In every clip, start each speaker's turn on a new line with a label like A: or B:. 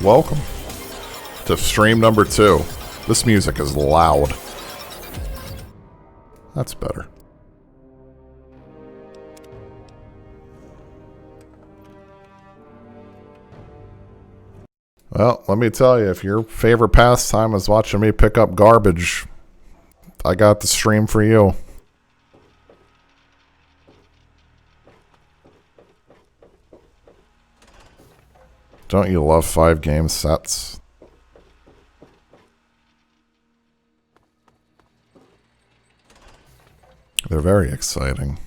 A: welcome to stream number 2. This music is loud. That's better. Well, let me tell you, if your favorite pastime is watching me pick up garbage, I got the stream for you. Don't you love 5-game sets? They're very exciting.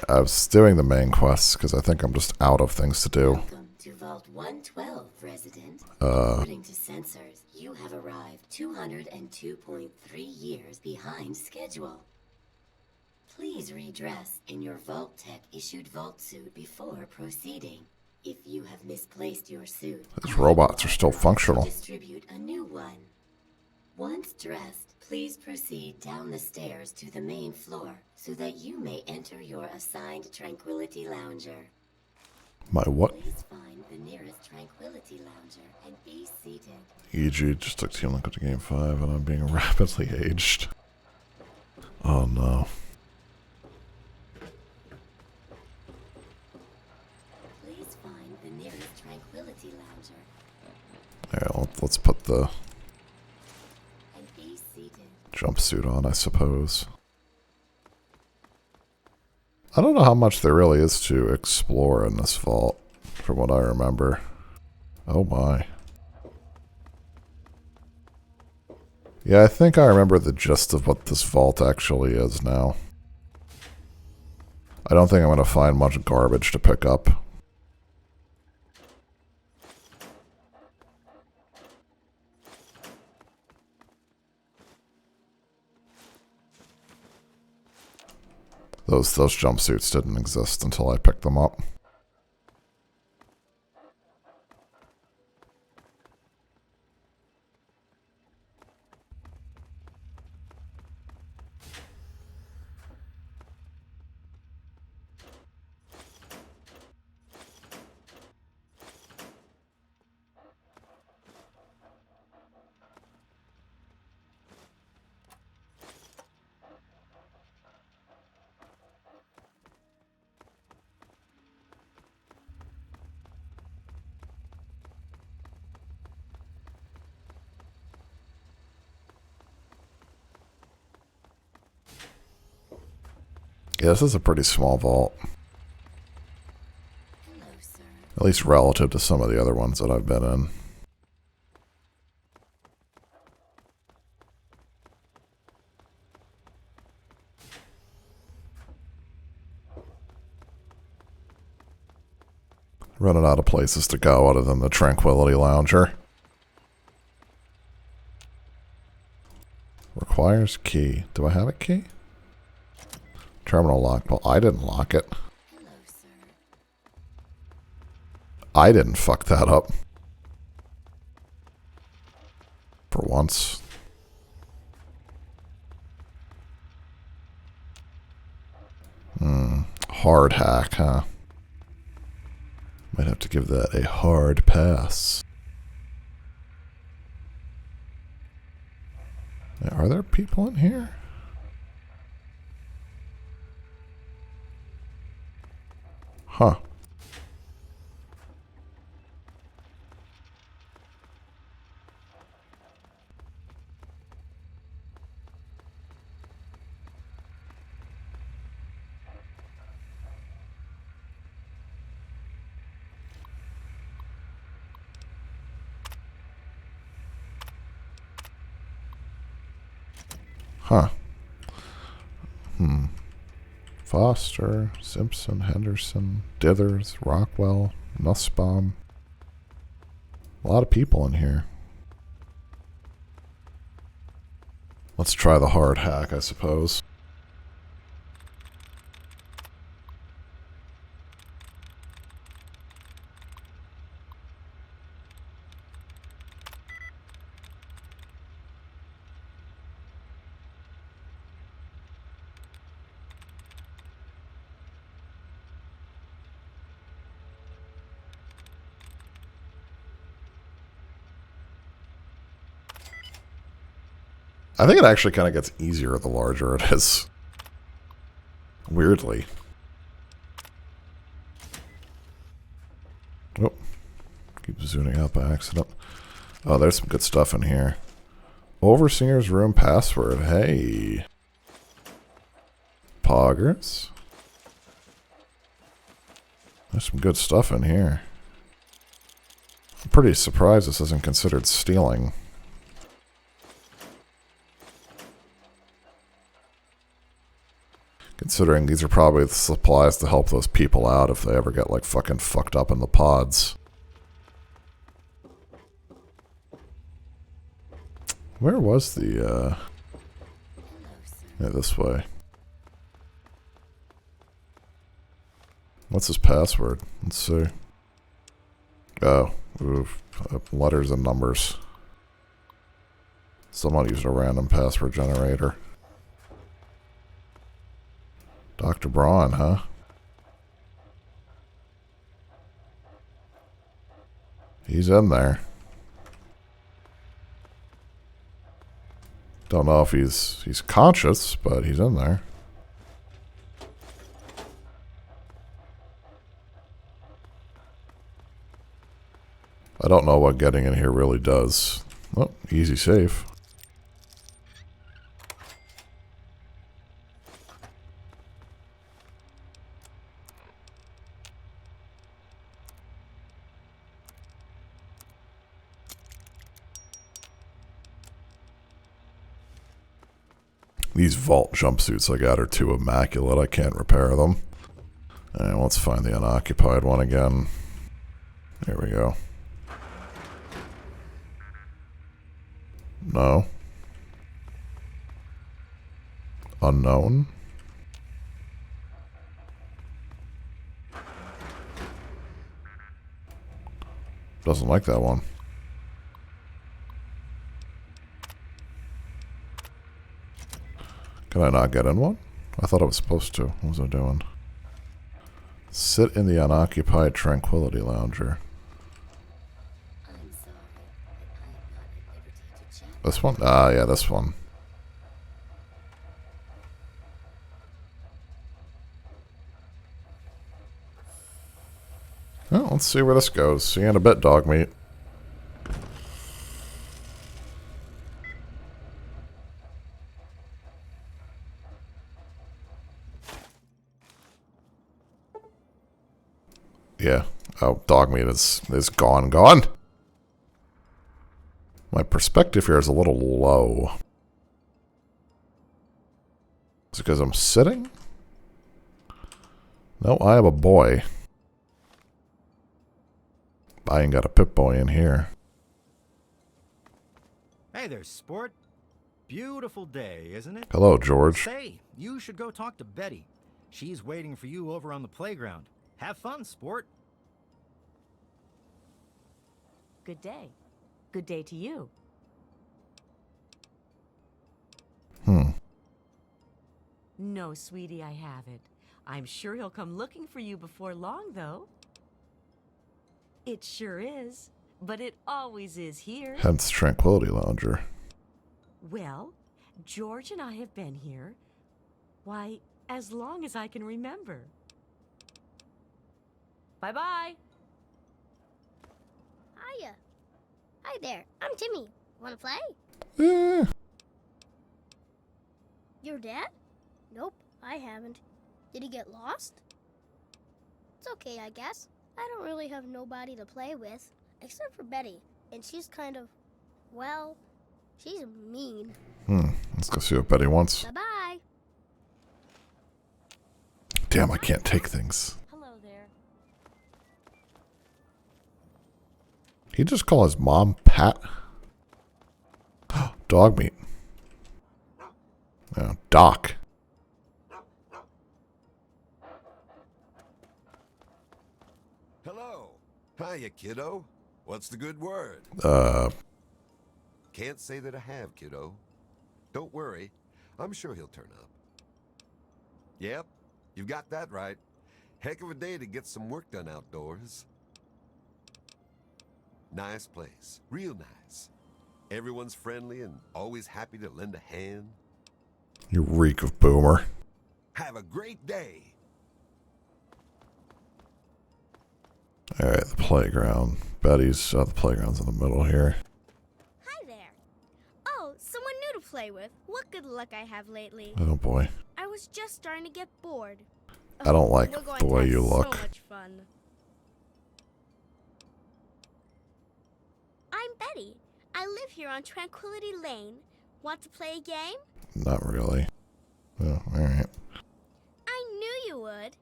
A: I was doing the main quests because I think I'm just out of things to do.
B: Welcome to Vault 112, resident. According to sensors, you have arrived 202.3 years behind schedule. Please redress in your Vault Tech issued Vault suit before proceeding. If you have misplaced your suit,
A: These robots are still functional.
B: distribute a new one. Once dressed, please proceed down the stairs to the main floor so that you may enter your assigned Tranquility Lounger.
A: My what?
B: Please find the nearest Tranquility Lounger and be seated.
A: EG just took Team Liquid to Game 5 and I'm being rapidly aged. Oh no.
B: Please find the nearest Tranquility Lounger
A: Yeah, let's put the
B: and be seated.
A: jumpsuit on, I suppose. I don't know how much there really is to explore in this vault, from what I remember. Oh my. Yeah, I think I remember the gist of what this vault actually is now. I don't think I'm going to find much garbage to pick up. Those jumpsuits didn't exist until I picked them up. Yeah, this is a pretty small vault.
B: Hello, sir.
A: At least relative to some of the other ones that I've been in. Running out of places to go other than the Tranquility Lounger. Requires key. Do I have a key? Terminal lock. Well, I didn't lock it.
B: Hello, sir.
A: I didn't fuck that up. For once. Hard hack, huh? Might have to give that a hard pass. Now, are there people in here? Huh. Huh. Foster, Simpson, Henderson, Dithers, Rockwell, Nussbaum. A lot of people in here. Let's try the hard hack, I suppose. I think it actually kind of gets easier the larger it is. Weirdly. Oh. Keep zooming out by accident. Oh, there's some good stuff in here. Overseer's room password. Hey. Poggers. There's some good stuff in here. I'm pretty surprised this isn't considered stealing. Considering these are probably the supplies to help those people out if they ever get, like, fucking fucked up in the pods. Where was the, yeah, this way. What's his password? Let's see. Oh, oof. Letters and numbers. Someone used a random password generator. Dr. Braun, huh? He's in there. Don't know if he's conscious, but he's in there. I don't know what getting in here really does. Oh, easy save. These vault jumpsuits I got are too immaculate. I can't repair them. And let's find the unoccupied one again. There we go. No. Unknown. Doesn't like that one. Can I not get in one? I thought I was supposed to. What was I doing? Sit in the unoccupied Tranquility Lounger.
B: I'm sorry, but I am not at liberty to check.
A: This one? Ah, yeah, this one. Well, let's see where this goes. See you in a bit, dog meat. Yeah. Oh, dog meat is gone. My perspective here is a little low. Is it because I'm sitting? No, I have a boy. I ain't got a Pip-Boy in here.
C: Hey there, sport. Beautiful day, isn't it?
A: Hello, George.
C: Say, you should go talk to Betty. She's waiting for you over on the playground. Have fun, sport.
D: Good day. Good day to you. No, sweetie, I haven't. I'm sure he'll come looking for you before long, though. It sure is. But it always is here.
A: Hence Tranquility Lounger.
D: Well, George and I have been here, why, as long as I can remember. Bye-bye.
E: Hiya. Hi there. I'm Timmy. Wanna play?
A: Eh.
E: Your dad? Nope, I haven't. Did he get lost? It's okay, I guess. I don't really have nobody to play with, except for Betty. And she's kind of, well, she's mean.
A: Let's go see what Betty wants.
E: Bye-bye.
A: Damn, I can't take things.
D: Hello there.
A: He just call his mom Pat? Dog meat. Oh, Doc.
F: Hello. Hiya, kiddo. What's the good word? Can't say that I have, kiddo. Don't worry. I'm sure he'll turn up. Yep, you've got that right. Heck of a day to get some work done outdoors. Nice place. Real nice. Everyone's friendly and always happy to lend a hand.
A: You reek of boomer.
F: Have a great day.
A: Alright, the playground. Betty's, the playground's in the middle here.
G: Hi there. Oh, someone new to play with. What good luck I have lately.
A: Oh boy.
G: I was just starting to get bored.
A: I don't like
G: We're going
A: the
G: to
A: way
G: have
A: you look.
G: So much fun. I'm Betty. I live here on Tranquility Lane. Want to play a game?
A: Not really. Oh, alright.
G: I knew you would.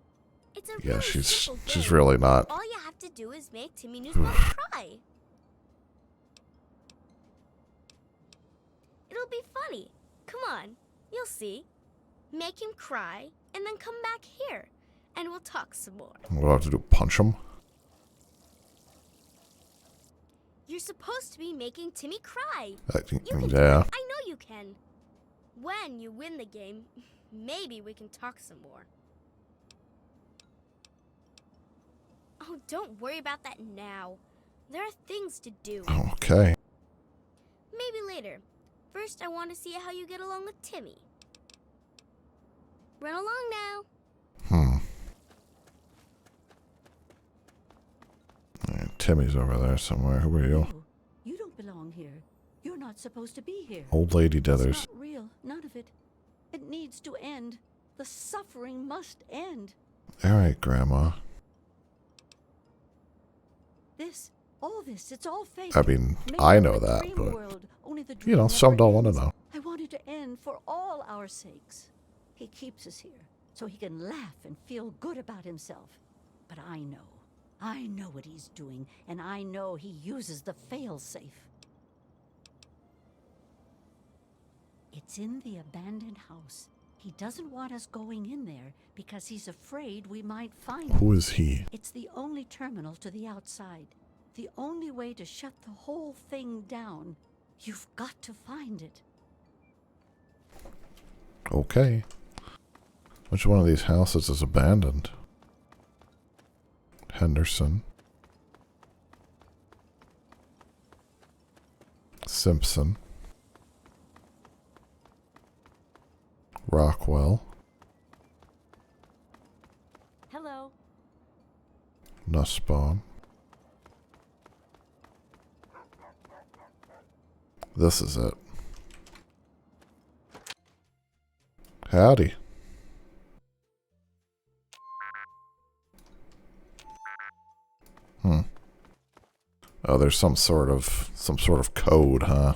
G: It's a
A: Yeah,
G: really
A: she's
G: simple game.
A: really not.
G: All you have to do is make Timmy Newsbot cry. It'll be funny. Come on, you'll see. Make him cry, and then come back here, and we'll talk some more.
A: What do I have to do? Punch him?
G: You're supposed to be making Timmy cry.
A: You
G: can do
A: yeah.
G: it. I know you can. When you win the game, maybe we can talk some more. Oh, don't worry about that now. There are things to do.
A: Okay.
G: Maybe later. First, I want to see how you get along with Timmy. Run along now.
A: Alright, Timmy's over there somewhere. Who are you?
H: No, you don't belong here. You're not supposed to be here.
A: Old lady
H: It's
A: Dithers.
H: not real. None of it. It needs to end. The suffering must end.
A: Alright, Grandma.
H: All this, it's all fake.
A: I mean,
H: Made
A: I
H: up
A: know
H: a
A: that,
H: dream
A: but,
H: world. Only the
A: you
H: dream
A: know,
H: never
A: some don't want to
H: ends.
A: know.
H: I want it to end for all our sakes. He keeps us here so he can laugh and feel good about himself. But I know what he's doing, and I know he uses the fail-safe. It's in the abandoned house. He doesn't want us going in there because he's afraid we might find
A: Who
H: it.
A: is he?
H: It's the only terminal to the outside. The only way to shut the whole thing down. You've got to find it.
A: Okay. Which one of these houses is abandoned? Henderson. Simpson. Rockwell.
D: Hello.
A: Nussbaum. This is it. Howdy. Oh, there's some sort of code, huh?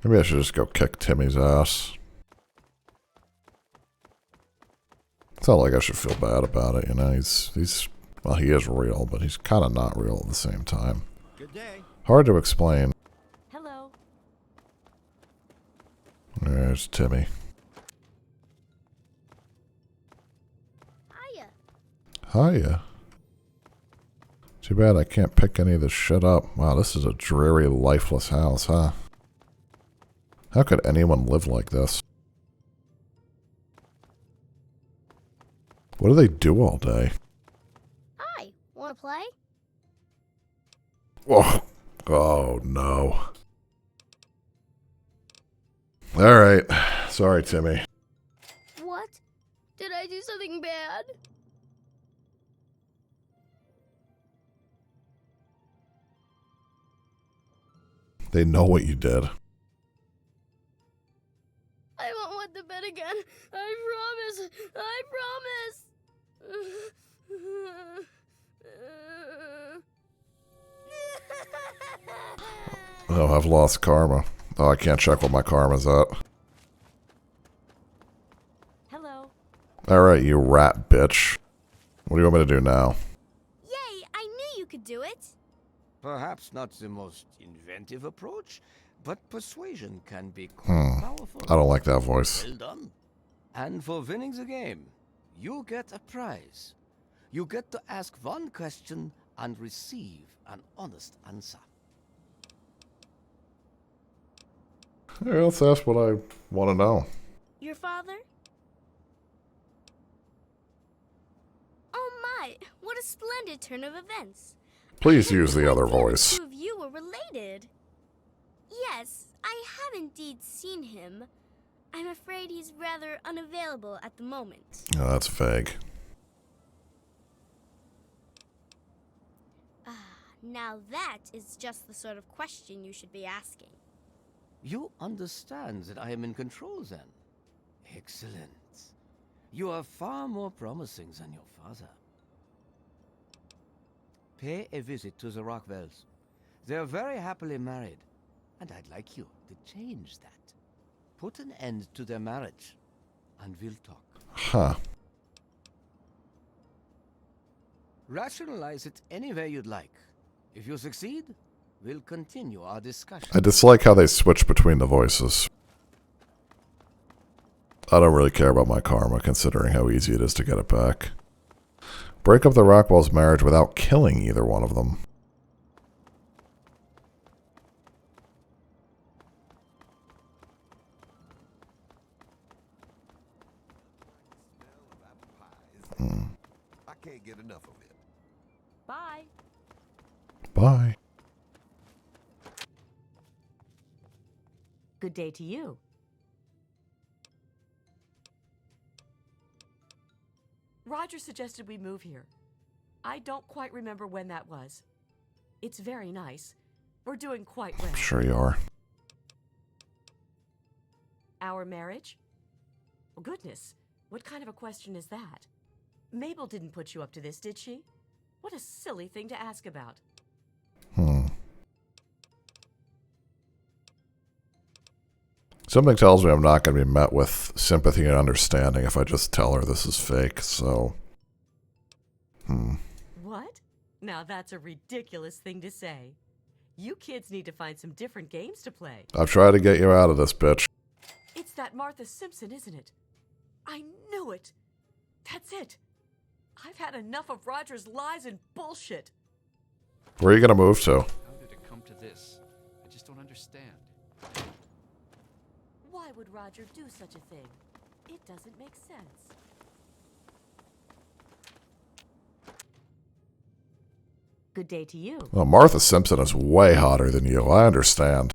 A: Maybe I should just go kick Timmy's ass. It's not like I should feel bad about it, you know. He's well, he is real, but he's kind of not real at the same time.
C: Good day.
A: Hard to explain.
D: Hello.
A: There's Timmy.
E: Hiya.
A: Hiya. Too bad I can't pick any of this shit up. Wow, this is a dreary, lifeless house, huh? How could anyone live like this? What do they do all day?
E: Hi. Want to play?
A: Whoa. Oh, no. Alright. Sorry, Timmy.
E: What? Did I do something bad?
A: They know what you did.
E: I won't want the bed again. I promise. I promise.
A: Oh, I've lost karma. Oh, I can't check what my karma's at.
D: Hello.
A: Alright, you rat bitch. What do you want me to do now?
G: Yay, I knew you could do it.
I: Perhaps not the most inventive approach, but persuasion can be quite powerful.
A: I don't like that voice.
I: Well done. And for winning the game, you get a prize. You get to ask one question and receive an honest answer.
A: Hey, let's ask what I want to know.
G: Your father? my! What a splendid turn of events.
A: Please
G: I
A: use the
G: had no
A: other
G: idea the
A: voice.
G: two of you were related. Yes, I have indeed seen him. I'm afraid he's rather unavailable at the moment.
A: Oh, that's vague.
G: Now that is just the sort of question you should be asking.
I: You understand that I am in control then? Excellent. You are far more promising than your father. Pay a visit to the Rockwells. They're very happily married, and I'd like you to change that. Put an end to their marriage, and we'll talk.
A: Huh.
I: Rationalize it any way you'd like. If you succeed, we'll continue our discussion.
A: I dislike how they switch between the voices. I don't really care about my karma, considering how easy it is to get it back. Break up the Rockwell's marriage without killing either one of them.
F: I can't get enough of it.
D: Bye.
A: Bye.
D: Good day to you. Roger suggested we move here. I don't quite remember when that was. It's very nice. We're doing quite well.
A: I'm sure you are.
D: Our marriage? Oh, goodness. What kind of a question is that? Mabel didn't put you up to this, did she? What a silly thing to ask about.
A: Something tells me I'm not going to be met with sympathy and understanding if I just tell her this is fake, so...
D: What? Now that's a ridiculous thing to say. You kids need to find some different games to play.
A: I've tried to get you out of this, bitch.
D: It's that Martha Simpson, isn't it? I knew it. That's it. I've had enough of Roger's lies and bullshit.
A: Where are you going to move to?
J: How did it come to this? I just don't understand.
D: Why would Roger do such a thing? It doesn't make sense. Good day to you.
A: Well, Martha Simpson is way hotter than you. I understand.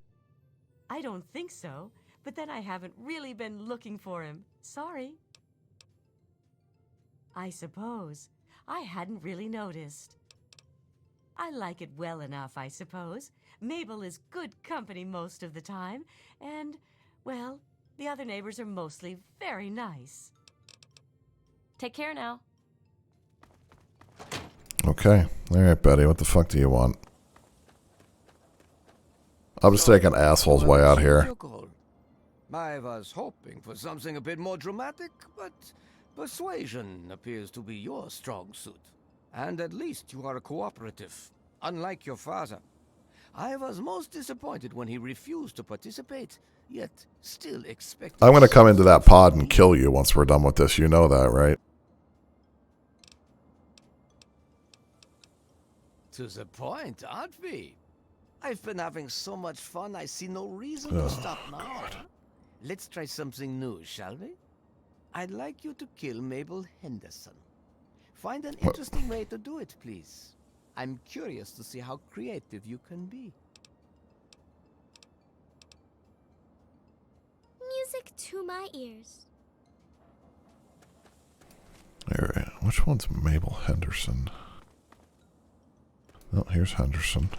D: I don't think so, but then I haven't really been looking for him. Sorry. I suppose. I hadn't really noticed. I like it well enough, I suppose. Mabel is good company most of the time, and, well, the other neighbors are mostly very nice. Take care now.
A: Okay. All right, Betty, what the fuck do you want? I'm just taking asshole's way out here.
I: I was hoping for something a bit more dramatic, but persuasion appears to be your strong suit. And at least you are cooperative, unlike your father. I was most disappointed when he refused to participate, yet still expected...
A: I'm going to come into that pod and kill you once we're done with this. You know that, right?
I: To the point, aren't we? I've been having so much fun, I see no reason to stop now.
A: God.
I: Let's try something new, shall we? I'd like you to kill Mabel Henderson. Find an interesting way to do it, please. I'm curious to see how creative you can be.
G: Music to my ears.
A: All right. Which one's Mabel Henderson? Oh, here's Henderson.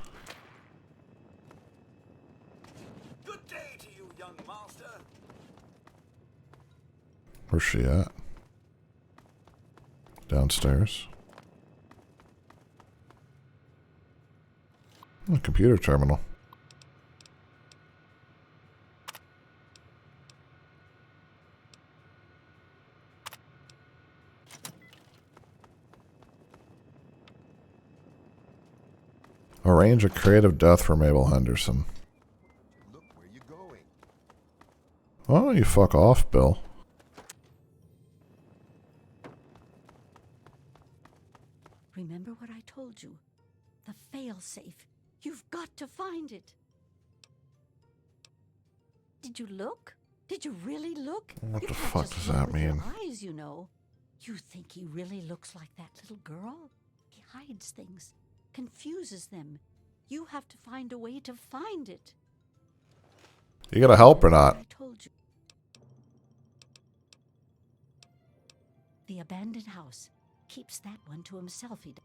K: Good day to you, young master.
A: Where's she at? Downstairs. Oh, computer terminal. Arrange a creative death for Mabel Henderson.
F: Look where you're going.
A: Why don't you fuck off, Bill?
H: Remember what I told you? The failsafe. You've got to find it. Did you look? Did you really look?
A: What
H: You
A: the
H: can't
A: fuck
H: just
A: does
H: look
A: that
H: with your
A: mean?
H: eyes, you know. You think he really looks like that little girl? He hides things, confuses them. You have to find a way to find it.
A: You gonna help or not?
H: I told you. The abandoned house keeps that one to himself, he does.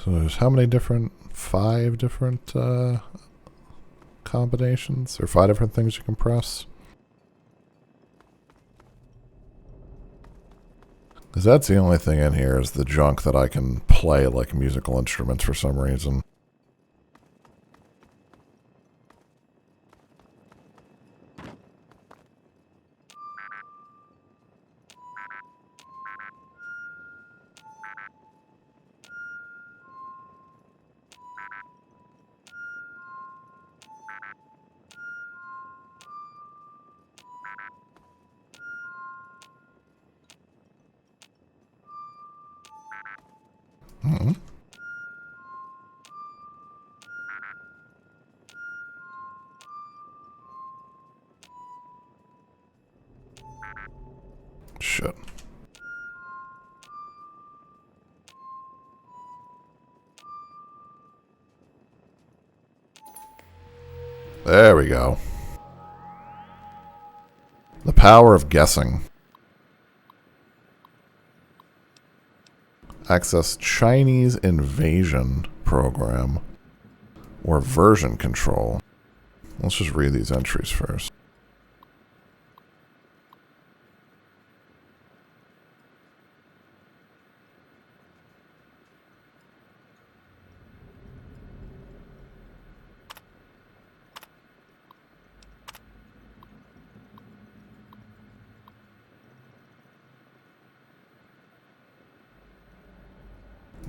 A: So there's how many different, 5 different combinations, or 5 different things you can press? Because that's the only thing in here is the junk that I can play like musical instruments for some reason. Hmm. Shit. There we go. The power of guessing. Access Chinese invasion program or version control. Let's just read these entries first.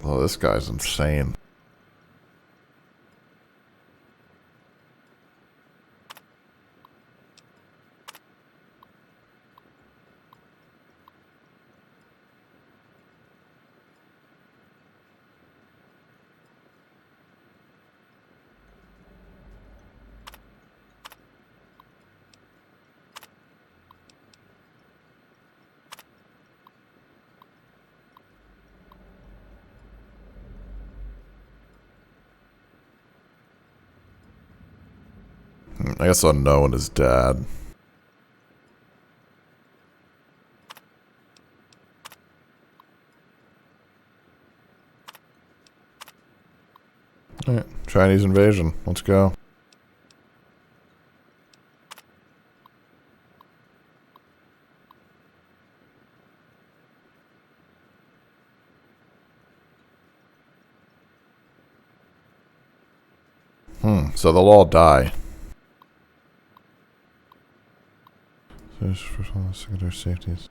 A: Oh, this guy's insane. I guess unknown is dad. Alright, Chinese invasion. Let's go. So they'll all die. First of all, secondary safeties.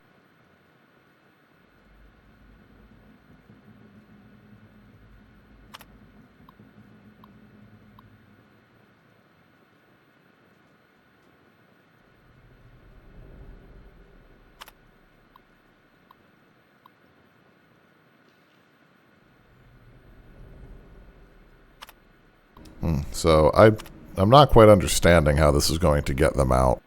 A: So I'm not quite understanding how this is going to get them out.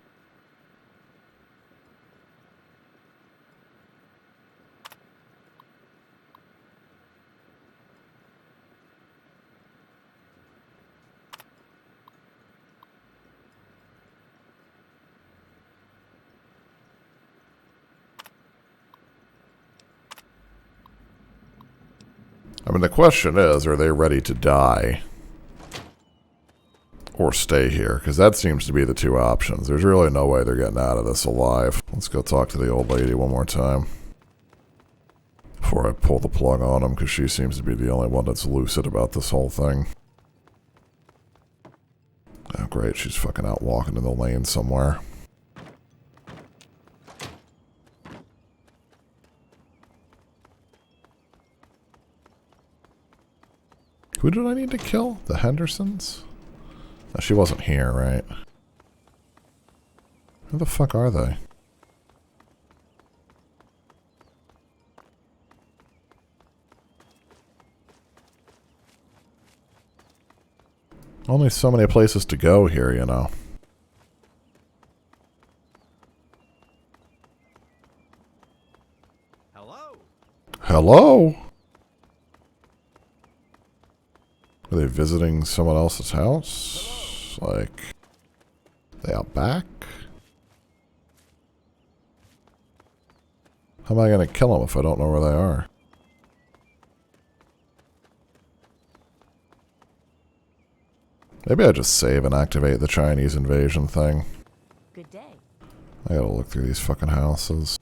A: I mean, the question is, are they ready to die? Or stay here? Because that seems to be the 2 options. There's really no way they're getting out of this alive. Let's go talk to the old lady one more time. Before I pull the plug on them, because she seems to be the only one that's lucid about this whole thing. Oh, great. She's fucking out walking in the lane somewhere. Who did I need to kill? The Hendersons? Oh, she wasn't here, right? Who the fuck are they? Only so many places to go here, you know.
C: Hello?
A: Hello? Are they visiting someone else's house? Like, they out back? How am I going to kill them if I don't know where they are? Maybe I just save and activate the Chinese invasion thing.
D: Good day.
A: I gotta look through these fucking houses.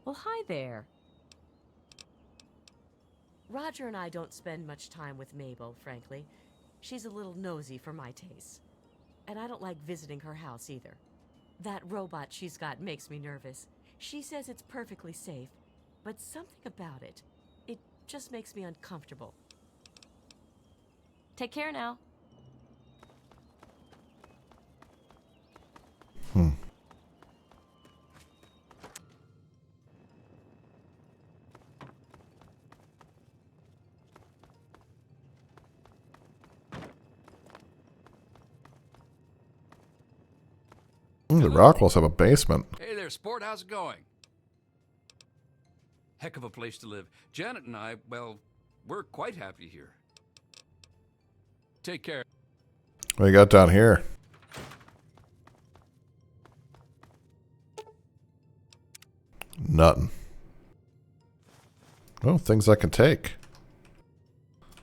D: Well, hi there. Roger and I don't spend much time with Mabel, frankly. She's a little nosy for my taste. And I don't like visiting her house either. That robot she's got makes me nervous. She says it's perfectly safe, but something about it, it just makes me uncomfortable. Take care now.
A: The Rockwells have a basement.
J: Hey there, sport. How's it going? Heck of a place to live. Janet and I, well, we're quite happy here. Take care.
A: What you got down here? Nothing. Oh, things I can take.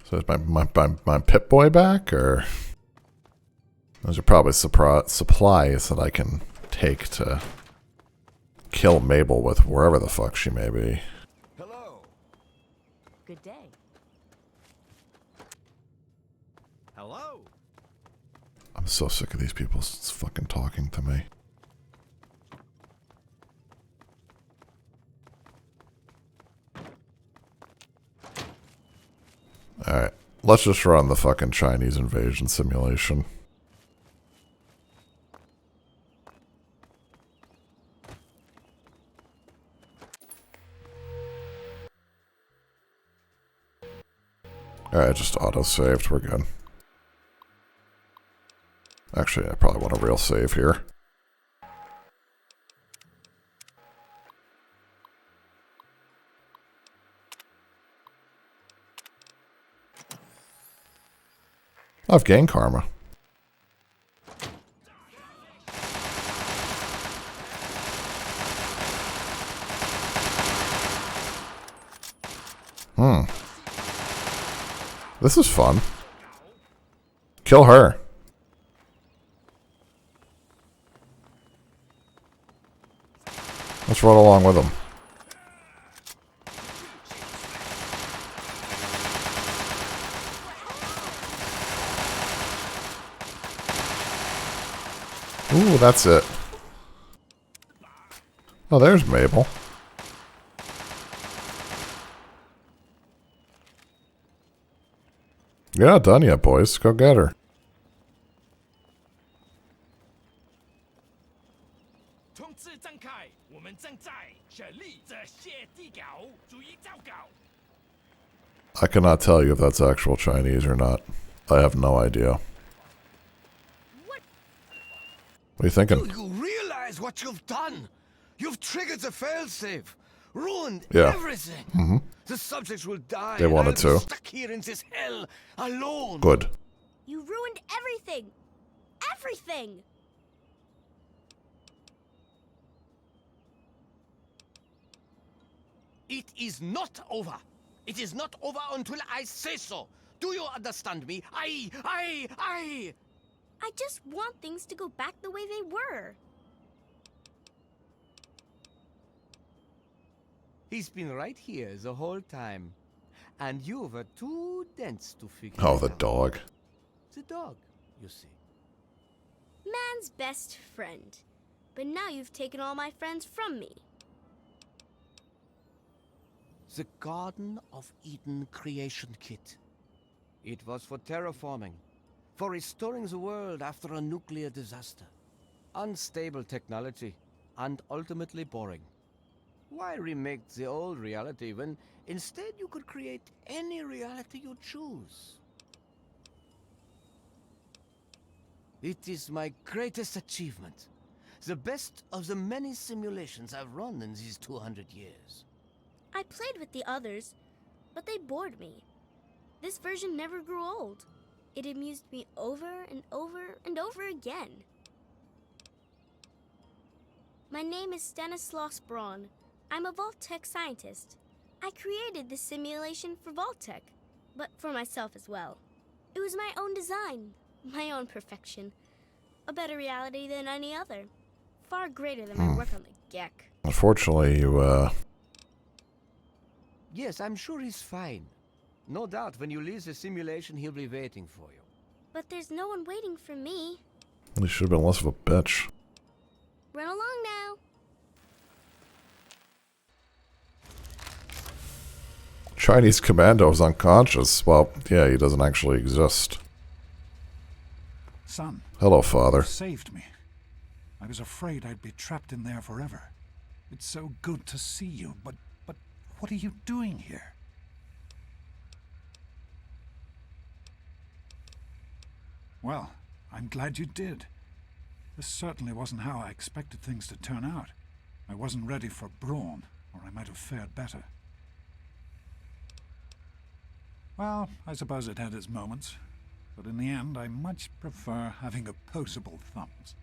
A: So is my Pip-Boy back, or... Those are probably supplies that I can take to kill Mabel with wherever the fuck she may be.
F: Hello.
D: Good day.
C: Hello?
A: I'm so sick of these people fucking talking to me. Alright, let's just run the fucking Chinese invasion simulation. Alright, just auto-saved, we're good. Actually, I probably want a real save here. I've gained karma. This is fun. Kill her. Let's run along with him. Ooh, that's it. Oh, there's Mabel. You're not done yet, boys. Go get her. I cannot tell you if that's actual Chinese or not. I have no idea. What are you thinking?
I: Do you realize what you've done? You've triggered the failsafe. Ruined
A: Yeah.
I: everything.
A: Mm-hmm.
I: The subjects will die.
A: They wanted
I: and I'll be
A: to.
I: stuck here in this hell alone.
A: Good.
G: You ruined everything! Everything!
I: It is not over. It is not over until I say so. Do you understand me? I
G: just want things to go back the way they were.
I: He's been right here the whole time. And you were too dense to figure
A: Oh,
I: it
A: the
I: out.
A: dog.
I: The dog, you see.
G: Man's best friend. But now you've taken all my friends from me.
I: The Garden of Eden creation kit. It was for terraforming, for restoring the world after a nuclear disaster. Unstable technology, and ultimately boring. Why remake the old reality when instead you could create any reality you choose? It is my greatest achievement. The best of the many simulations I've run in these 200 years.
G: I played with the others, but they bored me. This version never grew old. It amused me over and over and over again. My name is Stanislaus Braun. I'm a Vault-Tec scientist. I created this simulation for Vault-Tec, but for myself as well. It was my own design, my own perfection. A better reality than any other. Far greater than my work on the Gek.
A: Unfortunately, you,
I: Yes, I'm sure he's fine. No doubt when you leave the simulation, he'll be waiting for you.
G: But there's no one waiting for me.
A: You should have been less of a bitch.
G: Run along now.
A: Chinese commando is unconscious. Well, yeah, he doesn't actually exist.
L: Son.
A: Hello, Father.
L: You saved me. I was afraid I'd be trapped in there forever. It's so good to see you, but what are you doing here? Well, I'm glad you did. This certainly wasn't how I expected things to turn out. I wasn't ready for Braun, or I might have fared better. Well, I suppose it had its moments, but in the end, I much prefer having opposable thumbs.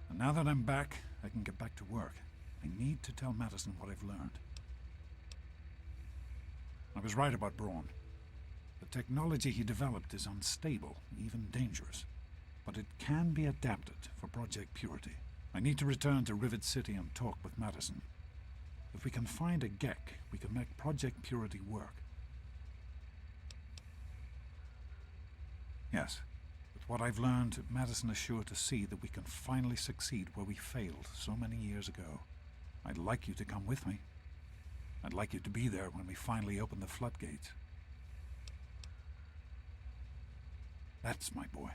L: And now that I'm back, I can get back to work. I need to tell Madison what I've learned. I was right about Braun. The technology he developed is unstable, even dangerous. But it can be adapted for Project Purity. I need to return to Rivet City and talk with Madison. If we can find a Gek, we can make Project Purity work. Yes, with what I've learned, Madison is sure to see that we can finally succeed where we failed so many years ago. I'd like you to come with me. I'd like you to be there when we finally open the floodgates. That's my boy.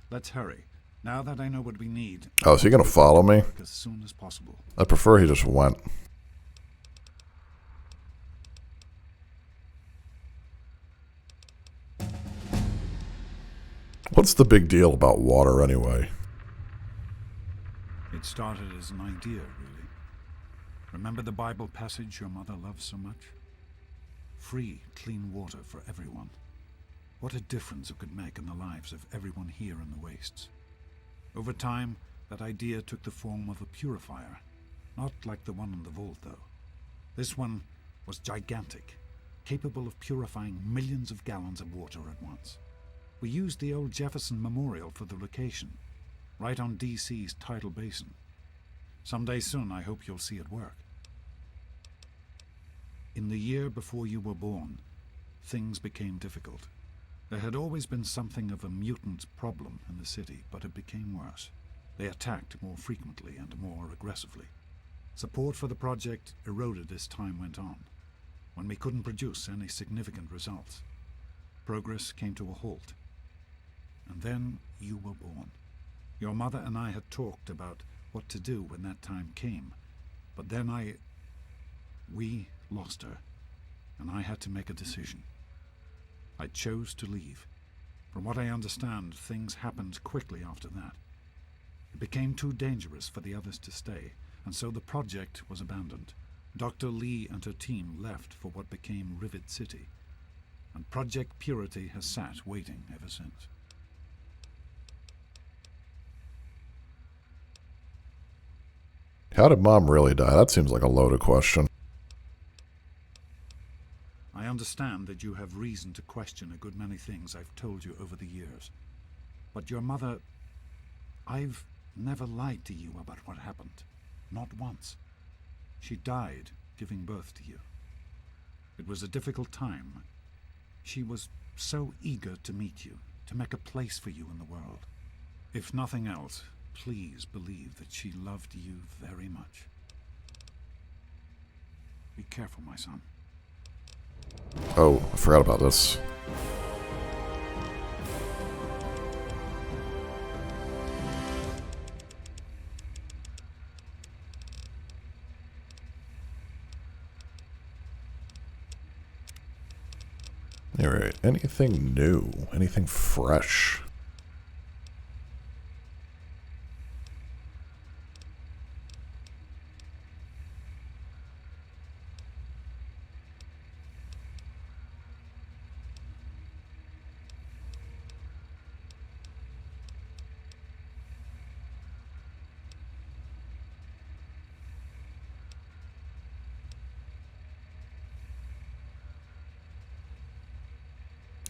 L: Let's hurry. Now that I know what we need...
A: Oh, is he gonna follow me?
L: As soon as possible.
A: I prefer he just went. What's the big deal about water anyway?
L: It started as an idea, really. Remember the Bible passage your mother loved so much? Free, clean water for everyone. What a difference it could make in the lives of everyone here in the wastes. Over time, that idea took the form of a purifier. Not like the one in the vault, though. This one was gigantic, capable of purifying millions of gallons of water at once. We used the old Jefferson Memorial for the location, right on DC's tidal basin. Someday soon, I hope you'll see it work. In the year before you were born, things became difficult. There had always been something of a mutant problem in the city, but it became worse. They attacked more frequently and more aggressively. Support for the project eroded as time went on. When we couldn't produce any significant results, progress came to a halt. And then you were born. Your mother and I had talked about what to do when that time came, but then we lost her, and I had to make a decision. I chose to leave. From what I understand, things happened quickly after that. It became too dangerous for the others to stay, and so the project was abandoned. Dr. Lee and her team left for what became Rivet City, and Project Purity has sat waiting ever since.
A: How did Mom really die? That seems like a loaded question.
L: I understand that you have reason to question a good many things I've told you over the years. But your mother... I've never lied to you about what happened. Not once. She died giving birth to you. It was a difficult time. She was so eager to meet you, to make a place for you in the world. If nothing else, please believe that she loved you very much. Be careful, my son.
A: Oh, I forgot about this. Alright, anything new? Anything fresh?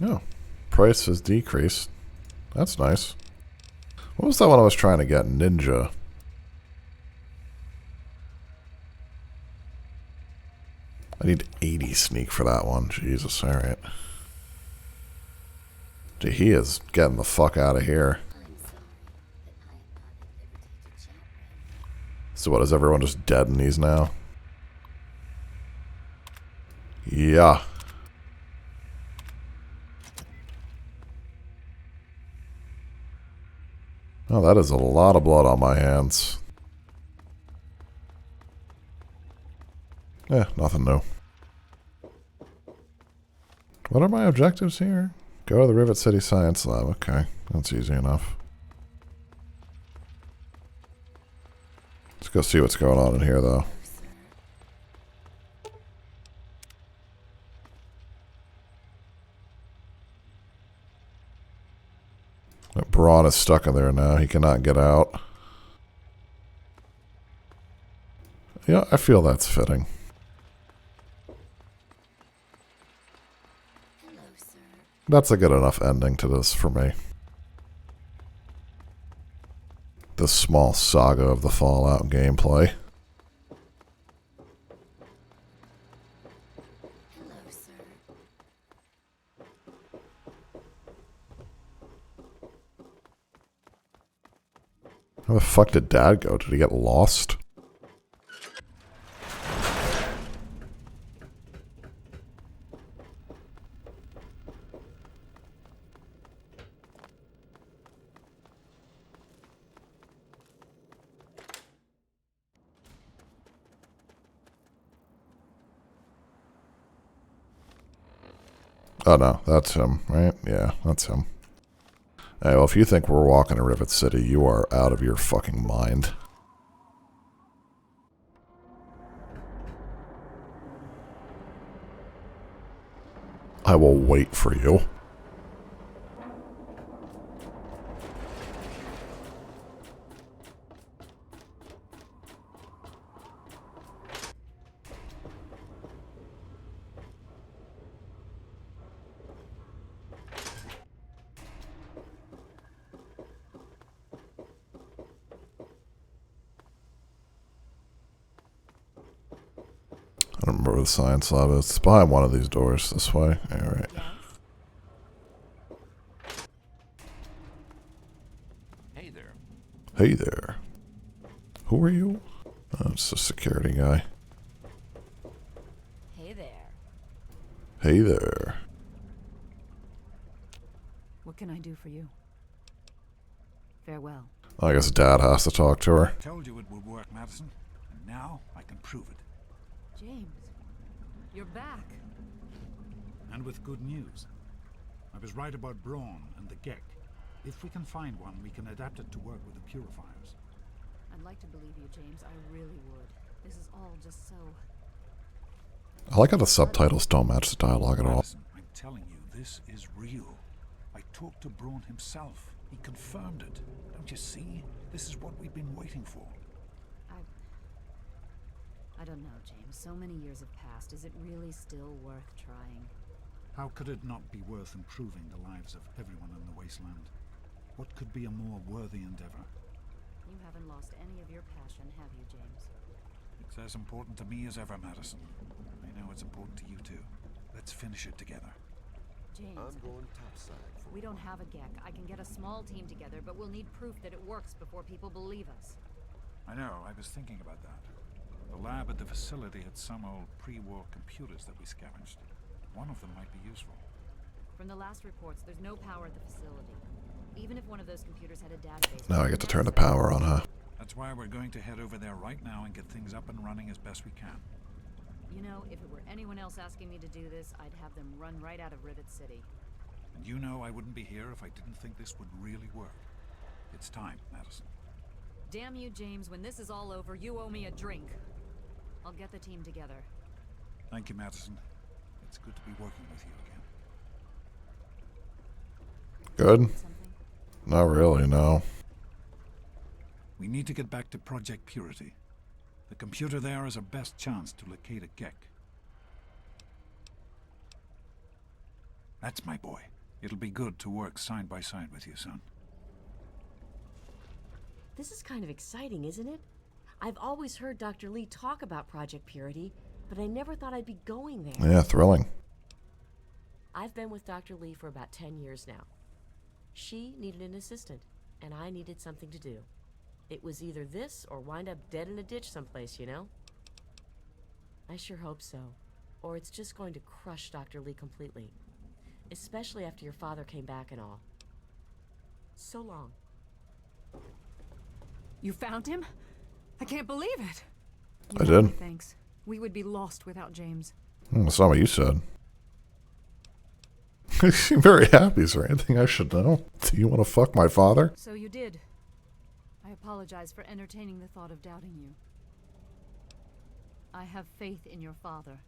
A: Oh, price has decreased. That's nice. What was that one I was trying to get? Ninja. I need 80 sneak for that one. Jesus, alright. Dude, he is getting the fuck out of here. So what, is everyone just dead in these now? Yeah. Oh, that is a lot of blood on my hands. Nothing new. What are my objectives here? Go to the Rivet City Science Lab. Okay, that's easy enough. Let's go see what's going on in here, though. Braun is stuck in there now. He cannot get out. Yeah, I feel that's fitting. That's a good enough ending to this for me. This small saga of the Fallout gameplay. How the fuck did Dad go? Did he get lost? Oh no, that's him, right? Yeah, that's him. Hey, well, if you think we're walking to Rivet City, you are out of your fucking mind. I will wait for you. I don't remember where the science lab is. It's behind one of these doors this way. Alright.
J: Hey there.
A: Hey there. Who are you? Oh, it's a security guy.
D: Hey there.
A: Hey there.
H: What can I do for you? Farewell.
A: I guess Dad has to talk to her.
L: Told you it would work, Madison. And now I can prove it.
H: James, you're back.
L: And with good news. I was right about Braun and the Gek. If we can find one, we can adapt it to work with the purifiers.
H: I'd like to believe you, James. I really would. This is all just so...
A: I like how the subtitles don't match the dialogue at all.
L: Madison, I'm telling you, this is real. I talked to Braun himself. He confirmed it. Don't you see? This is what we've been waiting for.
H: I don't know, James. So many years have passed. Is it really still worth trying?
L: How could it not be worth improving the lives of everyone in the wasteland? What could be a more worthy endeavor?
H: You haven't lost any of your passion, have you, James?
L: It's as important to me as ever, Madison. I know it's important to you too. Let's finish it together.
H: James,
F: I'm going topside.
H: we don't have a Gek. I can get a small team together, but we'll need proof that it works before people believe us.
L: I know, I was thinking about that. The lab at the facility had some old pre-war computers that we scavenged. One of them might be useful.
H: From the last reports, there's no power at the facility. Even if one of those computers had a database...
A: Now I get to turn the power on, huh?
L: That's why we're going to head over there right now and get things up and running as best we can.
M: You know, if it were anyone else asking me to do this, I'd have them run right out of Rivet City.
L: And you know I wouldn't be here if I didn't think this would really work. It's time, Madison.
M: Damn you, James. When this is all over, you owe me a drink. I'll get the team together.
L: Thank you, Madison. It's good to be working with you again.
A: Good? Not really, no.
L: We need to get back to Project Purity. The computer there is our best chance to locate a Gek. That's my boy. It'll be good to work side by side with you, son.
N: This is kind of exciting, isn't it? I've always heard Dr. Lee talk about Project Purity, but I never thought I'd be going there.
A: Yeah, thrilling.
N: I've been with Dr. Lee for about 10 years now. She needed an assistant, and I needed something to do. It was either this or wind up dead in a ditch someplace, you know? I sure hope so. Or it's just going to crush Dr. Lee completely. Especially after your father came back and all. So long.
M: You found him? I can't believe it.
A: I did.
M: Thanks. We would be lost without James.
A: That's not what you said. You seem very happy. Is there anything I should know? Do you want to fuck my father?
M: So you did. I apologize for entertaining the thought of doubting you. I have faith in your father.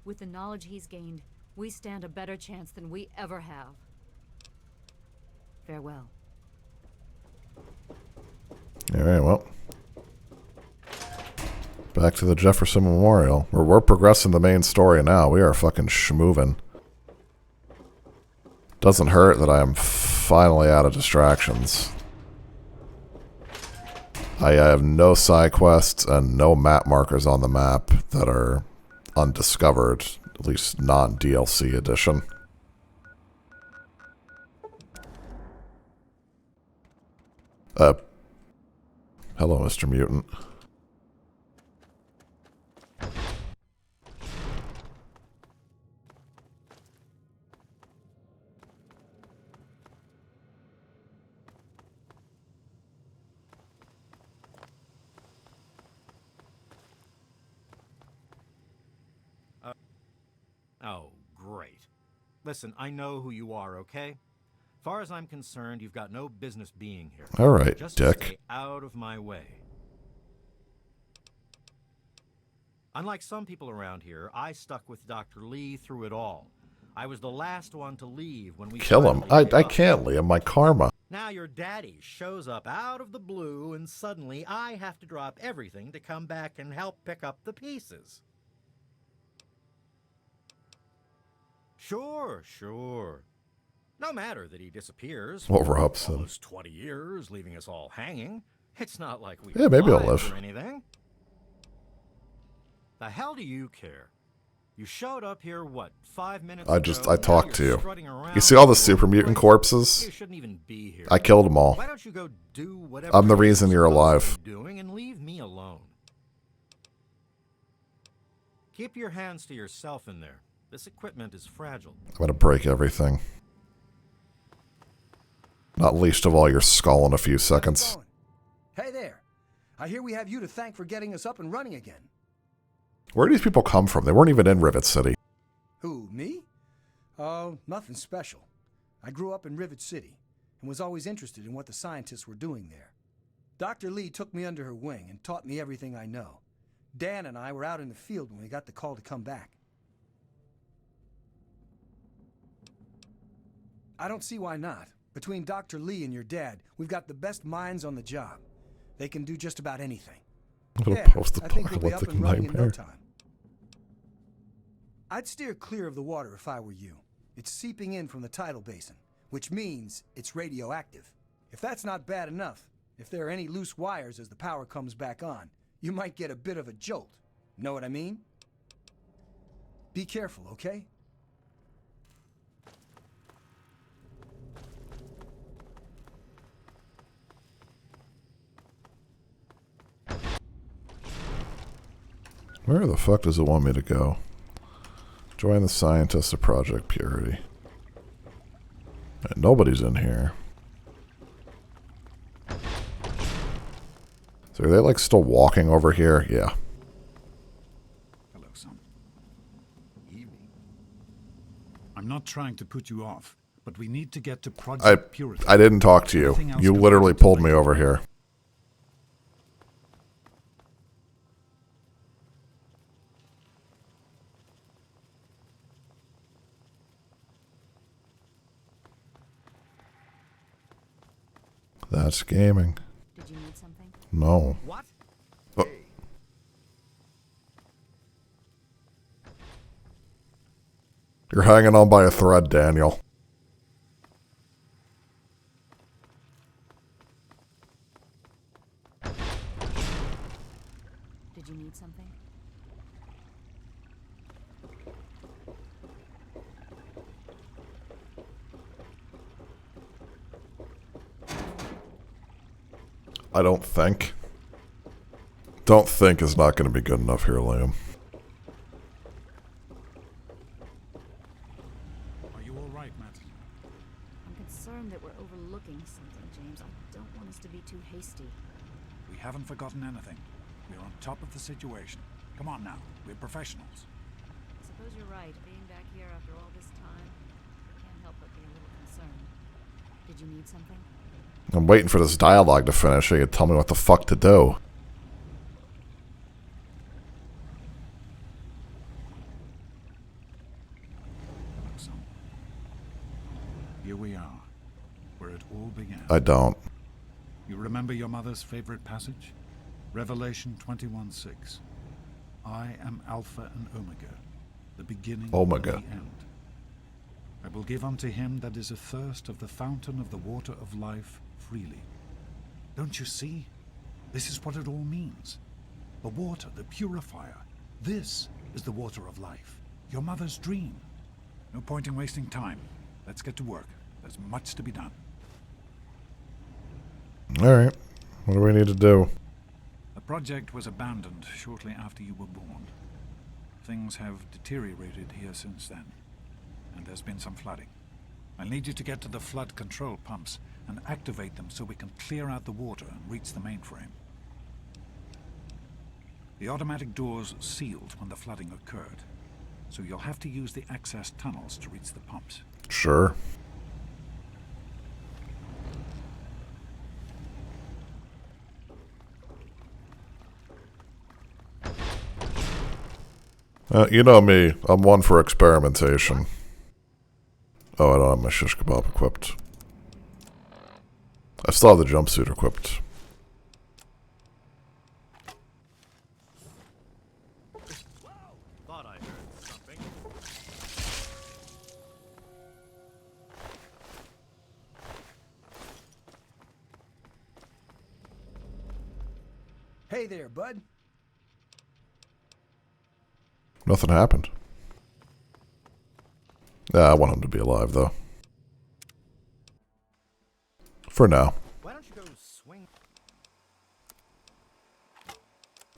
M: With the knowledge he's gained, we stand a better chance than we ever have. Farewell.
A: Alright, well. Back to the Jefferson Memorial. We're progressing the main story now. We are fucking schmoovin'. Doesn't hurt that I am finally out of distractions. I have no side quests and no map markers on the map that are undiscovered, at least non-DLC edition. Hello, Mr. Mutant.
C: Oh, great. Listen, I know who you are, okay? Far as I'm concerned, you've got no business being here.
A: All right,
C: Just
A: dick.
C: stay out of my way. Unlike some people around here, I stuck with Dr. Lee through it all. I was the last one to leave when we
A: Kill him. I can't, Liam. My karma.
C: Now your daddy shows up out of the blue, and suddenly I have to drop everything to come back and help pick up the pieces. Sure. No matter that he disappears
A: What
C: for
A: Robson.
C: almost 20 years, leaving us all hanging. It's not like we
A: Yeah, maybe I'll
C: lives
A: live.
C: or anything. The hell do you care? You showed up here, what, 5 minutes ago?
A: I talked
C: Now
A: to
C: you're
A: you.
C: strutting around
A: You see all the
C: like a
A: super mutant
C: crazy-
A: corpses?
C: You shouldn't even be here.
A: I killed them all.
C: Why don't you go do whatever
A: I'm the
C: it is
A: reason you're
C: supposed to
A: alive.
C: be doing and leave me alone. Keep your hands to yourself in there. This equipment is fragile.
A: I'm gonna break everything. Not least of all your skull in a few seconds.
O: Hey there. I hear we have you to thank for getting us up and running again.
A: Where do these people come from? They weren't even in Rivet City.
O: Who, me? Oh, nothing special. I grew up in Rivet City and was always interested in what the scientists were doing there. Dr. Lee took me under her wing and taught me everything I know. Dan and I were out in the field when we got the call to come back. I don't see why not. Between Dr. Lee and your dad, we've got the best minds on the job. They can do just about anything.
A: What a
O: Yeah, I think we'll be
A: post-apocalyptic
O: up and running in no
A: nightmare.
O: time. I'd steer clear of the water if I were you. It's seeping in from the tidal basin, which means it's radioactive. If that's not bad enough, if there are any loose wires as the power comes back on, you might get a bit of a jolt. Know what I mean? Be careful, okay?
A: Where the fuck does it want me to go? Join the scientists of Project Purity. And nobody's in here. So are they like still walking over here? Yeah.
L: Hello, son.
F: evening.
L: I'm not trying to put you off, but we need to get to Project Purity.
A: I didn't talk to you. You literally pulled me over here. That's gaming.
M: Did you need something?
A: No.
C: What?
A: Oh. You're hanging on by a thread, Daniel.
M: Did you need something?
A: I don't think. Don't think is not going to be good enough here, Liam.
L: Are you all right, Matt?
M: I'm concerned that we're overlooking something, James. I don't want us to be too hasty.
L: We haven't forgotten anything. We're on top of the situation. Come on now. We're professionals.
M: I suppose you're right. Being back here after all this time, I can't help but be a little concerned. Did you need something?
A: I'm waiting for this dialogue to finish so you can tell me what the fuck to do.
L: Here we are, where it all began.
A: I don't.
L: You remember your mother's favorite passage? Revelation 21:6. I am Alpha and Omega, the beginning
A: Omega.
L: and the end. I will give unto him that is athirst of the fountain of the water of life freely. Don't you see? This is what it all means. The water, the purifier. This is the water of life. Your mother's dream. No point in wasting time. Let's get to work. There's much to be done.
A: Alright. What do we need to do?
L: The project was abandoned shortly after you were born. Things have deteriorated here since then, and there's been some flooding. I'll need you to get to the flood control pumps and activate them so we can clear out the water and reach the mainframe. The automatic doors sealed when the flooding occurred, so you'll have to use the access tunnels to reach the pumps.
A: Sure. You know me. I'm one for experimentation. Oh, I don't have my shish kebab equipped. I still have the jumpsuit equipped.
C: Thought I heard something.
O: Hey there, bud.
A: Nothing happened. Yeah, I want him to be alive, though. For now.
C: Why don't you go swing?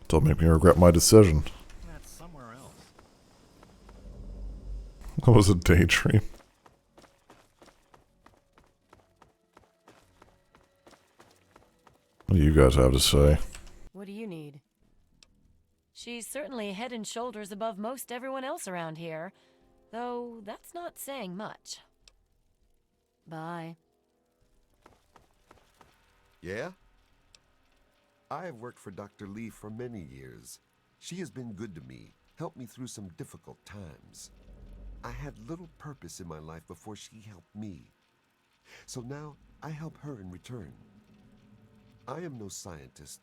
A: Don't make me regret my decision.
C: That's somewhere else.
A: That was a daydream. What do you guys have to say?
N: What do you need? She's certainly head and shoulders above most everyone else around here, though that's not saying much. Bye.
F: Yeah? I have worked for Dr. Lee for many years. She has been good to me, helped me through some difficult times. I had little purpose in my life before she helped me. So now I help her in return. I am no scientist,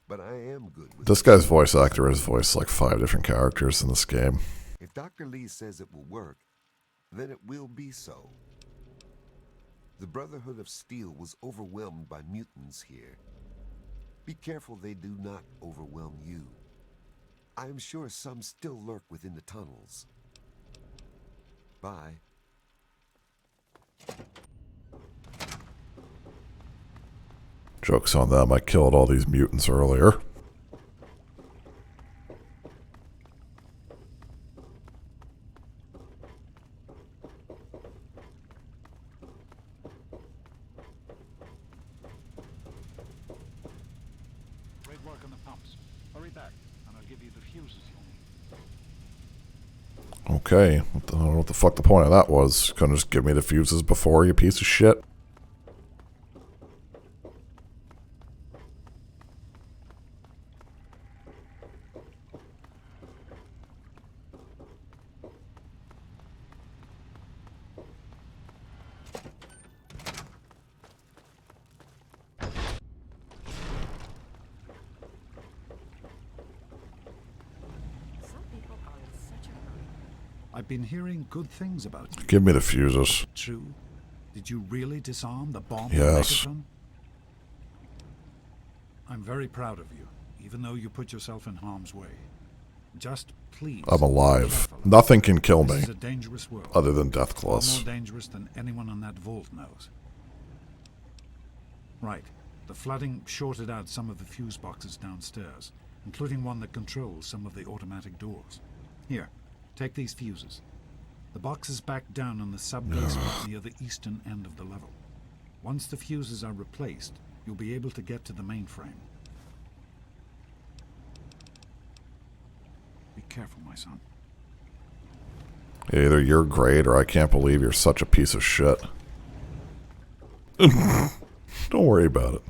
F: but I am good with...
A: This guy's voice actor has voiced like 5 different characters in this game.
F: If Dr. Lee says it will work, then it will be so. The Brotherhood of Steel was overwhelmed by mutants here. Be careful they do not overwhelm you. I am sure some still lurk within the tunnels. Bye.
A: Joke's on them, I killed all these mutants earlier.
L: Great work on the pumps. Hurry back, and I'll give you the fuses you'll need.
A: Okay, I don't know what the fuck the point of that was. Couldn't just give me the fuses before, you piece of shit?
L: I've been hearing good things about you.
A: Give me the fuses.
L: True? Did you really disarm the bomb?
A: Yes.
L: I'm very proud of you, even though you put yourself in harm's way. Just please.
A: I'm alive. Nothing can kill me.
L: This is a dangerous world.
A: Other than Death
L: Far
A: Claws.
L: more dangerous than anyone on that vault knows. Right. The flooding shorted out some of the fuse boxes downstairs, including one that controls some of the automatic doors. Here, take these fuses. The box is back down in the sub-basement near the eastern end of the level. Once the fuses are replaced, you'll be able to get to the mainframe. Be careful, my son.
A: Either you're great or I can't believe you're such a piece of shit. Don't worry about it.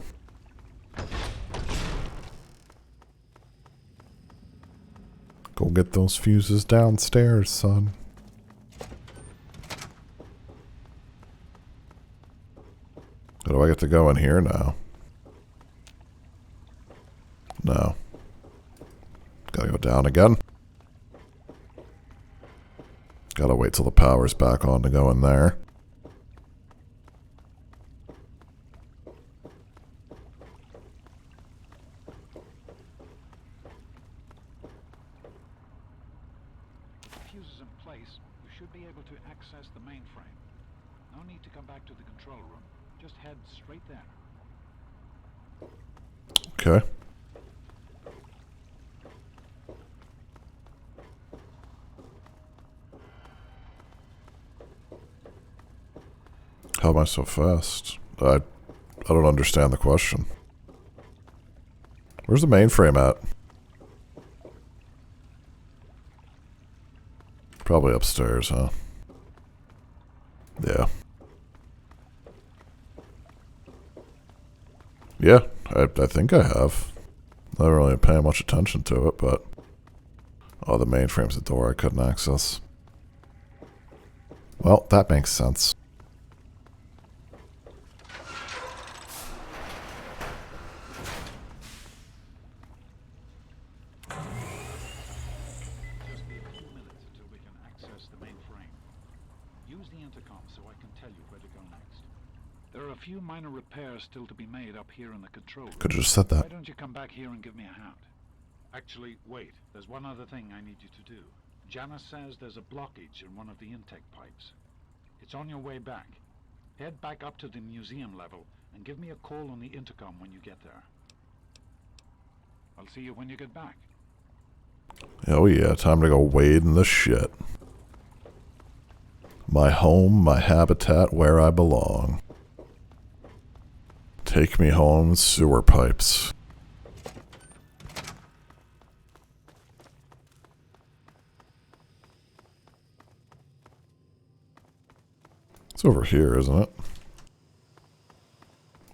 A: Go get those fuses downstairs, son. Do I get to go in here now? No. Gotta go down again. Gotta wait till the power's back on to go in there.
L: Fuses in place, you should be able to access the mainframe. No need to come back to the control room. Just head straight there.
A: Okay. How am I so fast? I don't understand the question. Where's the mainframe at? Probably upstairs, huh? Yeah. Yeah, I think I have. Not really paying much attention to it, but... Oh, the mainframe's a door I couldn't access. Well, that makes sense.
L: Just be a few minutes until we can access the mainframe. Use the intercom so I can tell you where to go next. There are a few minor repairs still to be made up here in the control room.
A: Could've just said that.
L: Why don't you come back here and give me a hand? Actually, wait. There's one other thing I need you to do. Janice says there's a blockage in one of the intake pipes. It's on your way back. Head back up to the museum level and give me a call on the intercom when you get there. I'll see you when you get back.
A: Oh yeah, time to go wade in the shit. My home, my habitat, where I belong. Take me home, sewer pipes. It's over here, isn't it?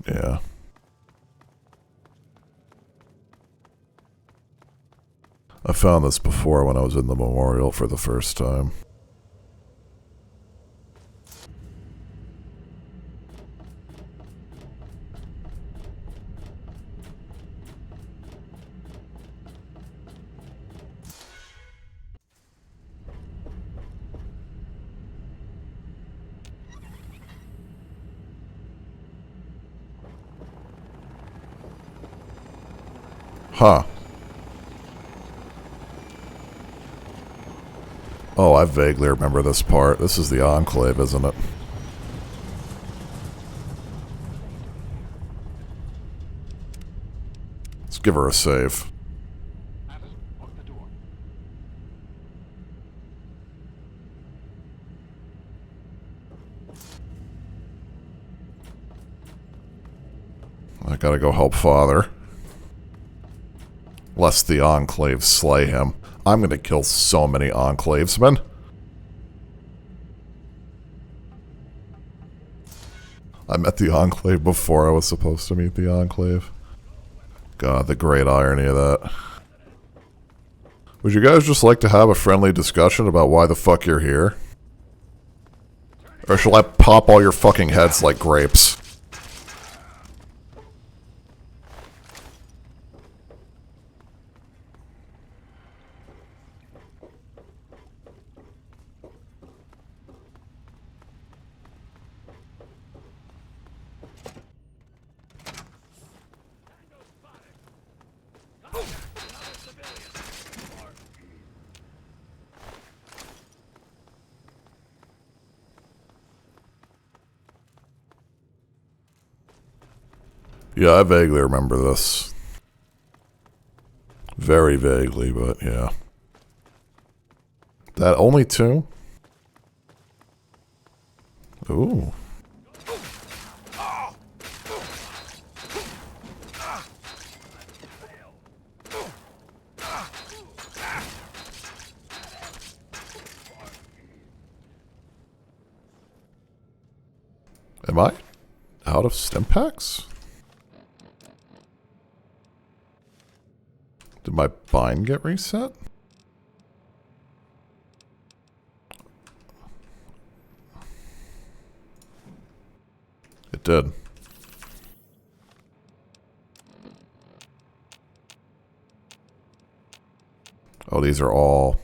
A: Yeah. I found this before when I was in the memorial for the first time. Huh. Oh, I vaguely remember this part. This is the Enclave, isn't it? Let's give her a save. I gotta go help Father. Lest the Enclave slay him. I'm gonna kill so many Enclavesmen. I met the Enclave before I was supposed to meet the Enclave. God, the great irony of that. Would you guys just like to have a friendly discussion about why the fuck you're here? Or shall I pop all your fucking heads like grapes? Yeah, I vaguely remember this. Very vaguely, but yeah. That only two? Ooh. Am I out of stim packs? Did my bind get reset? It did. Oh, these are all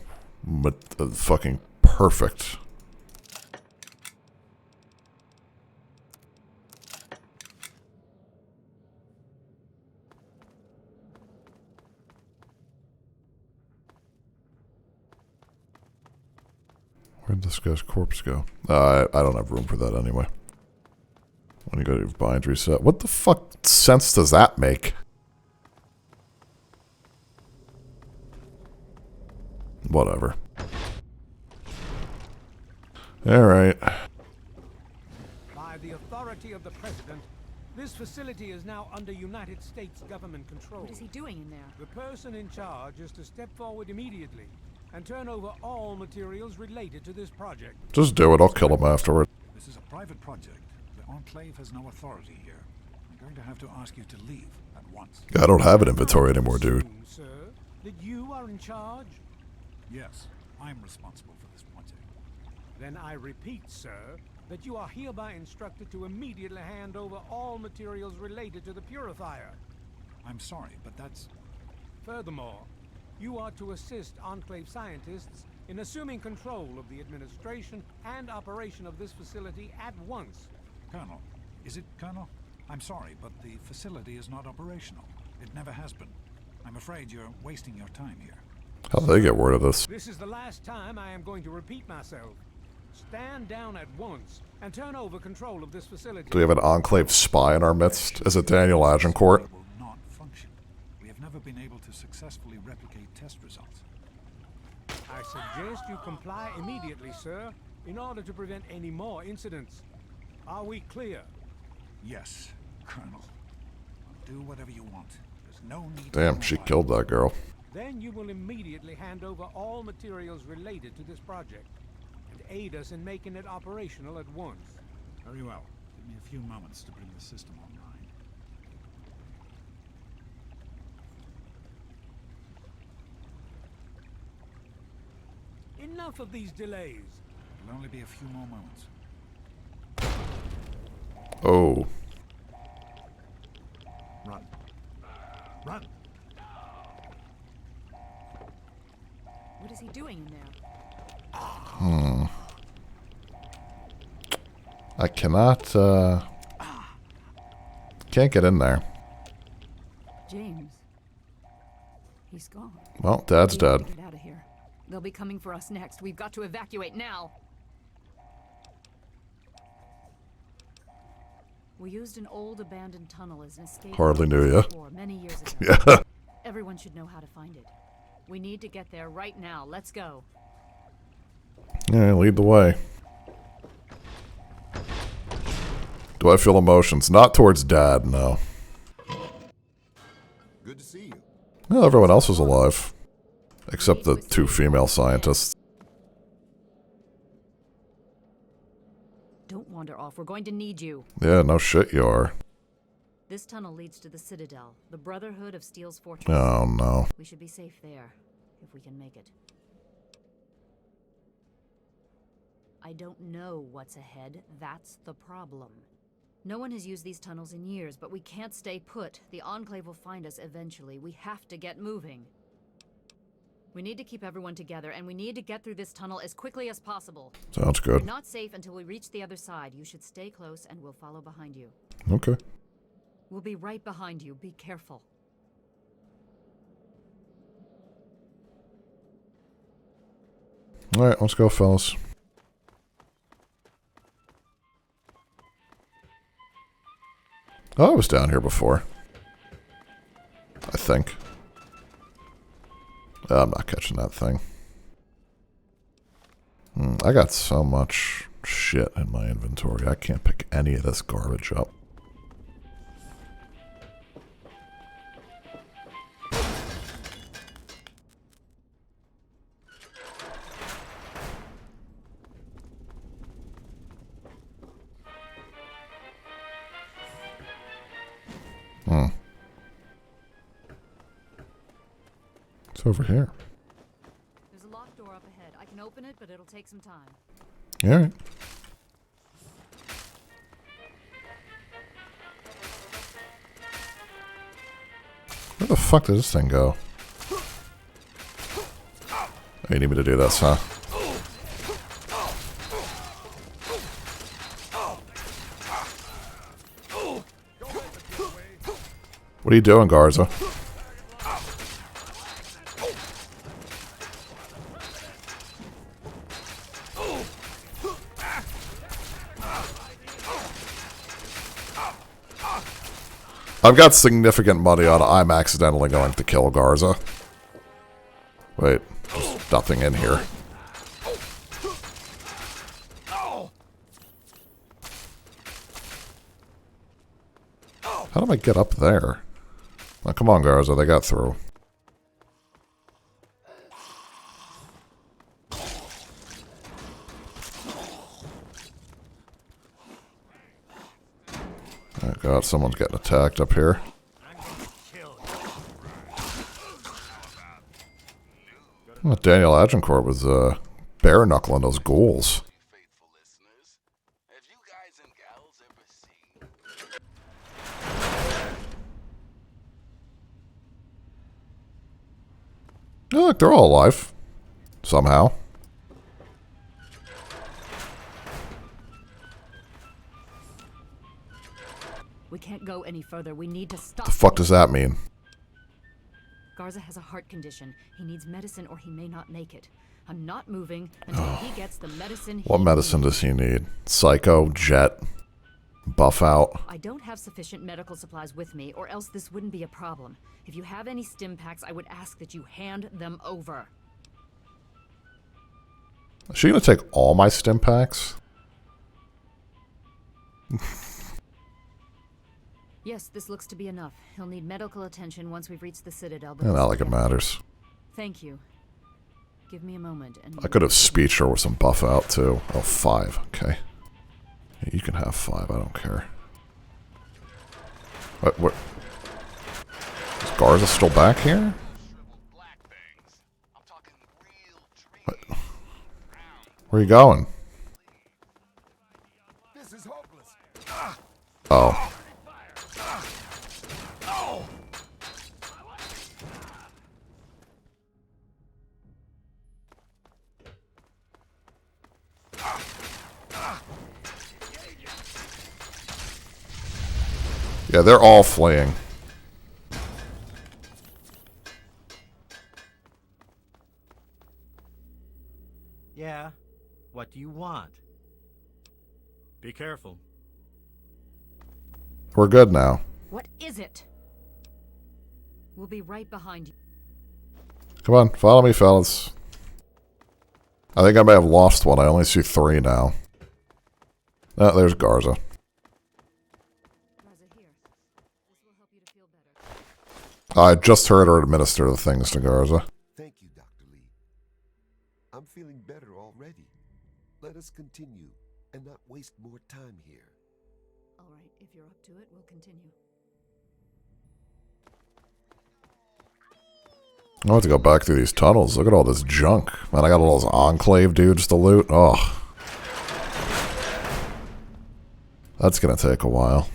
A: fucking perfect. Where'd this guy's corpse go? I don't have room for that anyway. When you go to your bind reset. What the fuck sense does that make? Whatever. Alright.
P: By the authority of the President, this facility is now under United States government control.
M: What is he doing in there?
P: The person in charge is to step forward immediately and turn over all materials related to this project.
A: Just do it, I'll kill him afterward.
L: This is a private project. The Enclave has no authority here. I'm going to have to ask you to leave at once.
A: I don't have an inventory anymore, dude.
P: Sir, that you are in charge?
L: Yes, I'm responsible for this project.
P: Then I repeat, sir, that you are hereby instructed to immediately hand over all materials related to the purifier.
L: I'm sorry, but that's...
P: Furthermore, you are to assist Enclave scientists in assuming control of the administration and operation of this facility at once.
L: Colonel, is it Colonel? I'm sorry, but the facility is not operational. It never has been. I'm afraid you're wasting your time here.
A: How'd they get word of this?
P: This is the last time I am going to repeat myself. Stand down at once and turn over control of this facility.
A: Do we have an Enclave spy in our midst? Is it Daniel Agincourt?
L: It will not function. We have never been able to successfully replicate test results.
P: I suggest you comply immediately, sir, in order to prevent any more incidents. Are we clear?
L: Yes, Colonel. Do whatever you want. There's no need.
A: Damn, she killed that girl.
P: Then you will immediately hand over all materials related to this project and aid us in making it operational at once.
L: Very well. Give me a few moments to bring the system online.
P: Enough of these delays.
L: It'll only be a few more moments.
A: Oh.
L: Run. Run!
M: What is he doing in there?
A: I cannot, can't get in there.
M: James. He's gone.
A: Well, Dad's
M: We have
A: dead.
M: to get out of here. They'll be coming for us next. We've got to evacuate now. We used an old abandoned tunnel as an escape.
A: Hardly knew ya.
M: Many years ago.
A: Yeah.
M: Everyone should know how to find it. We need to get there right now. Let's go.
A: Yeah, lead the way. Do I feel emotions? Not towards Dad, no.
F: Good to see you.
A: Well, everyone else was alive. Except the two female scientists.
M: Don't want wander off. We're going to need you.
A: Yeah, no shit you are.
M: This tunnel leads to the Citadel, the Brotherhood of Steel's fortress.
A: Oh, no.
M: We should be safe there, if we can make it. I don't know what's ahead. That's the problem. No one has used these tunnels in years, but we can't stay put. The Enclave will find us eventually. We have to get moving. We need to keep everyone together, and we need to get through this tunnel as quickly as possible.
A: Sounds good.
M: We're not safe until we reach the other side. You should stay close, and we'll follow behind you.
A: Okay.
M: We'll be right behind you. Be careful.
A: Alright, let's go, fellas. Oh, I was down here before. I think. I'm not catching that thing. I got so much shit in my inventory. I can't pick any of this garbage up. It's over here.
M: There's a locked door up ahead. I can open it, but it'll take some time.
A: Alright. Where the fuck does this thing go? Oh, you need me to do this, huh? What are you doing, Garza? I've got significant money on I'm accidentally going to kill Garza. Wait, there's nothing in here. How do I get up there? Oh, come on, Garza, they got through. Oh god, someone's getting attacked up here. Oh, Daniel Agincourt was bare knuckling those ghouls. Oh, look, they're all alive. Somehow.
M: We can't go any further. We need to stop.
A: The fuck does that mean?
M: Garza has a heart condition. He needs medicine or he may not make it. I'm not moving until he gets the medicine
A: What medicine does he need? Psycho, jet, buff out.
M: I don't have sufficient medical supplies with me, or else this wouldn't be a problem. If you have any stim packs, I would ask that you hand them over.
A: Is she gonna take all my stim packs?
M: Yes, this looks to be enough. He'll need medical attention once we've reached the Citadel.
A: Yeah, not like it matters.
M: Thank you. Give me a moment. And
A: I could have speeched her with some buff out too. Oh, 5. Okay. Yeah, you can have 5. I don't care. What? Is Garza still back here? What? Where are you going?
F: This is hopeless.
A: Oh. Yeah, they're all fleeing.
C: Yeah? What do you want? Be careful.
A: We're good now.
M: what is it? We'll be right behind you.
A: Come on, follow me, fellas. I think I may have lost one. I only see 3 now. Oh, there's Garza. I just heard her administer the things to Garza.
F: Thank you, Dr. Lee. I'm feeling better already. Let us continue. and not waste more time here.
M: All right, if you're up to it, we'll continue.
A: I want to go back through these tunnels. Look at all this junk. Man, I got all those Enclave dudes to loot. Oh. That's gonna take a while.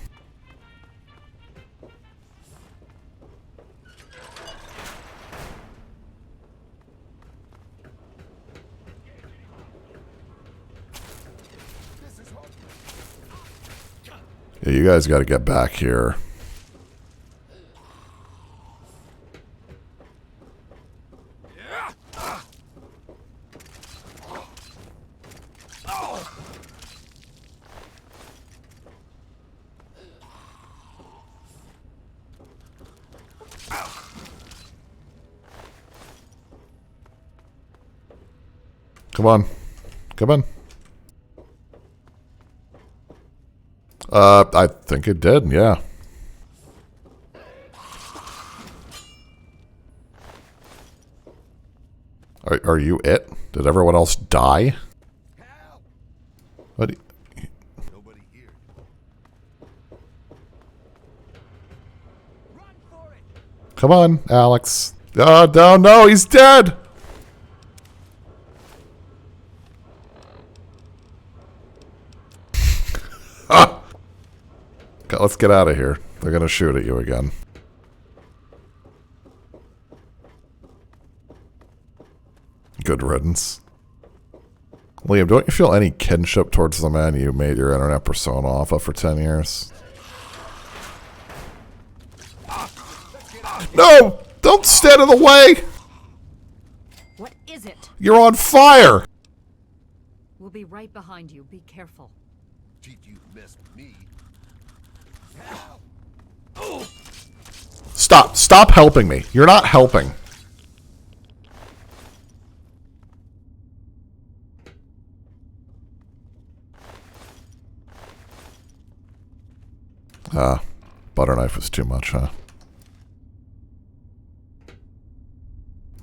A: Yeah, you guys gotta get back here. Come on. Come on. I think it did, yeah. Are you it? Did everyone else die? What?
F: Nobody here.
A: Come on, Alex. Oh, no, he's dead! Okay, let's get out of here. They're gonna shoot at you again. Good riddance. Liam, don't you feel any kinship towards the man you made your internet persona off of for 10 years? No! Don't stand in the way!
M: What is it?
A: You're on fire!
M: We'll be right behind you. Be careful.
F: Did you mess with me?
A: Stop. Stop helping me. You're not helping. Butter knife was too much, huh?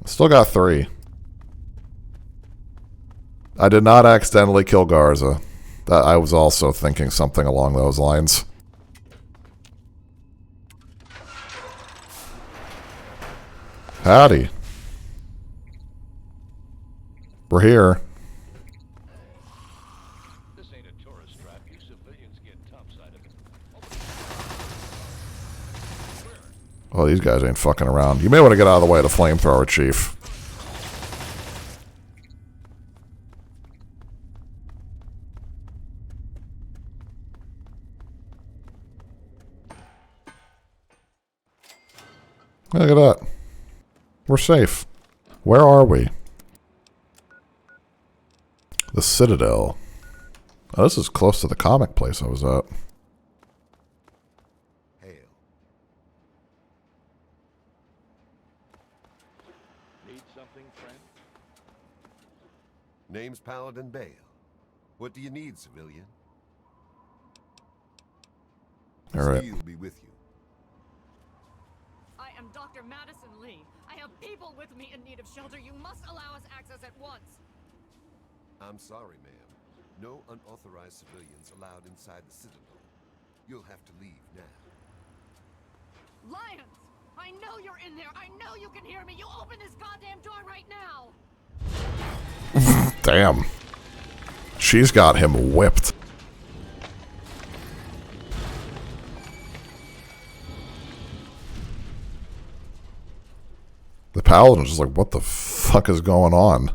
A: Still got 3. I did not accidentally kill Garza. That I was also thinking something along those lines. Howdy. We're here.
Q: This ain't a tourist trap. You civilians get topside of it.
A: Oh, these guys ain't fucking around. You may want to get out of the way of the flamethrower, Chief. Look at that. We're safe. Where are we? The Citadel. Oh, this is close to the comic place I was at.
F: Hail.
Q: Need something, friend?
F: Name's Paladin Bale. What do you need, civilian?
A: All right.
F: Steel be with you.
M: I am Dr. Madison Lee. I have people with me in need of shelter. You must allow us access at once.
F: I'm sorry, ma'am. No unauthorized civilians allowed inside the Citadel. You'll have to leave now.
M: Lions! I know you're in there. I know you can hear me. You open this goddamn door right now.
A: Damn. She's got him whipped. The Paladin's just like, what the fuck is going on?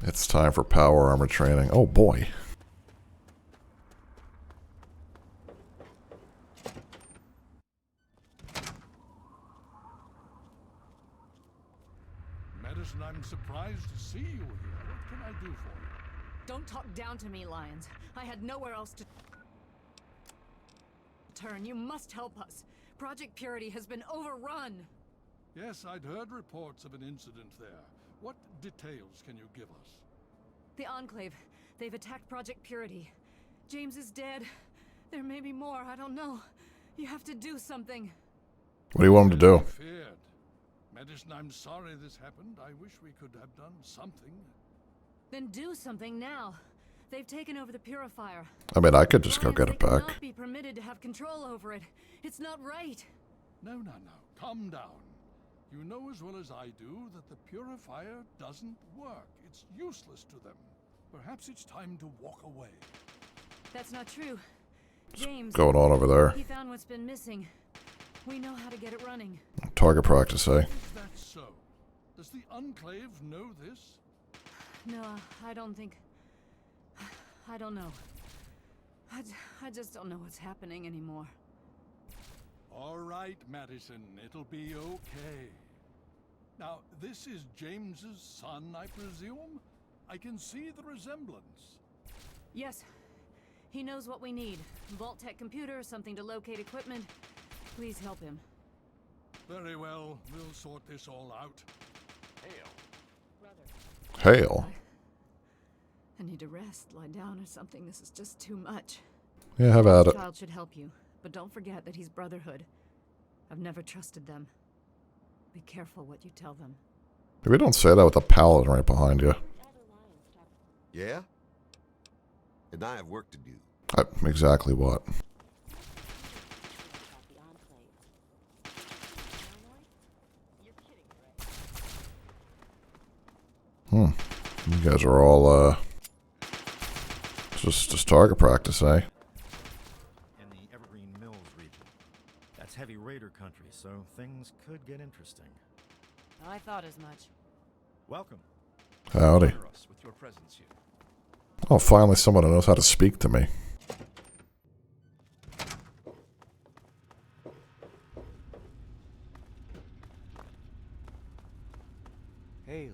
A: It's time for power armor training. Oh boy.
L: Madison, I'm surprised to see you here. What can I do for you?
M: Don't talk down to me, Lyons. I had nowhere else to turn. You must help us. Project Purity has been overrun.
R: Yes, I'd heard reports of an incident there. What details can you give us?
M: The Enclave. They've attacked Project Purity. James is dead. There may be more. I don't know. You have to do something.
A: What do you want him to do?
R: I feared. Madison, I'm sorry this happened. I wish we could have done something.
M: Then do something now. They've taken over the purifier.
A: I mean, I could just go get it
M: They
A: back.
M: cannot be permitted to have control over it. It's not right.
R: No. Calm down. You know as well as I do that the purifier doesn't work. It's useless to them. Perhaps it's time to walk away.
M: That's not true. James,
A: Going on over there?
M: He found what's been missing. We know how to get it running.
A: Target practice, eh?
R: Is that so? Does the Enclave know this?
M: No, I don't think... I don't know. I just don't know what's happening anymore.
R: All right, Madison, it'll be okay. Now, this is James's son, I presume? I can see the resemblance.
M: Yes. He knows what we need. Vault-Tec computer, something to locate equipment. Please help him.
R: Very well. We'll sort this all out.
A: Hail.
M: I need to rest, lie down or something. This is just too much.
A: Yeah, have at
M: This
A: it.
M: child should help you, but don't forget that he's Brotherhood. I've never trusted them. Be careful what you tell them.
A: Maybe don't say that with a paladin right behind you.
F: Yeah? And I have work to do.
A: Exactly what? You guys are all, just target practice, eh?
C: In the Evergreen Mills region. That's heavy raider country, so things could get interesting.
N: I thought as much.
C: Welcome.
A: Howdy.
J: Honor us with your presence here.
A: Oh, finally someone who knows how to speak to me.
I: Hail.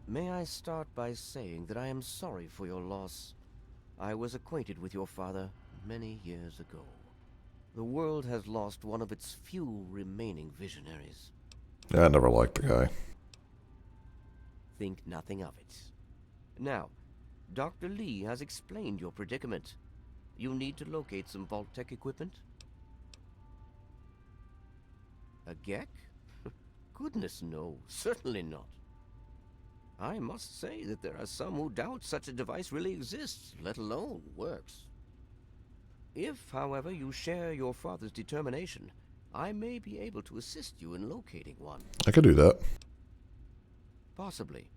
I: May I start by saying that I am sorry for your loss. I was acquainted with your father many years ago. The world has lost one of its few remaining visionaries.
A: Yeah, I never liked the guy.
I: Think nothing of it. Now, Dr. Lee has explained your predicament. You need to locate some Vault-Tec equipment? A Gek? Goodness no, certainly not. I must say that there are some who doubt such a device really exists, let alone works. If, however, you share your father's determination, I may be able to assist you in locating one.
A: I could do that.
I: Possibly.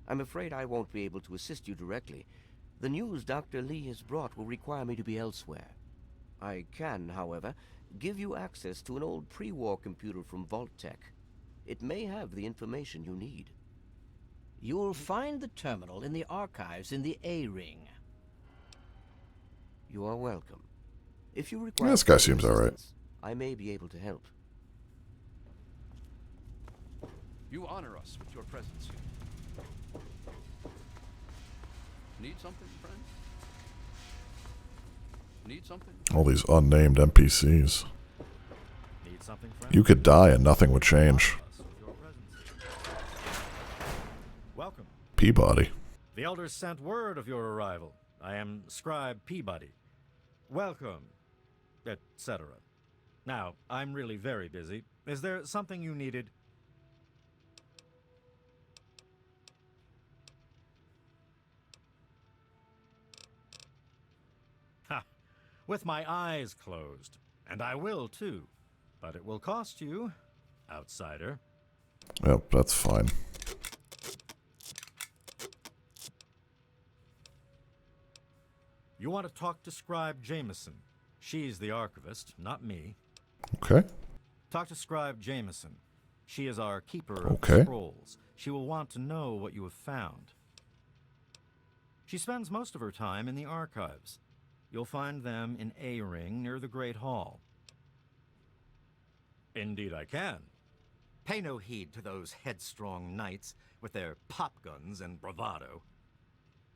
I: I'm afraid I won't be able to assist you directly. The news Dr. Lee has brought will require me to be elsewhere. I can, however, give you access to an old pre-war computer from Vault-Tec. It may have the information you need.
S: You'll find the terminal in the archives in the A-Ring.
I: You are welcome. If you require...
A: Yeah, this guy seems alright.
I: I may be able to help.
J: You honor us with your presence here. Need something, friend? Need something?
A: All these unnamed NPCs.
C: Need something, friend?
A: You could die and nothing would change.
C: Welcome.
A: Peabody.
C: The elders sent word of your arrival. I am Scribe Peabody. Welcome, etc. Now, I'm really very busy. Is there something you needed? Ha! With my eyes closed. And I will, too. But it will cost you, outsider.
A: Yep, that's fine.
C: You want to talk to Scribe Jameson. She's the archivist, not me.
A: Okay.
C: Talk to Scribe Jameson. She is our keeper
A: Okay.
C: of scrolls. She will want to know what you have found. She spends most of her time in the archives. You'll find them in A-Ring near the Great Hall. Indeed I can. Pay no heed to those headstrong knights with their pop guns and bravado.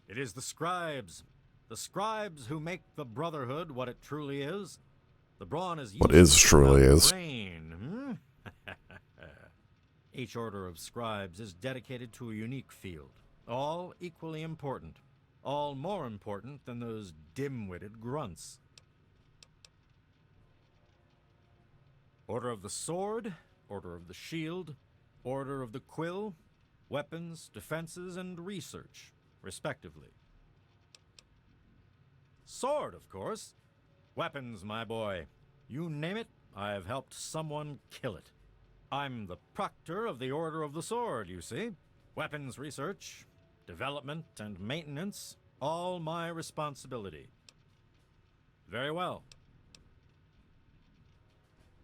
C: It is the scribes. The scribes who make the Brotherhood what it truly is. The brawn is
A: What is truly is.
C: brain. Each order of scribes is dedicated to a unique field, all equally important, all more important than those dim-witted grunts. Order of the Sword, Order of the Shield, Order of the Quill, Weapons, Defenses, and Research, respectively. Sword, of course. Weapons, my boy. You name it, I've helped someone kill it. I'm the proctor of the Order of the Sword, you see. Weapons research, development, and maintenance, all my responsibility. Very well.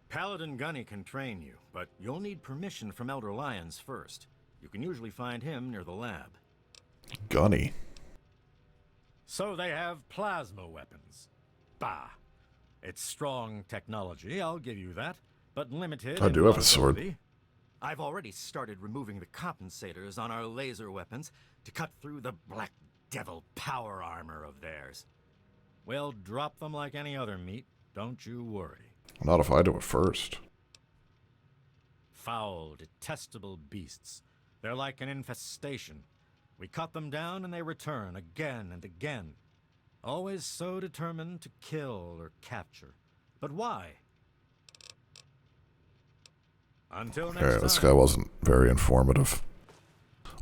C: Paladin Gunny can train you, but you'll need permission from Elder Lyons first. You can usually find him near the lab.
A: Gunny.
C: So they have plasma weapons. Bah. It's strong technology, I'll give you that, but limited.
A: I do have a sword.
C: reliability. I've already started removing the compensators on our laser weapons to cut through the Black Devil power armor of theirs. We'll drop them like any other meat, don't you worry.
A: Not if I do it first.
C: Foul, detestable beasts. They're like an infestation. We cut them down and they return again and again. Always so determined to kill or capture. But why? Until next
A: Okay, this
C: time.
A: guy wasn't very informative.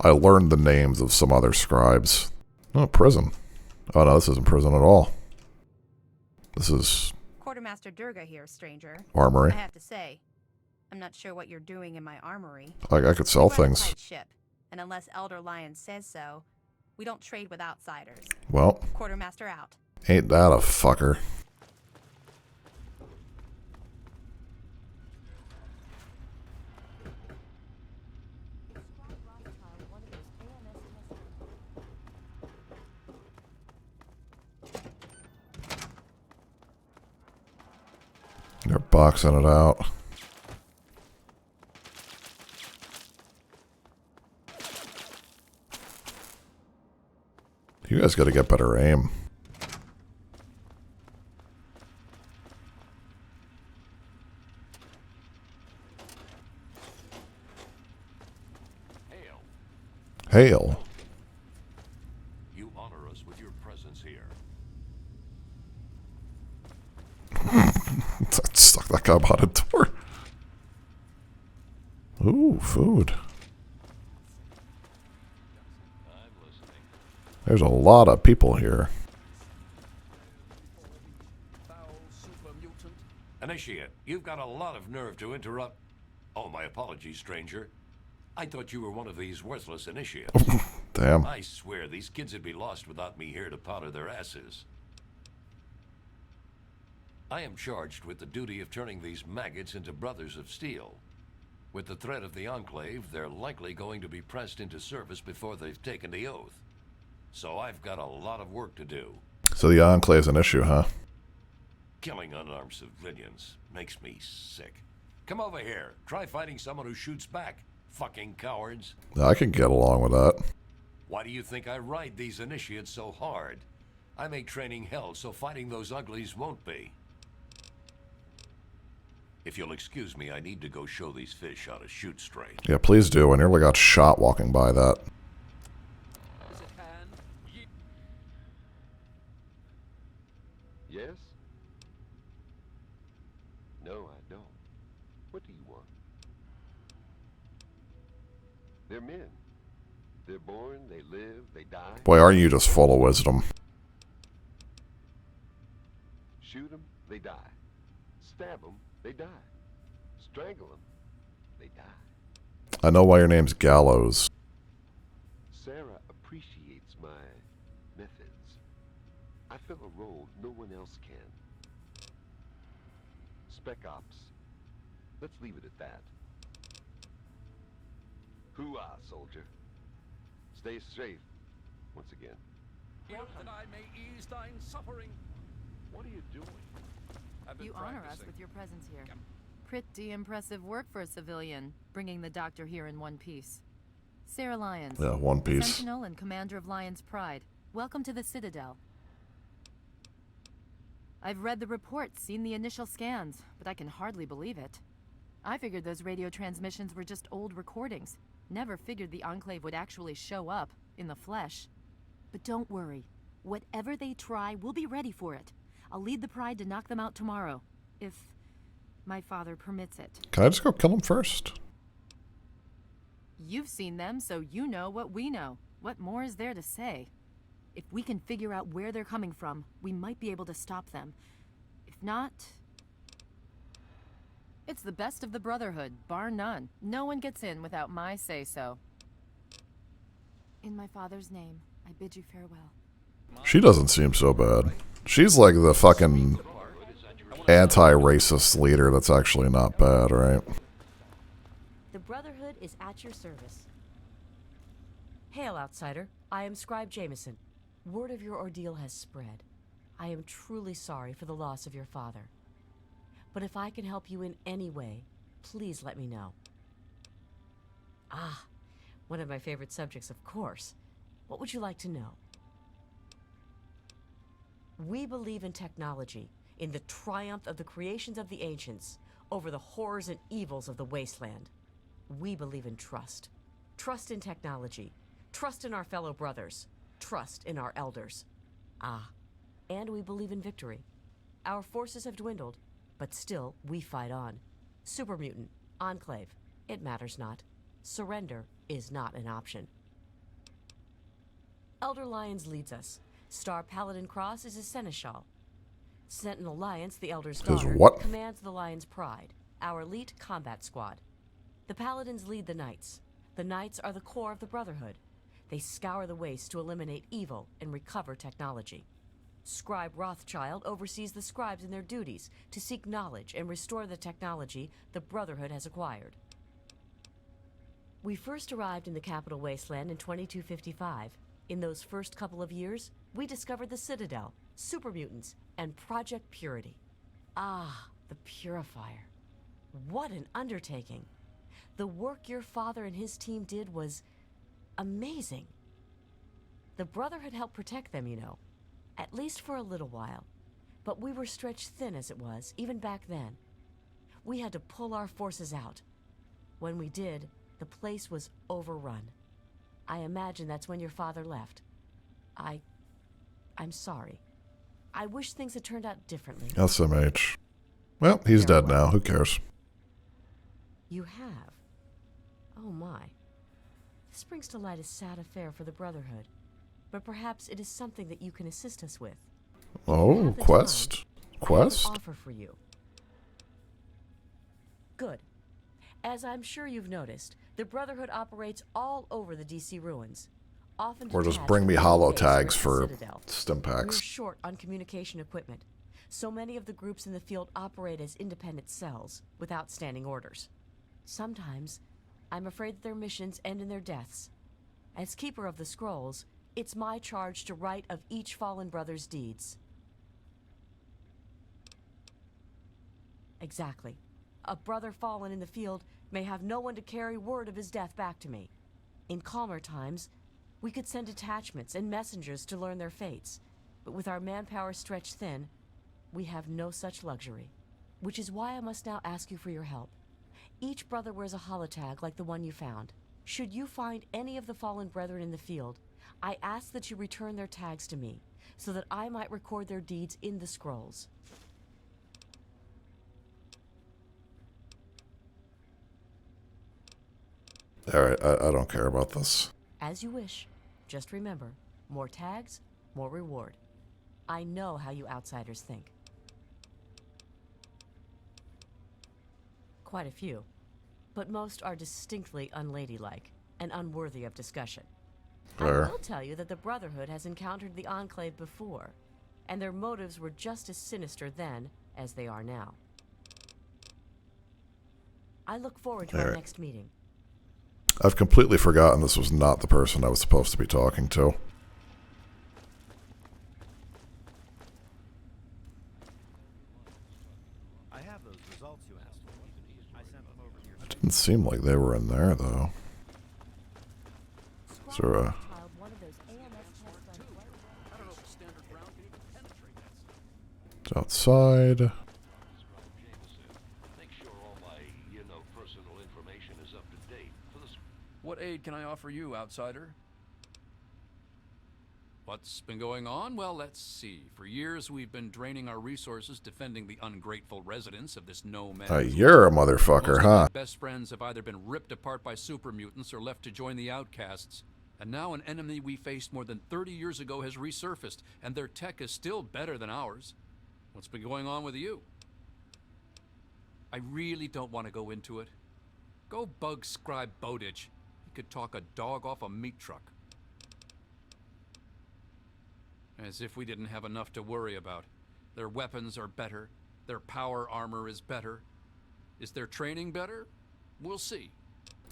A: I learned the names of some other scribes. Oh, prison. Oh no, this isn't prison at all. This is
T: Quartermaster Durga here, stranger.
A: Armory.
T: I have to say, I'm not sure what you're doing in my armory.
A: I could sell
T: We run a
A: things.
T: tight ship, and unless Elder Lyons says so, we don't trade with outsiders.
A: Well,
T: Quartermaster out.
A: ain't that a fucker. They're boxing it out. You guys gotta get better aim. Hail.
Q: You honor us with your presence here.
A: Stuck that guy behind a door. Ooh, food. There's a lot of people here.
Q: Initiate, you've got a lot of nerve to interrupt. Oh, my apologies, stranger. I thought you were one of these worthless initiates.
A: Damn.
Q: I swear these kids would be lost without me here to powder their asses. I am charged with the duty of turning these maggots into brothers of steel. With the threat of the Enclave, they're likely going to be pressed into service before they've taken the oath. So I've got a lot of work to do.
A: So the Enclave's an issue, huh?
Q: Killing unarmed civilians makes me sick. Come over here. Try fighting someone who shoots back. Fucking cowards.
A: I can get along with that.
Q: Why do you think I ride these initiates so hard? I make training hell so fighting those uglies won't be. If you'll excuse me, I need to go show these fish how to shoot straight.
A: Yeah, please do. I nearly got shot walking by that.
F: Yes? No, I don't. What do you want? They're men. They're born, they live, they die.
A: Boy, aren't you just full of wisdom?
F: Shoot them, they die. Stab them, they die. Strangle them, they die.
A: I know why your name's Gallows.
F: Sarah appreciates my methods. I fill a role no one else can. Spec Ops. Let's leave it at that. Hoo-ah, soldier. Stay safe, once again.
R: That I may ease thine suffering.
Q: What are you doing?
T: You honor us with your presence here. Pretty impressive work for a civilian, bringing the doctor here in one piece. Sarah Lyons.
A: Yeah, one piece.
T: Sentinel and commander of Lyons Pride. Welcome to the Citadel. I've read the reports, seen the initial scans, but I can hardly believe it. I figured those radio transmissions were just old recordings. Never figured the Enclave would actually show up, in the flesh. But don't worry. Whatever they try, we'll be ready for it. I'll lead the Pride to knock them out tomorrow, if my father permits it.
A: Can I just go kill him first?
T: You've seen them, so you know what we know. What more is there to say? If we can figure out where they're coming from, we might be able to stop them. If not... It's the best of the Brotherhood, bar none. No one gets in without my say-so. In my father's name, I bid you farewell.
A: She doesn't seem so bad. She's like the fucking anti-racist leader that's actually not bad, right?
N: The Brotherhood is at your service. Hail, outsider. I am Scribe Jameson. Word of your ordeal has spread. I am truly sorry for the loss of your father. But if I can help you in any way, please let me know. Ah, one of my favorite subjects, of course. What would you like to know? We believe in technology, in the triumph of the creations of the ancients over the horrors and evils of the wasteland. We believe in trust. Trust in technology. Trust in our fellow brothers. Trust in our elders. Ah, and we believe in victory. Our forces have dwindled, but still we fight on. Super Mutant, Enclave, it matters not. Surrender is not an option. Elder Lyons leads us. Star Paladin Cross is his seneschal. Sentinel Alliance, the Elder's daughter,
A: what?
N: commands the Lion's Pride, our elite combat squad. The Paladins lead the Knights. The Knights are the core of the Brotherhood. They scour the waste to eliminate evil and recover technology. Scribe Rothschild oversees the scribes in their duties to seek knowledge and restore the technology the Brotherhood has acquired. We first arrived in the Capital Wasteland in 2255. In those first couple of years, we discovered the Citadel, Super Mutants, and Project Purity. Ah, the Purifier. What an undertaking. The work your father and his team did was amazing. The Brotherhood helped protect them, you know. At least for a little while. But we were stretched thin as it was, even back then. We had to pull our forces out. When we did, the place was overrun. I imagine that's when your father left. I'm sorry. I wish things had turned out differently.
A: SMH. Well, he's dead now. Who cares?
N: You have? Oh my. This brings to light a sad affair for the Brotherhood. But perhaps it is something that you can assist us with.
A: Oh, quest. Quest?
N: I have an offer for you. Good. As I'm sure you've noticed, the Brotherhood operates all over the DC ruins. Often
A: Or just
N: detached
A: bring me
N: from the
A: holo
N: base
A: tags
N: or
A: for
N: Citadel.
A: stim
N: We're
A: packs.
N: short on communication equipment. So many of the groups in the field operate as independent cells, without standing orders. Sometimes, I'm afraid that their missions end in their deaths. As Keeper of the Scrolls, it's my charge to write of each fallen brother's deeds. Exactly. A brother fallen in the field may have no one to carry word of his death back to me. In calmer times, we could send detachments and messengers to learn their fates, but with our manpower stretched thin, we have no such luxury. Which is why I must now ask you for your help. Each brother wears a holotag like the one you found. Should you find any of the fallen brethren in the field, I ask that you return their tags to me, so that I might record their deeds in the scrolls.
A: Alright, I don't care about this.
N: As you wish. Just remember, more tags, more reward. I know how you outsiders think. Quite a few. But most are distinctly unladylike and unworthy of discussion.
A: Fair.
N: I will tell you that the Brotherhood has encountered the Enclave before, and their motives were just as sinister then as they are now. I look forward to our
A: Alright.
N: next meeting.
A: I've completely forgotten this was not the person I was supposed to be talking to.
C: I have those results you asked for. I sent them over to your...
A: It didn't seem like they were in there, though. Is there a... outside.
Q: Make sure all my, personal information is up to date.
J: What aid can I offer you, outsider? What's been going on? Well, let's see. For years, we've been draining our resources defending the ungrateful residents of this no-man's
A: You're a motherfucker,
J: Most of
A: huh?
J: my best friends have either been ripped apart by super mutants or left to join the outcasts. And now an enemy we faced more than 30 years ago has resurfaced, and their tech is still better than ours. What's been going on with you? I really don't want to go into it. Go bug Scribe Bowditch. He could talk a dog off a meat truck. As if we didn't have enough to worry about. Their weapons are better. Their power armor is better. Is their training better? We'll see.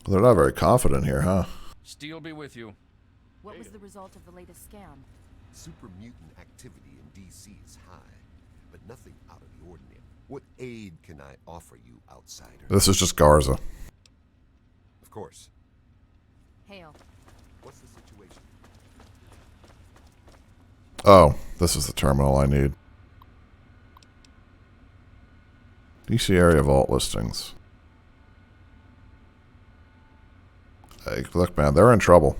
A: They're not very confident here, huh?
J: Steel be with you.
T: What was the result of the latest scan?
F: Super mutant activity in DC is high, but nothing out of the ordinary. What aid can I offer you, outsider?
A: This is just Garza.
F: Of course.
T: Hail.
F: What's the situation?
A: Oh, this is the terminal I need. DC area vault listings. Hey, look, man, they're in trouble.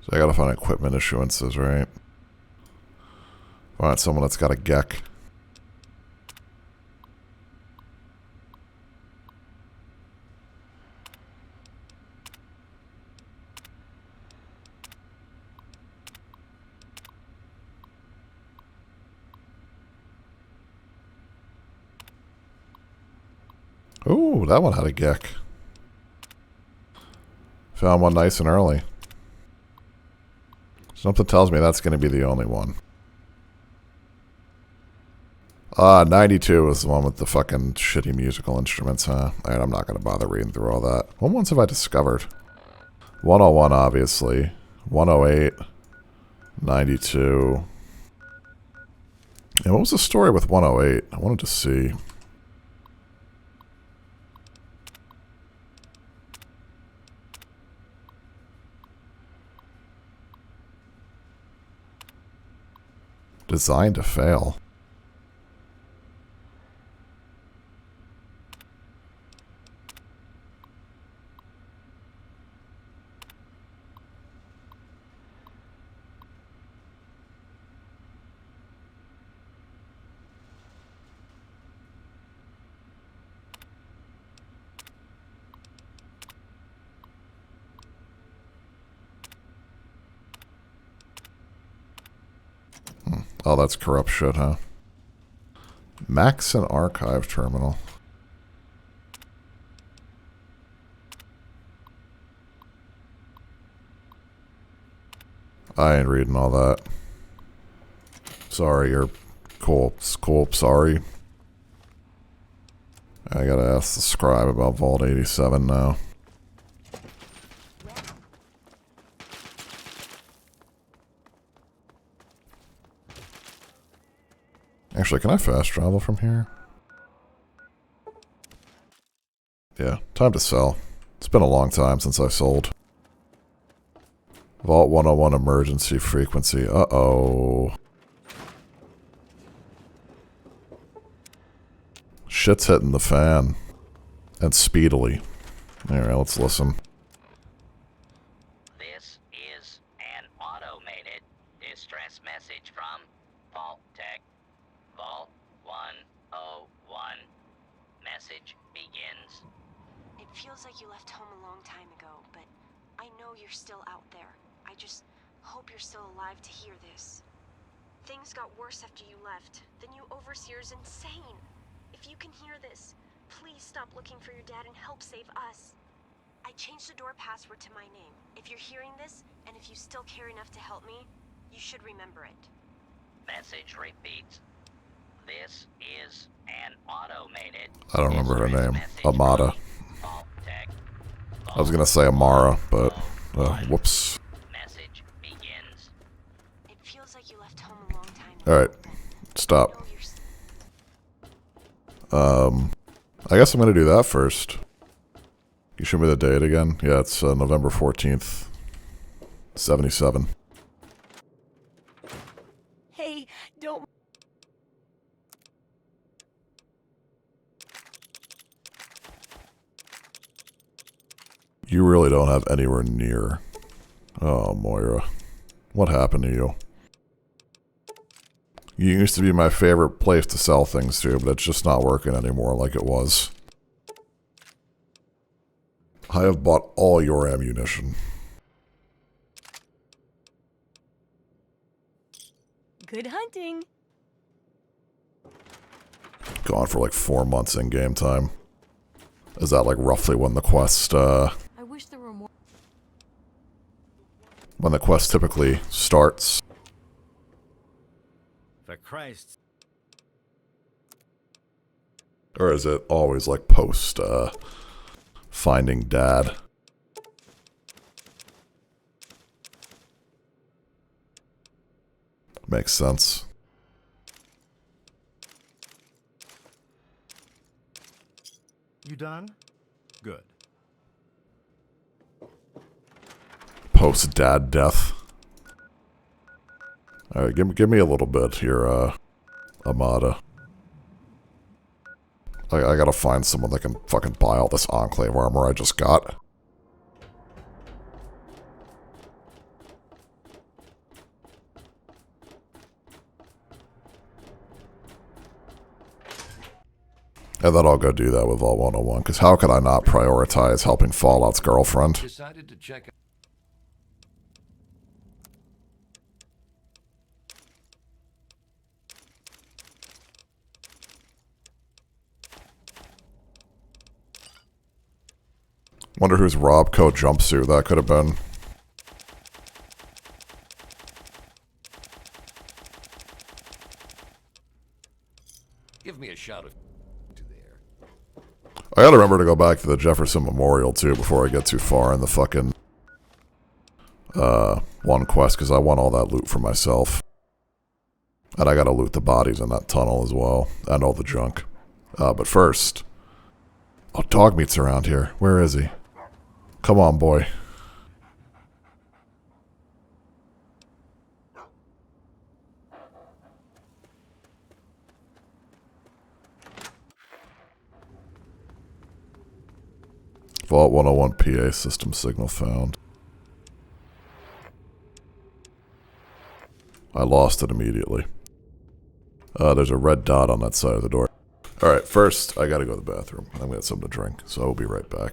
A: So I gotta find equipment issuances, right? Find someone that's got a GEC. Ooh, that one had a GEC. Found one nice and early. Something tells me that's going to be the only one. 92 is the one with the fucking shitty musical instruments, huh? Alright, I'm not going to bother reading through all that. What ones have I discovered? 101, obviously. 108. 92. And what was the story with 108? I wanted to see. Designed to fail. Oh, that's corrupt shit, huh? Maxon Archive Terminal. I ain't reading all that. Sorry, you're cool. Sorry. I gotta ask the scribe about Vault 87 now. Actually, can I fast travel from here? Yeah, time to sell. It's been a long time since I sold. Vault 101 emergency frequency. Uh-oh. Shit's hitting the fan. And speedily. Alright, let's listen.
U: This is an automated distress message from Vault Tech. Vault 101. Message begins.
V: It feels like you left home a long time ago, but I know you're still out there. I just hope you're still alive to hear this. Things got worse after you left. The new overseer's insane. If you can hear this, please stop looking for your dad and help save us. I changed the door password to my name. If you're hearing this, and if you still care enough to help me, you should remember it.
U: Message repeats. This is an automated.
A: I don't remember her name. Amada. I was gonna say Amara, but whoops.
U: Message begins.
V: It feels like you left home a long time.
A: Alright. Stop. I guess I'm gonna do that first. You show me the date again? Yeah, it's November 14th. 77.
V: Hey, don't.
A: You really don't have anywhere near. Oh, Moira. What happened to you? You used to be my favorite place to sell things to, but it's just not working anymore like it was. I have bought all your ammunition.
V: Good hunting.
A: Gone for like 4 months in game time. Is that like roughly when the quest,
N: I wish there were more.
A: when the quest typically starts?
C: For Christ's.
A: Or is it always like post, finding Dad? Makes sense.
C: You done? Good.
A: Post Dad death. Alright, give me a little bit here, Amada. I gotta find someone that can fucking buy all this Enclave armor I just got. And then I'll go do that with Vault 101, because how could I not prioritize helping Fallout's girlfriend?
Q: Decided to check.
A: Wonder whose Robco jumpsuit that could have been.
Q: Give me a shout if
A: I gotta remember to go back to the Jefferson Memorial too before I get too far in the fucking one quest, because I want all that loot for myself. And I gotta loot the bodies in that tunnel as well, and all the junk. But first... Oh, Dogmeat's around here. Where is he? Come on, boy. Vault 101 PA system signal found. I lost it immediately. There's a red dot on that side of the door. Alright, first, I gotta go to the bathroom. I'm gonna get something to drink, so I'll be right back.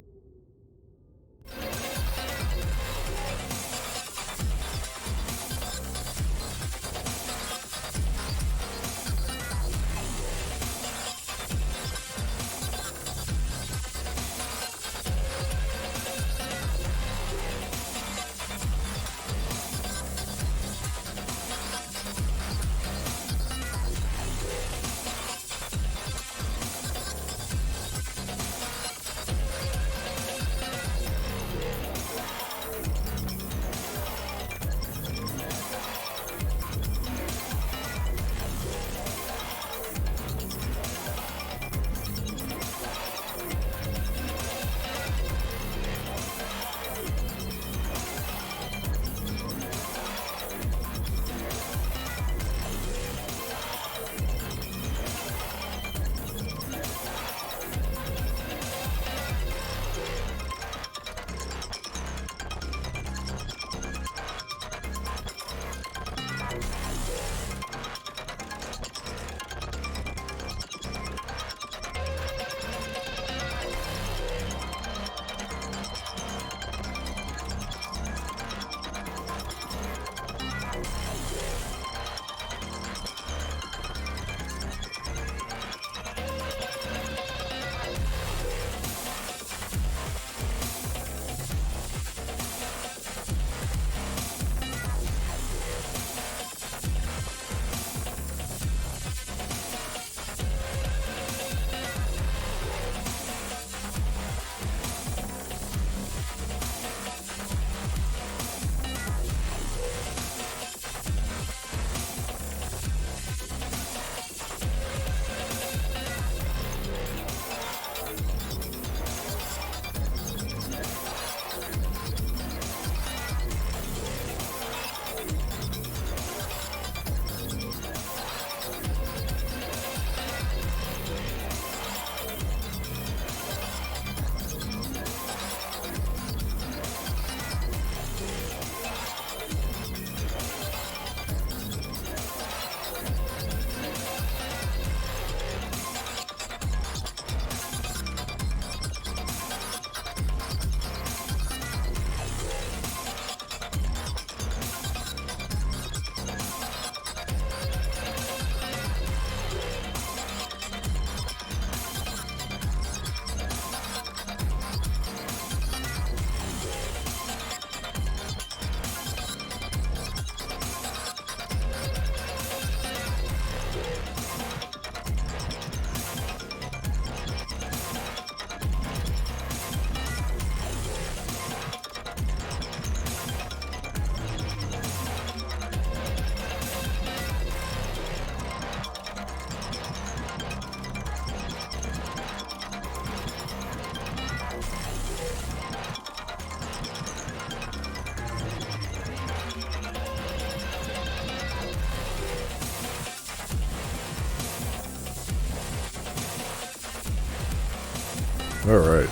A: Alright.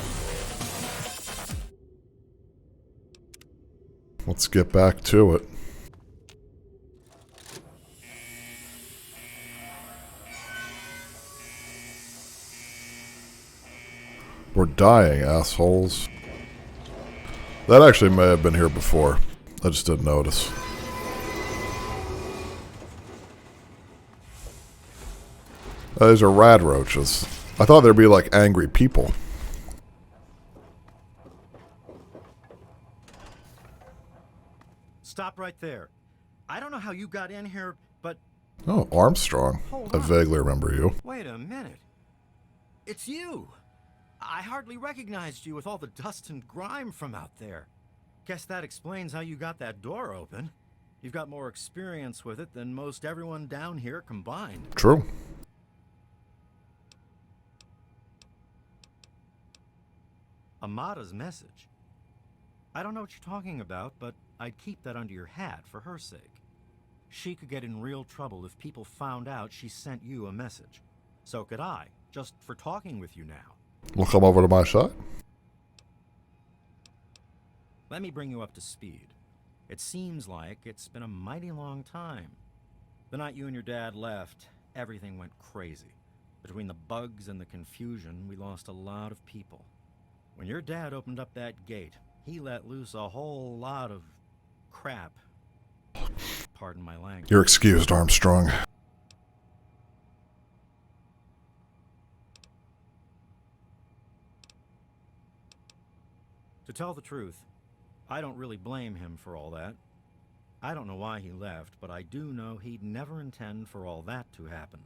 A: Let's get back to it. We're dying, assholes. That actually may have been here before. I just didn't notice. These are rad roaches. I thought there'd be like angry people.
C: Stop right there. I don't know how you got in here, but...
A: Oh, Armstrong. I vaguely remember you.
C: Wait a minute. It's you. I hardly recognized you with all the dust and grime from out there. Guess that explains how you got that door open. You've got more experience with it than most everyone down here combined.
A: True.
C: Amada's message. I don't know what you're talking about, but I'd keep that under your hat for her sake. She could get in real trouble if people found out she sent you a message. So could I, just for talking with you now.
A: We'll come over to my side.
C: Let me bring you up to speed. It seems like it's been a mighty long time. The night you and your dad left, everything went crazy. Between the bugs and the confusion, we lost a lot of people. When your dad opened up that gate, he let loose a whole lot of crap. Pardon my language.
A: You're excused, Armstrong.
C: To tell the truth, I don't really blame him for all that. I don't know why he left, but I do know he'd never intend for all that to happen.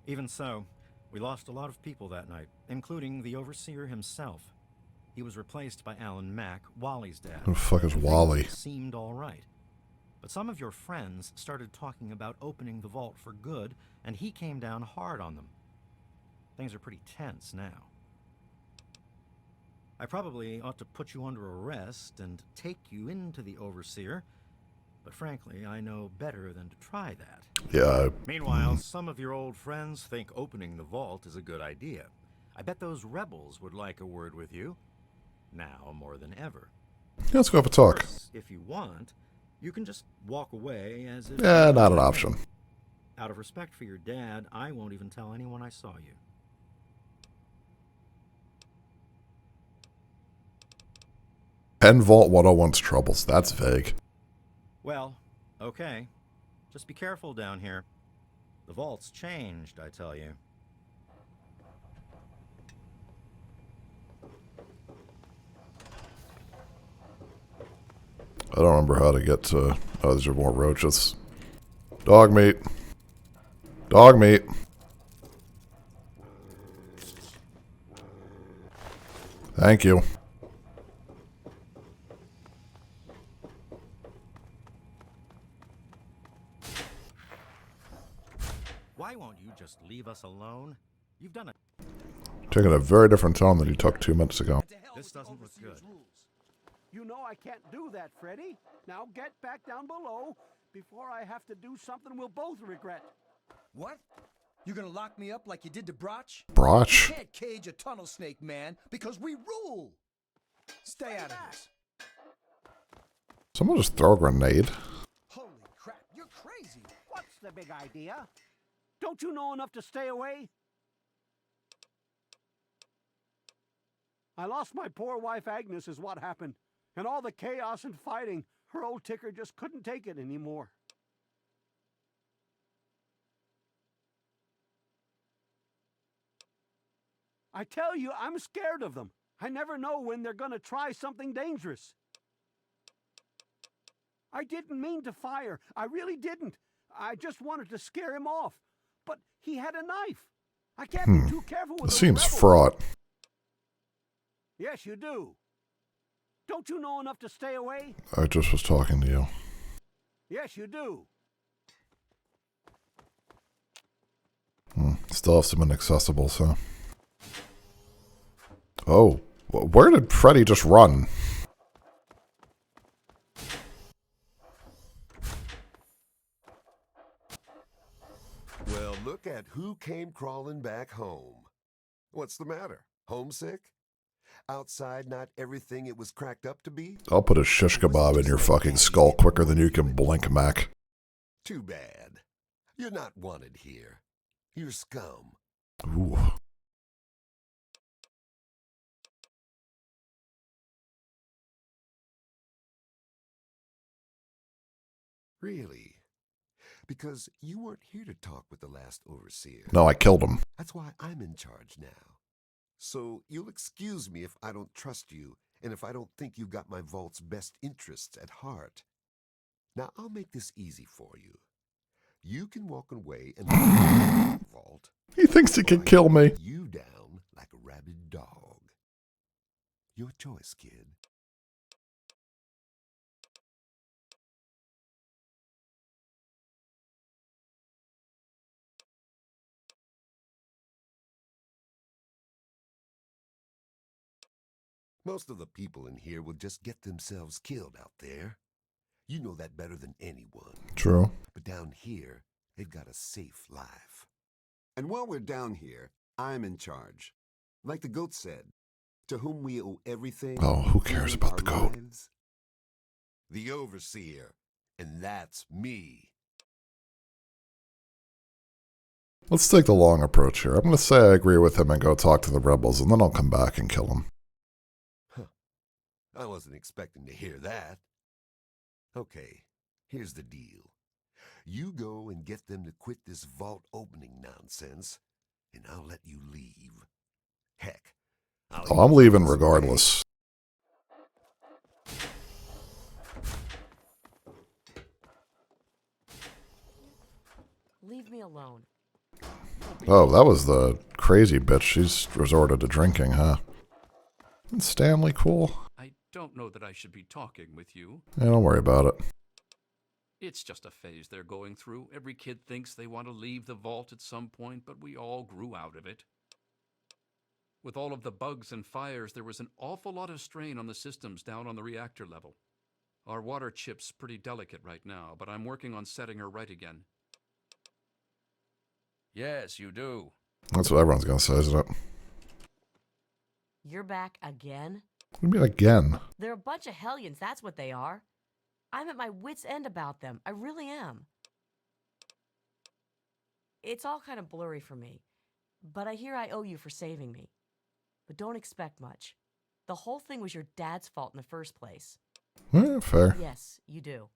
C: Even so, we lost a lot of people that night, including the Overseer himself. He was replaced by Alan Mack, Wally's dad.
A: Who the fuck is Wally?
C: Seemed all right. But some of your friends started talking about opening the vault for good, and he came down hard on them. Things are pretty tense now. I probably ought to put you under arrest and take you into the Overseer, but frankly, I know better than to try that.
A: Yeah.
C: Meanwhile, some of your old friends think opening the vault is a good idea. I bet those rebels would like a word with you, now more than ever.
A: Yeah, let's go have a talk.
C: If you want, you can just walk away as if...
A: Yeah, not an option.
C: Out of respect for your dad, I won't even tell anyone I saw you.
A: Penn Vault 101's troubles. That's vague.
C: Well, okay. Just be careful down here. The vault's changed, I tell you.
A: I don't remember how to get to... Oh, these are more roaches. Dog meat. Dog meat. Thank you.
C: Why won't you just leave us alone? You've done it.
A: Taking a very different tone than you took 2 minutes ago.
C: This doesn't look good.
B: You know I can't do that, Freddy. Now get back down below before I have to do something we'll both regret.
O: What? You're gonna lock me up like you did to Broch?
A: Broch?
O: You can't cage a tunnel snake, man, because we rule! Stay out of this.
A: Someone just throw a grenade.
B: Holy crap, you're crazy. What's the big idea? Don't you know enough to stay away? I lost my poor wife Agnes is what happened. And all the chaos and fighting, her old ticker just couldn't take it anymore. I tell you, I'm scared of them. I never know when they're gonna try something dangerous. I didn't mean to fire. I really didn't. I just wanted to scare him off. But he had a knife. I can't be too careful with
A: This
B: those
A: seems
B: rebels.
A: fraught.
B: Yes, you do. Don't you know enough to stay away?
A: I just was talking to you.
B: Yes, you do.
A: Still have some inaccessibles, huh? Oh, where did Freddy just run?
F: Well, look at who came crawling back home. What's the matter? Homesick? Outside, not everything it was cracked up to be?
A: I'll put a shish kebab in your fucking skull quicker than you can blink, Mac.
F: Too bad. You're not wanted here. You're scum.
A: Ooh.
F: Really? Because you weren't here to talk with the last overseer.
A: No, I killed him.
F: That's why I'm in charge now. So you'll excuse me if I don't trust you, and if I don't think you've got my vault's best interests at heart. Now, I'll make this easy for you. You can walk away and the vault.
A: He thinks he can kill me.
F: You down like a rabid dog. Your choice, kid. Most of the people in here will just get themselves killed out there. You know that better than anyone.
A: True.
F: But down here, they've got a safe life. And while we're down here, I'm in charge. Like the goat said, to whom we owe everything.
A: Oh, who cares about the goat?
F: Lives, the overseer, and that's me.
A: Let's take the long approach here. I'm going to say I agree with him and go talk to the rebels, and then I'll come back and kill him.
F: I wasn't expecting to hear that. Okay, here's the deal. You go and get them to quit this vault opening nonsense, and I'll let you leave. Heck,
A: Oh, I'm leaving regardless.
N: Leave me alone.
A: Oh, that was the crazy bitch. She's resorted to drinking, huh? Isn't Stanley cool?
J: I don't know that I should be talking with you.
A: Yeah, don't worry about it.
J: It's just a phase they're going through. Every kid thinks they want to leave the vault at some point, but we all grew out of it. With all of the bugs and fires, there was an awful lot of strain on the systems down on the reactor level. Our water chip's pretty delicate right now, but I'm working on setting her right again. Yes, you do.
A: That's what everyone's going to say, isn't it?
N: You're back again?
A: What do you mean again?
N: They're a bunch of hellions, that's what they are. I'm at my wit's end about them. I really am. It's all kind of blurry for me, but I hear I owe you for saving me. But don't expect much. The whole thing was your dad's fault in the first place.
A: Fair.
N: Yes, you do.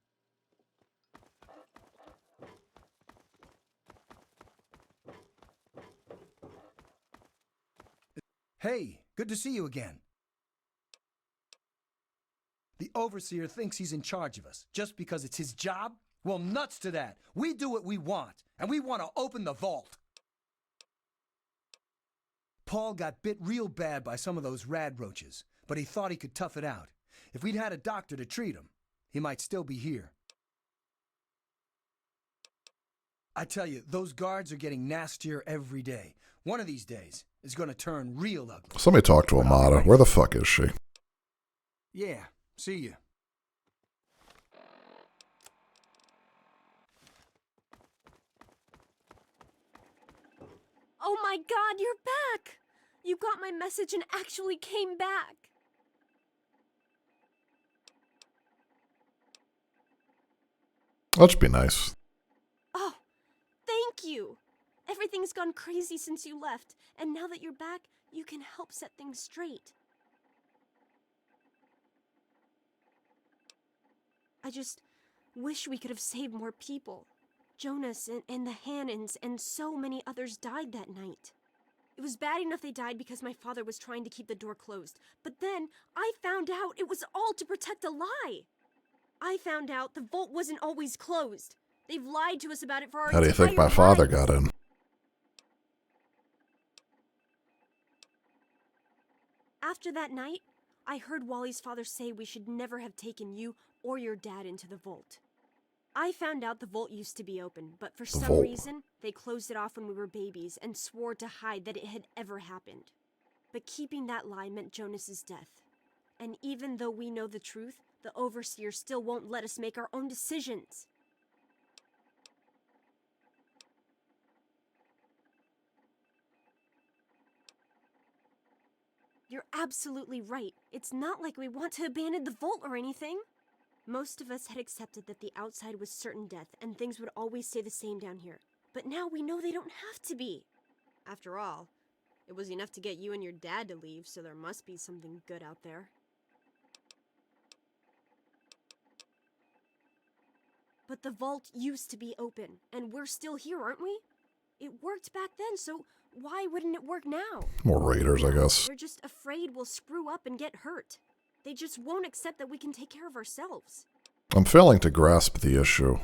O: Hey, good to see you again. The Overseer thinks he's in charge of us just because it's his job? Well, nuts to that. We do what we want, and we want to open the vault. Paul got bit real bad by some of those rad roaches, but he thought he could tough it out. If we'd had a doctor to treat him, he might still be here. I tell you, those guards are getting nastier every day. One of these days is going to turn real ugly.
A: Somebody talk to Amada. Where the fuck is she?
O: Yeah, see you.
V: Oh my god, you're back! You got my message and actually came back!
A: That should be nice.
V: Oh, thank you! Everything's gone crazy since you left, and now that you're back, you can help set things straight. I just wish we could have saved more people. Jonas and the Hannons and so many others died that night. It was bad enough they died because my father was trying to keep the door closed, but then I found out it was all to protect a lie. I found out the vault wasn't always closed. They've lied to us about it for our
A: How do you think my
V: entire
A: father
V: lives.
A: got in?
V: After that night, I heard Wally's father say we should never have taken you or your dad into the vault. I found out the vault used to be open, but for some
A: vault.
V: reason, they closed it off when we were babies and swore to hide that it had ever happened. But keeping that lie meant Jonas's death. And even though we know the truth, the Overseer still won't let us make our own decisions.
E: You're absolutely right. It's not like we want to abandon the vault or anything. Most of us had accepted that the outside was certain death and things would always stay the same down here. But now we know they don't have to be. After all, it was enough to get you and your dad to leave, so there must be something good out there. But the vault used to be open, and we're still here, aren't we? It worked back then, so why wouldn't it work now?
A: More raiders, I guess.
E: They're just afraid we'll screw up and get hurt. They just won't accept that we can take care of ourselves.
A: I'm failing to grasp the issue.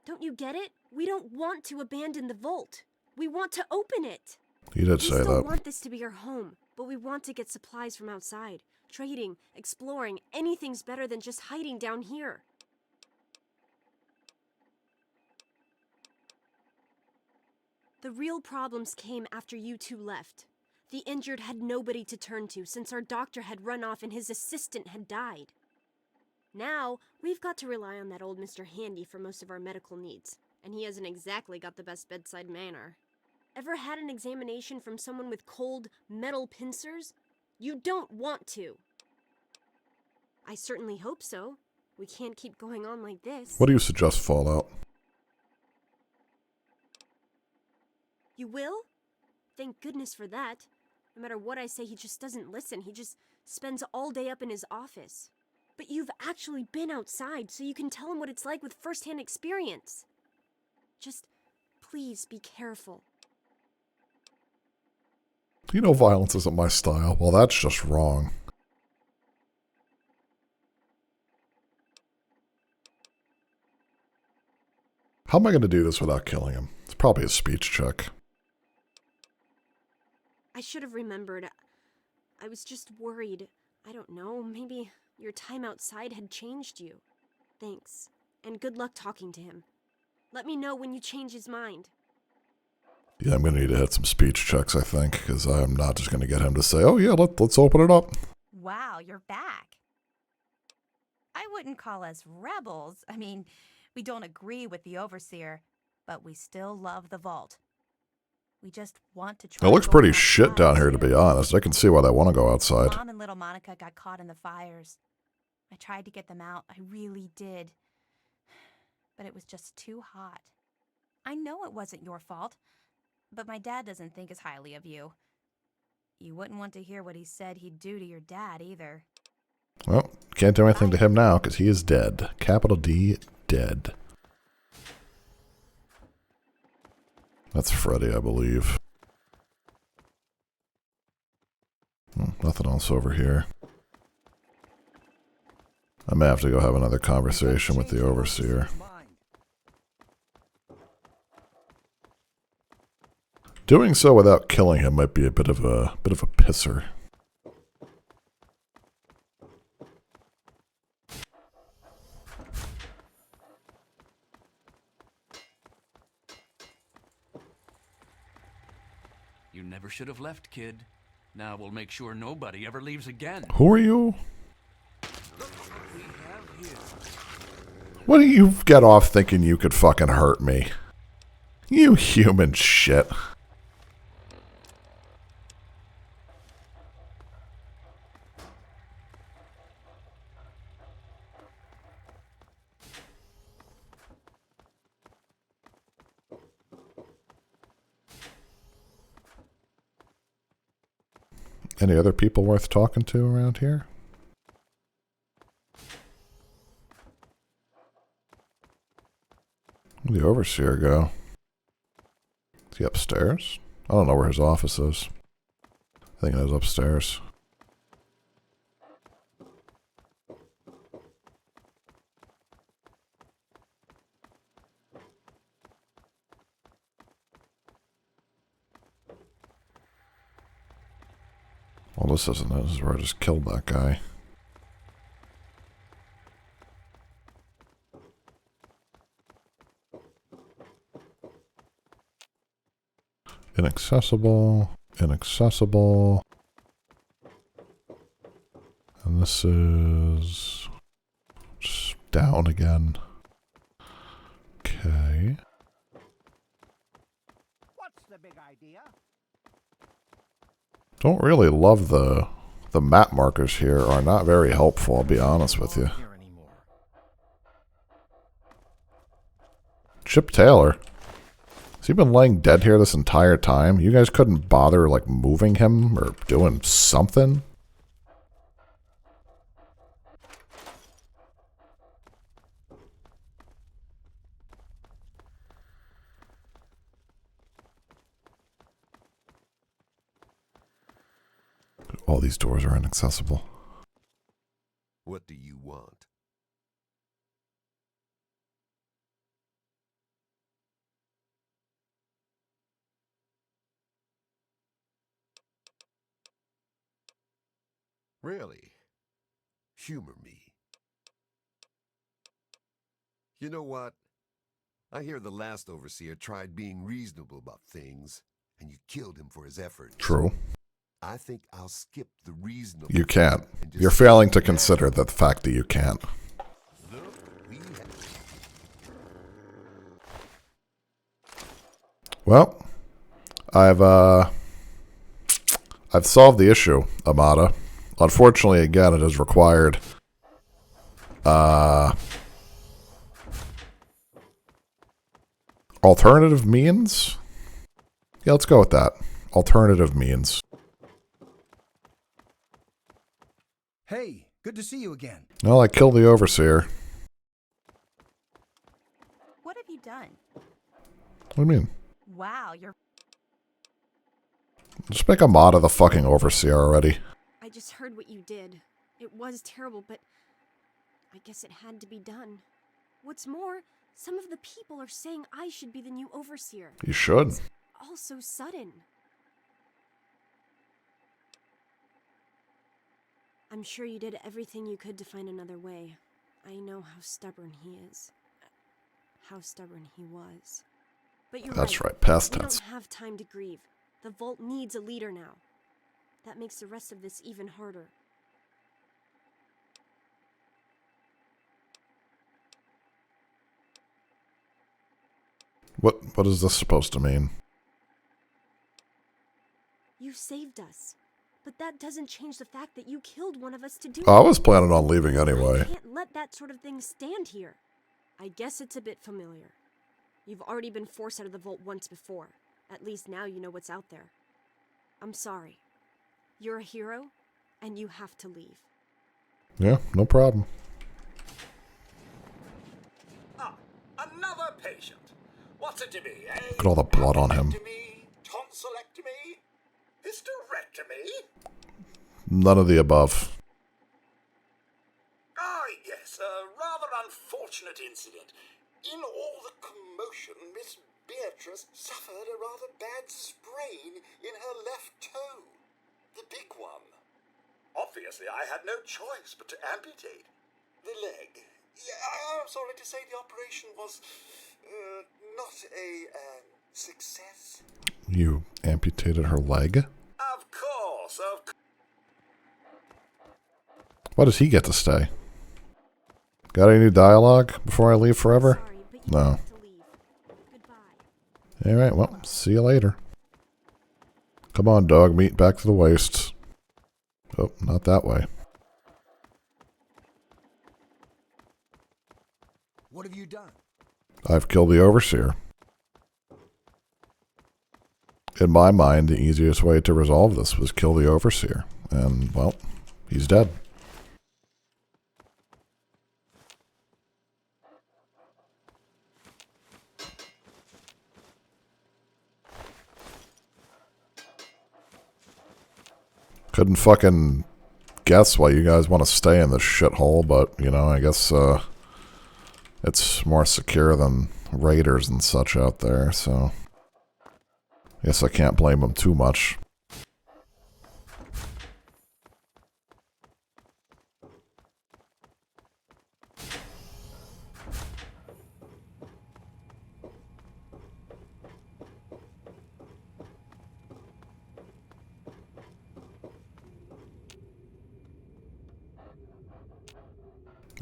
E: Don't you get it? We don't want to abandon the vault. We want to open it.
A: You did say
E: We still
A: that.
E: want this to be our home, but we want to get supplies from outside. Trading, exploring, anything's better than just hiding down here. The real problems came after you two left. The injured had nobody to turn to since our doctor had run off and his assistant had died. Now, we've got to rely on that old Mr. Handy for most of our medical needs, and he hasn't exactly got the best bedside manner. Ever had an examination from someone with cold, metal pincers? You don't want to. I certainly hope so. We can't keep going on like this.
A: What do you suggest, Fallout?
E: You will? Thank goodness for that. No matter what I say, he just doesn't listen. He just spends all day up in his office. But you've actually been outside, so you can tell him what it's like with first-hand experience. Just, please be careful.
A: You know violence isn't my style. Well, that's just wrong. How am I going to do this without killing him? It's probably a speech check.
E: I should have remembered. I was just worried. I don't know, maybe your time outside had changed you. Thanks, and good luck talking to him. Let me know when you change his mind.
A: Yeah, I'm going to need to hit some speech checks, I think, because I'm not just going to get him to say, oh yeah, let's open it up.
K: Wow, you're back. I wouldn't call us rebels. I mean, we don't agree with the Overseer, but we still love the vault. We just want to try.
A: It looks pretty shit down here, to be honest. I can see why they want to go outside.
K: Mom and little Monica got caught in the fires. I tried to get them out. I really did. But it was just too hot. I know it wasn't your fault, but my dad doesn't think as highly of you. You wouldn't want to hear what he said he'd do to your dad, either.
A: Well, can't do anything to him now, because he is dead. Capital D, dead. That's Freddy, I believe. Nothing else over here. I may have to go have another conversation with the Overseer. Doing so without killing him might be a bit of a pisser.
J: You never should have left, kid. Now we'll make sure nobody ever leaves again.
A: Who are you? What do you get off thinking you could fucking hurt me? You human shit. Any other people worth talking to around here? Where'd the Overseer go? Is he upstairs? I don't know where his office is. I think it is upstairs. Well, this isn't it. This is where I just killed that guy. Inaccessible. Inaccessible. And this is just down again. Okay.
B: What's the big idea?
A: Don't really love the map markers here. Are not very helpful, I'll be honest with you. Chip Taylor. Has he been laying dead here this entire time? You guys couldn't bother, like, moving him or doing something? All these doors are inaccessible.
F: What do you want? Really? Humor me. You know what? I hear the last overseer tried being reasonable about things, and you killed him for his efforts.
A: True.
F: I think I'll skip the reasonable.
A: You can't. You're failing to consider the fact that you can't. Well, I've solved the issue, Amada. Unfortunately, again, it has required alternative means? Yeah, let's go with that. Alternative means.
O: Hey, good to see you again.
A: Well, I killed the Overseer.
K: What have you done?
A: What do you mean?
K: Wow, you're...
A: Just make a mod of the fucking Overseer already.
E: I just heard what you did. It was terrible, but I guess it had to be done. What's more, some of the people are saying I should be the new Overseer.
A: You should.
E: It's all so sudden. I'm sure you did everything you could to find another way. I know how stubborn he is. How stubborn he was. But you're
A: That's right, past tense.
E: We don't have time to grieve. The Vault needs a leader now. That makes the rest of this even harder.
A: What is this supposed to mean?
E: You saved us. But that doesn't change the fact that you killed one of us to do it.
A: I was planning on leaving anyway.
E: I can't let that sort of thing stand here. I guess it's a bit familiar. You've already been forced out of the Vault once before. At least now you know what's out there. I'm sorry. You're a hero, and you have to leave.
A: Yeah, no problem.
D: Another patient. What's it to be, eh?
A: Look at all the blood on him.
D: Tonsillectomy? Hysterectomy?
A: None of the above.
D: Ah, yes, a rather unfortunate incident. In all the commotion, Miss Beatrice suffered a rather bad sprain in her left toe. The big one. Obviously, I had no choice but to amputate the leg. Yeah, I'm sorry to say the operation was not a success.
A: You amputated her leg?
D: Of course, of course.
A: Why does he get to stay? Got any new dialogue before I leave forever? No. Alright, well, see you later. Come on, dog meat, back to the wastes. Oh, not that way.
O: What have you done?
A: I've killed the Overseer. In my mind, the easiest way to resolve this was kill the Overseer. And, well, he's dead. Couldn't fucking guess why you guys want to stay in this shithole, but, you know, I guess, it's more secure than raiders and such out there, so I guess I can't blame them too much.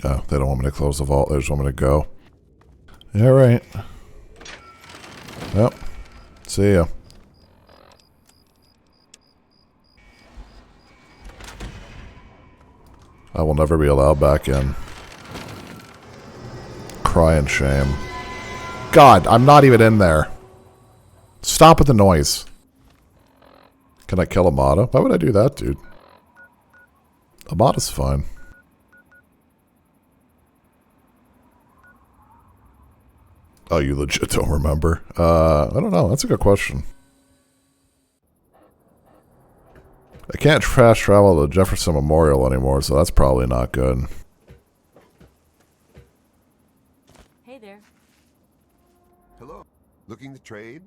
A: Oh, they don't want me to close the vault. They just want me to go. Alright. Well, see ya. I will never be allowed back in. Crying shame. God, I'm not even in there. Stop with the noise. Can I kill Amada? Why would I do that, dude? Amada's fine. Oh, you legit don't remember? I don't know. That's a good question. I can't fast travel to Jefferson Memorial anymore, so that's probably not good.
N: Hey there.
F: Hello. Looking to trade?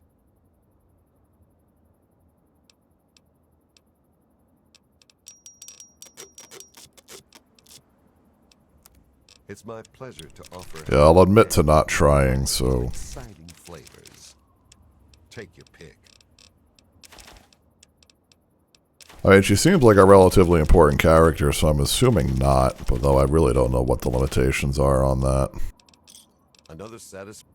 F: It's my pleasure to offer.
A: Yeah, I'll admit to not trying, so...
F: Exciting flavors. Take your pick.
A: I mean, she seems like a relatively important character, so I'm assuming not, but though I really don't know what the limitations are on that.
F: Another satisfying.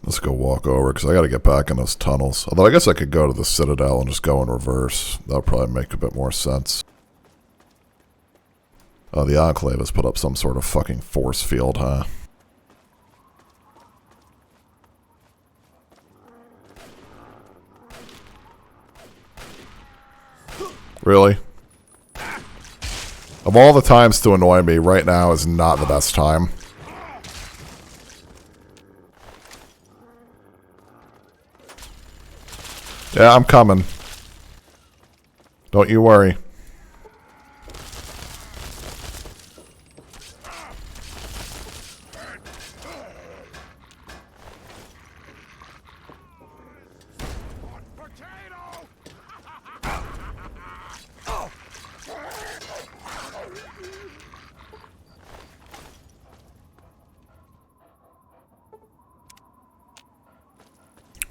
A: Let's go walk over, because I gotta get back in those tunnels. Although I guess I could go to the Citadel and just go in reverse. That would probably make a bit more sense. Oh, the Enclave has put up some sort of fucking force field, huh? Really? Of all the times to annoy me, right now is not the best time. Yeah, I'm coming. Don't you worry.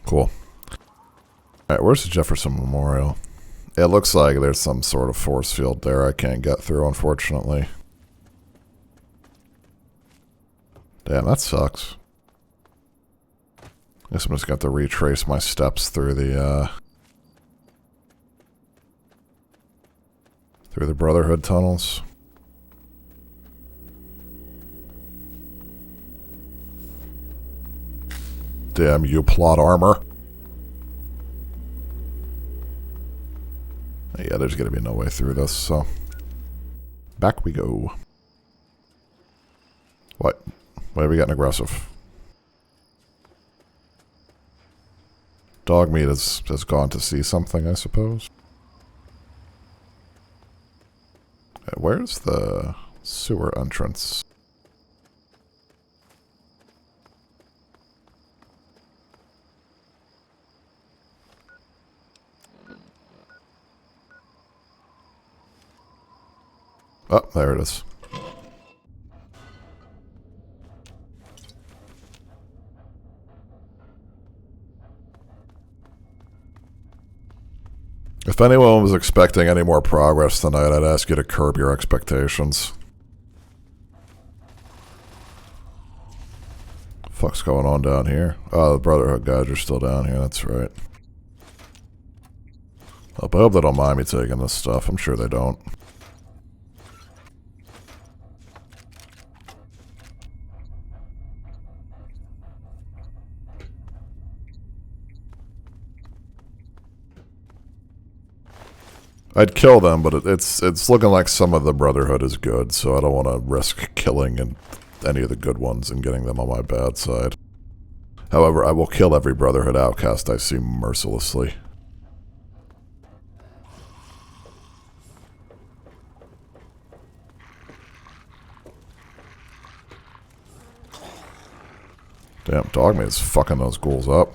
A: Cool. Alright, where's the Jefferson Memorial? It looks like there's some sort of force field there I can't get through, unfortunately. Damn, that sucks. Guess I'm just going to have to retrace my steps through the Brotherhood tunnels. Damn you, plot armor. Yeah, there's gonna be no way through this, so... Back we go. What? Why are we getting aggressive? Dogmeat has gone to see something, I suppose. Where's the sewer entrance? Oh, there it is. If anyone was expecting any more progress tonight, I'd ask you to curb your expectations. Fuck's going on down here? Oh, the Brotherhood guys are still down here, that's right. I hope they don't mind me taking this stuff. I'm sure they don't. I'd kill them, but it's looking like some of the Brotherhood is good, so I don't want to risk killing any of the good ones and getting them on my bad side. However, I will kill every Brotherhood outcast I see mercilessly. Damn, Dogmeat is fucking those ghouls up.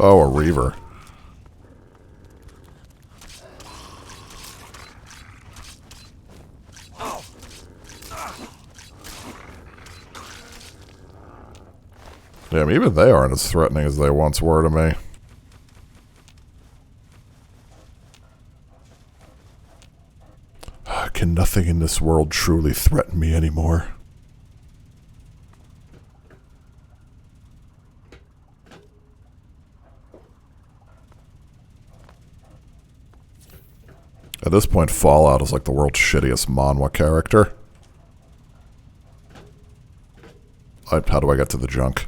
A: Oh, a Reaver. Damn, even they aren't as threatening as they once were to me. Can nothing in this world truly threaten me anymore. At this point, Fallout is like the world's shittiest manhwa character. How do I get to the junk?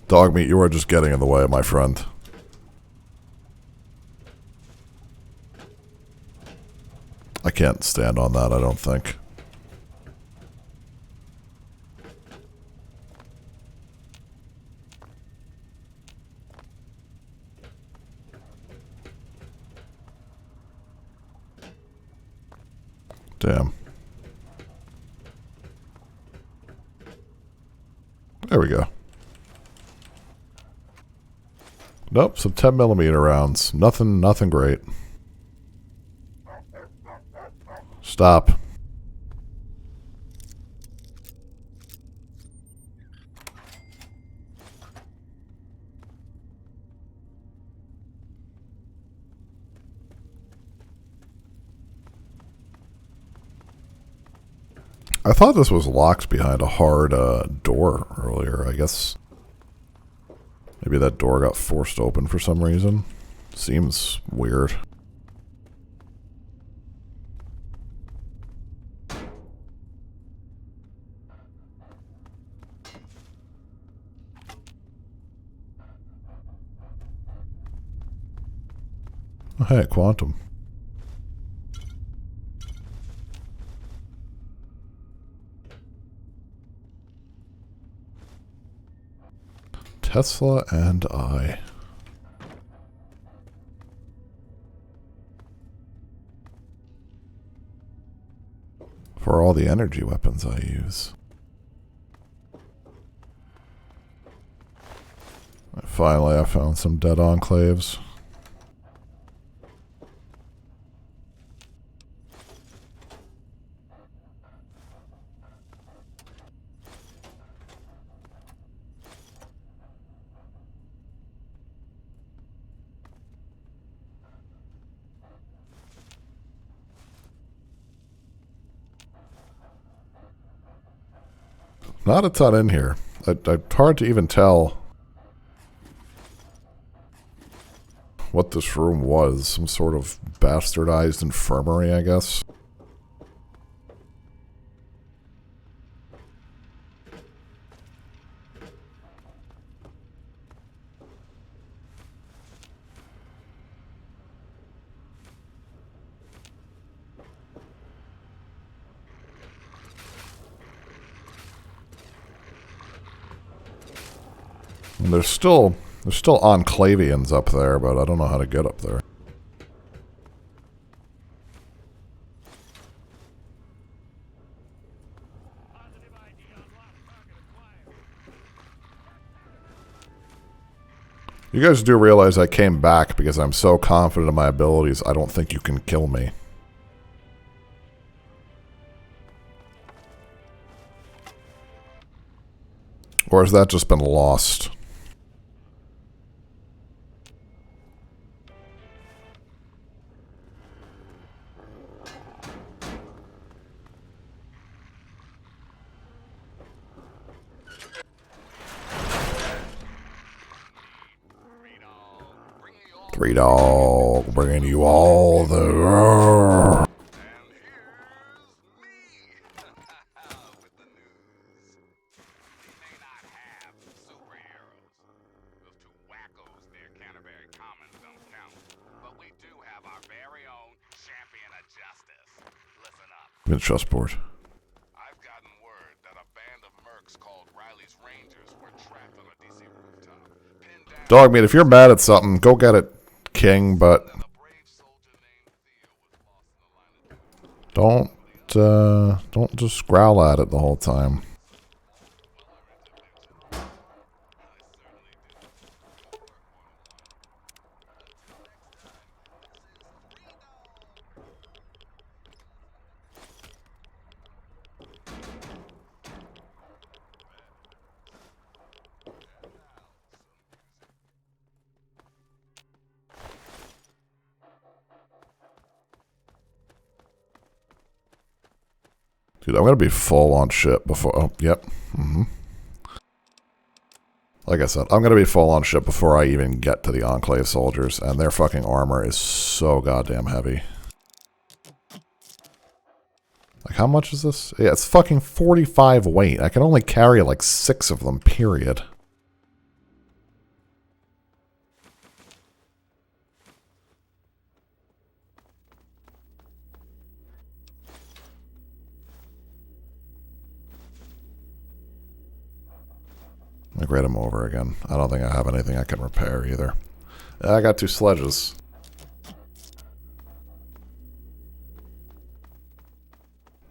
A: Dogmeat, you are just getting in the way, my friend. I can't stand on that, I don't think. Damn. There we go. Nope, some 10mm rounds. Nothing great. Stop. I thought this was locked behind a hard door earlier. I guess maybe that door got forced open for some reason. Seems weird. Oh, hey, Quantum. Tesla and I. For all the energy weapons I use. Finally, I found some dead enclaves. Not a ton in here. It's hard to even tell what this room was. Some sort of bastardized infirmary, I guess. And there's still Enclavians up there, but I don't know how to get up there. You guys do realize I came back because I'm so confident in my abilities, I don't think you can kill me. Or has that just been lost? Three Dog, bringing you all the... Mid chessboard. Dogmeat, if you're mad at something, go get it, King, but don't just growl at it the whole time. Dude, I'm gonna be full on shit before... Oh, yep. Like I said, I'm gonna be full on shit before I even get to the Enclave soldiers, and their fucking armor is so goddamn heavy. Like, how much is this? Yeah, it's fucking 45 weight. I can only carry like 6 of them, period. Like, rate them over again. I don't think I have anything I can repair either. I got 2 sledges.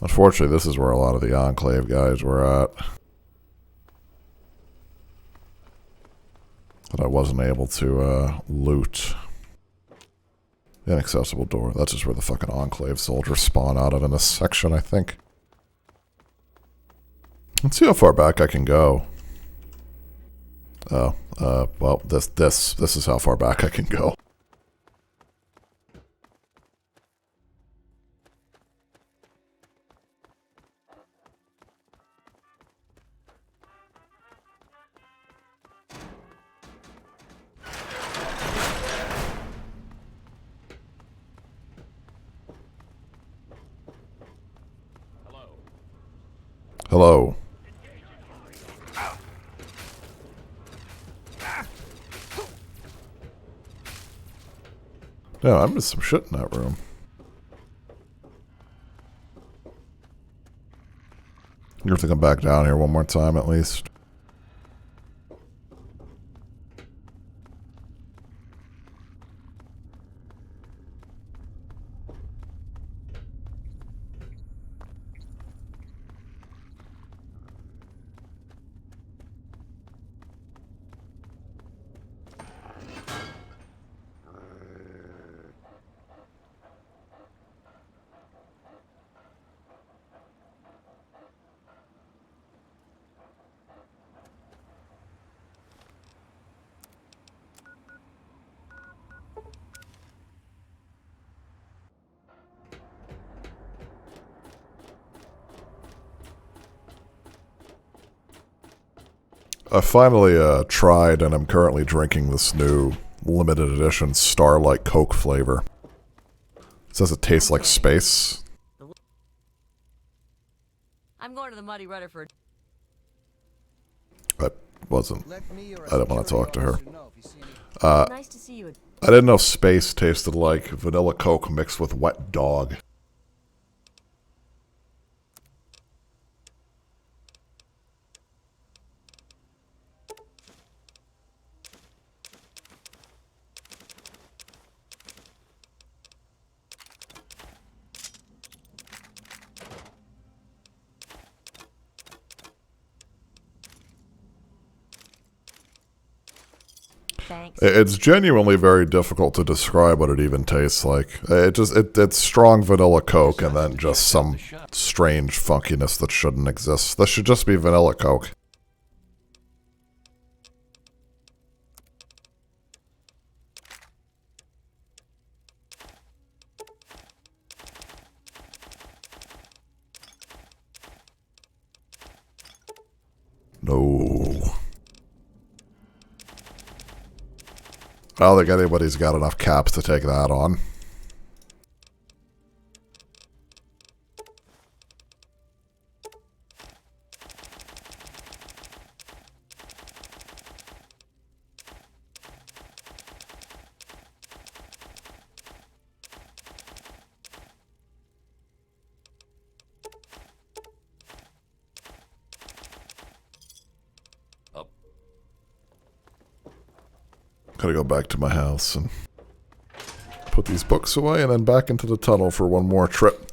A: Unfortunately, this is where a lot of the Enclave guys were at. But I wasn't able to loot. Inaccessible door. That's just where the fucking Enclave soldiers spawn out of in this section, I think. Let's see how far back I can go. Oh, well, this is how far back I can go. Hello. Yeah, I missed some shit in that room. You have to come back down here one more time at least. I finally tried and I'm currently drinking this new limited edition Starlight Coke flavor. It says it tastes like space.
N: I'm going to the Muddy Rutherford.
A: I didn't want to talk to her.
N: Nice to see you.
A: I didn't know space tasted like vanilla Coke mixed with wet dog.
N: Thanks.
A: It's genuinely very difficult to describe what it even tastes like. It's strong vanilla Coke and then just some strange funkiness that shouldn't exist. This should just be vanilla Coke. No. I don't think anybody's got enough caps to take that on. Gotta go back to my house and put these books away and then back into the tunnel for one more trip.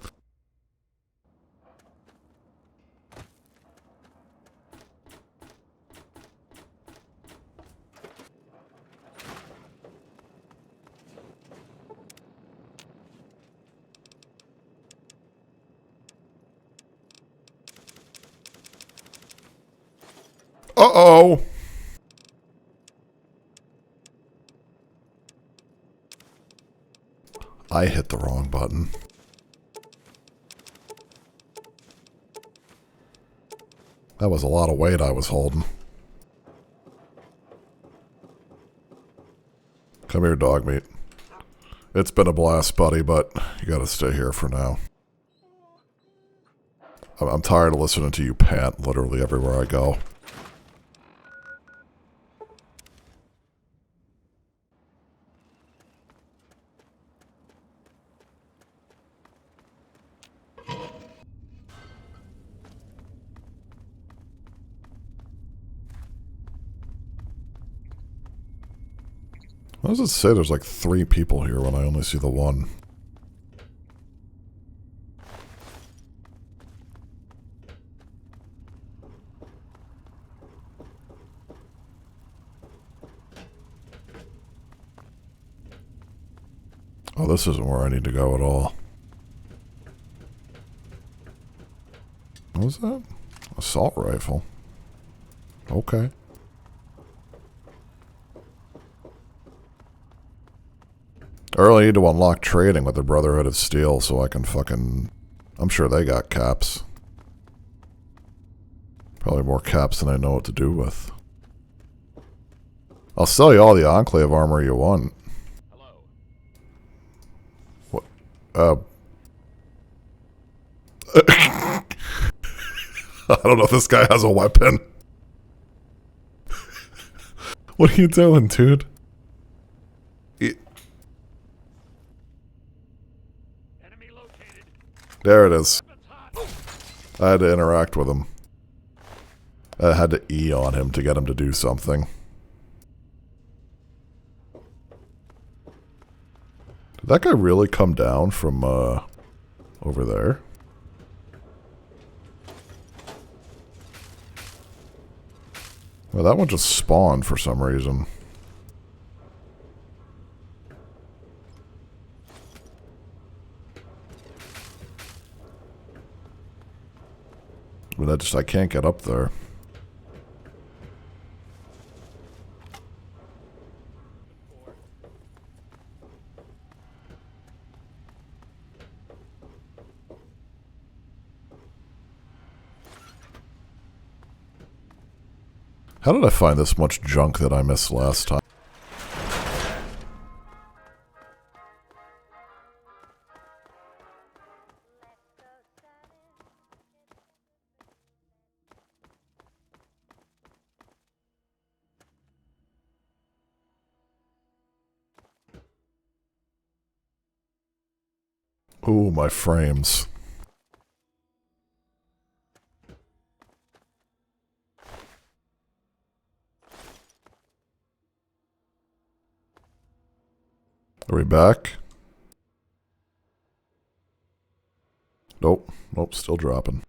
A: Uh-oh! I hit the wrong button. That was a lot of weight I was holding. Come here, dog meat. It's been a blast, buddy, but you gotta stay here for now. I'm tired of listening to you pant literally everywhere I go. Why does it say there's like 3 people here when I only see the one? Oh, this isn't where I need to go at all. What was that? Assault rifle. Okay. I really need to unlock trading with the Brotherhood of Steel so I can fucking... I'm sure they got caps. Probably more caps than I know what to do with. I'll sell you all the Enclave armor you want. What? I don't know if this guy has a weapon. What are you doing, dude? There it is. I had to interact with him. I had to E on him to get him to do something. Did that guy really come down from, over there? Well, that one just spawned for some reason. But I can't get up there. How did I find this much junk that I missed last time? Ooh, my frames. Are we back? Nope. Nope, still dropping.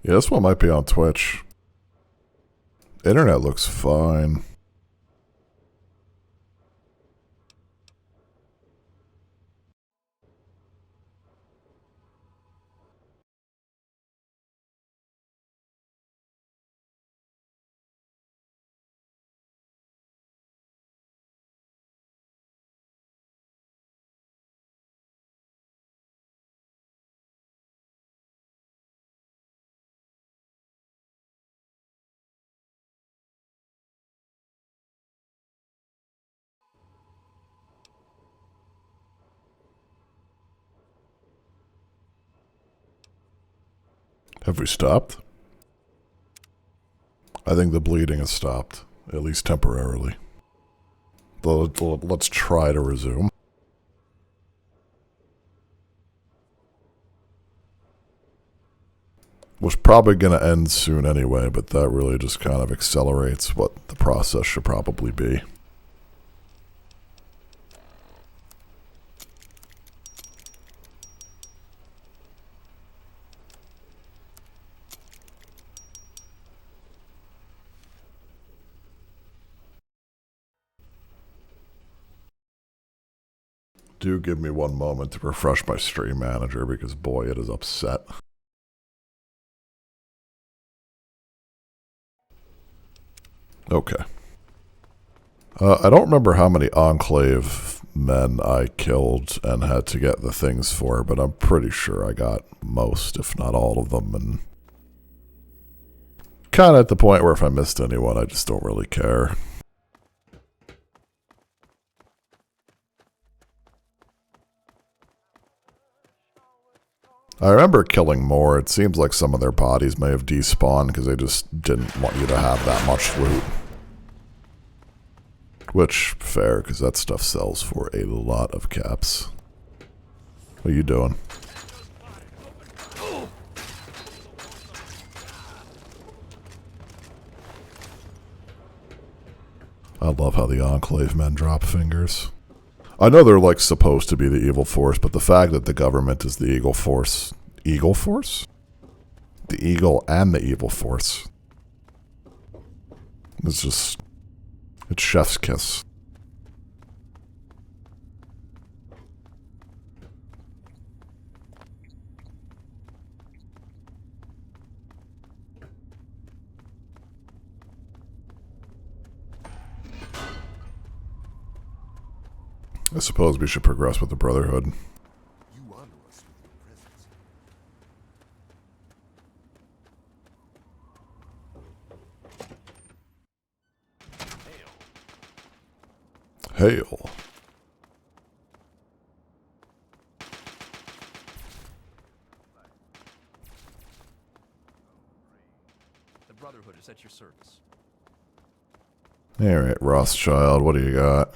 A: Yeah, this one might be on Twitch. Internet looks fine. Have we stopped? I think the bleeding has stopped, at least temporarily. Let's try to resume. Was probably going to end soon anyway, but that really just kind of accelerates what the process should probably be. Do give me one moment to refresh my stream manager because boy, it is upset. Okay. I don't remember how many Enclave men I killed and had to get the things for, but I'm pretty sure I got most, if not all of them, and kind of at the point where if I missed anyone, I just don't really care. I remember killing more. It seems like some of their bodies may have despawned because they just didn't want you to have that much loot. Which, fair, because that stuff sells for a lot of caps. What are you doing? I love how the Enclave men drop fingers. I know they're like supposed to be the evil force, but the fact that the government is the evil force... Eagle force? The eagle and the evil force. It's just... It's chef's kiss. I suppose we should progress with the Brotherhood. Hail.
G: The Brotherhood is at your service.
A: Alright, Rothschild, what do you got?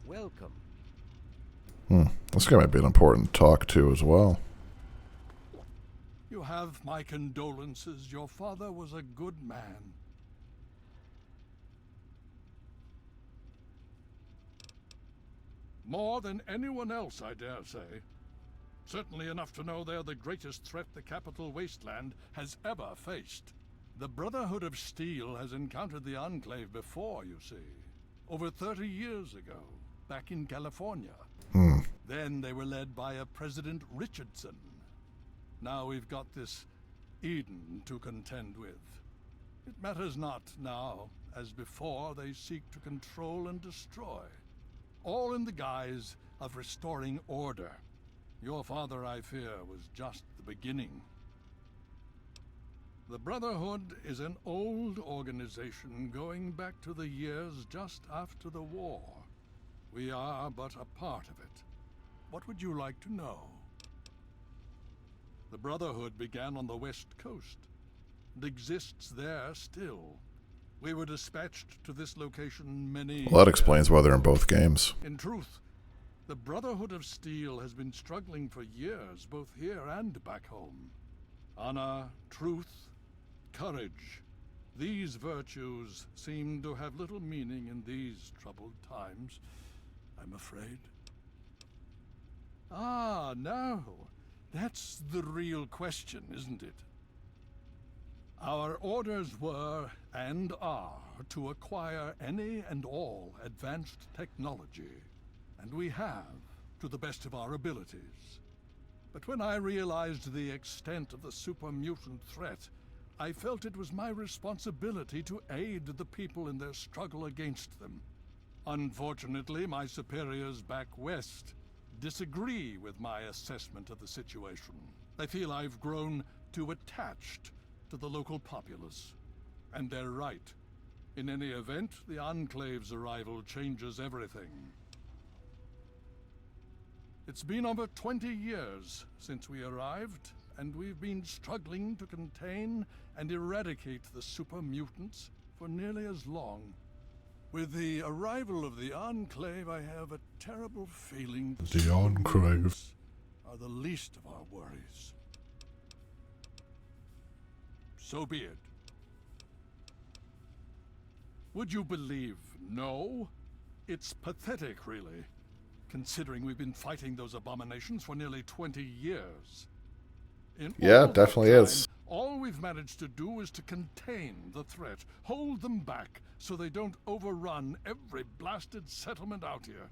G: Welcome.
A: This guy might be an important talk to as well.
R: You have my condolences. Your father was a good man. More than anyone else, I dare say. Certainly enough to know they're the greatest threat the capital wasteland has ever faced. The Brotherhood of Steel has encountered the Enclave before, you see. Over 30 years ago, back in California. Then they were led by a President Richardson. Now we've got this Eden to contend with. It matters not now, as before they seek to control and destroy. All in the guise of restoring order. Your father, I fear, was just the beginning. The Brotherhood is an old organization going back to the years just after the war. We are but a part of it. What would you like to know? The Brotherhood began on the West Coast. It exists there still. We were dispatched to this location many...
A: Well, that explains why they're in both games.
R: In truth, the Brotherhood of Steel has been struggling for years, both here and back home. Honor, truth, courage. These virtues seem to have little meaning in these troubled times, I'm afraid. Ah, no. That's the real question, isn't it? Our orders were, and are, to acquire any and all advanced technology. And we have, to the best of our abilities. But when I realized the extent of the super-mutant threat, I felt it was my responsibility to aid the people in their struggle against them. Unfortunately, my superiors back west disagree with my assessment of the situation. They feel I've grown too attached to the local populace. And they're right. In any event, the Enclave's arrival changes everything. It's been over 20 years since we arrived, and we've been struggling to contain and eradicate the super mutants for nearly as long. With the arrival of the Enclave, I have a terrible feeling
A: The Enclave
R: are the least of our worries. So be it. Would you believe no? It's pathetic, really, considering we've been fighting those abominations for nearly 20 years.
A: Yeah, it definitely is.
R: All we've managed to do is to contain the threat, hold them back so they don't overrun every blasted settlement out here.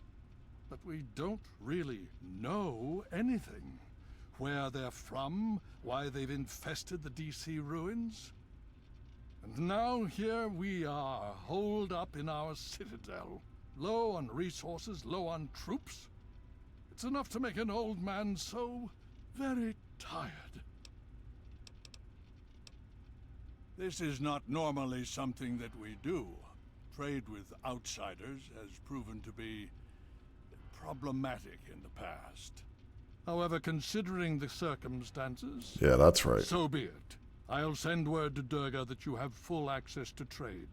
R: But we don't really know anything. Where they're from, why they've infested the DC ruins. And now here we are, holed up in our citadel, low on resources, low on troops. It's enough to make an old man so very tired.
H: This is not normally something that we do. Trade with outsiders has proven to be problematic in the past.
R: However, considering the circumstances...
A: Yeah, that's right.
R: So be it. I'll send word to Durga that you have full access to trade.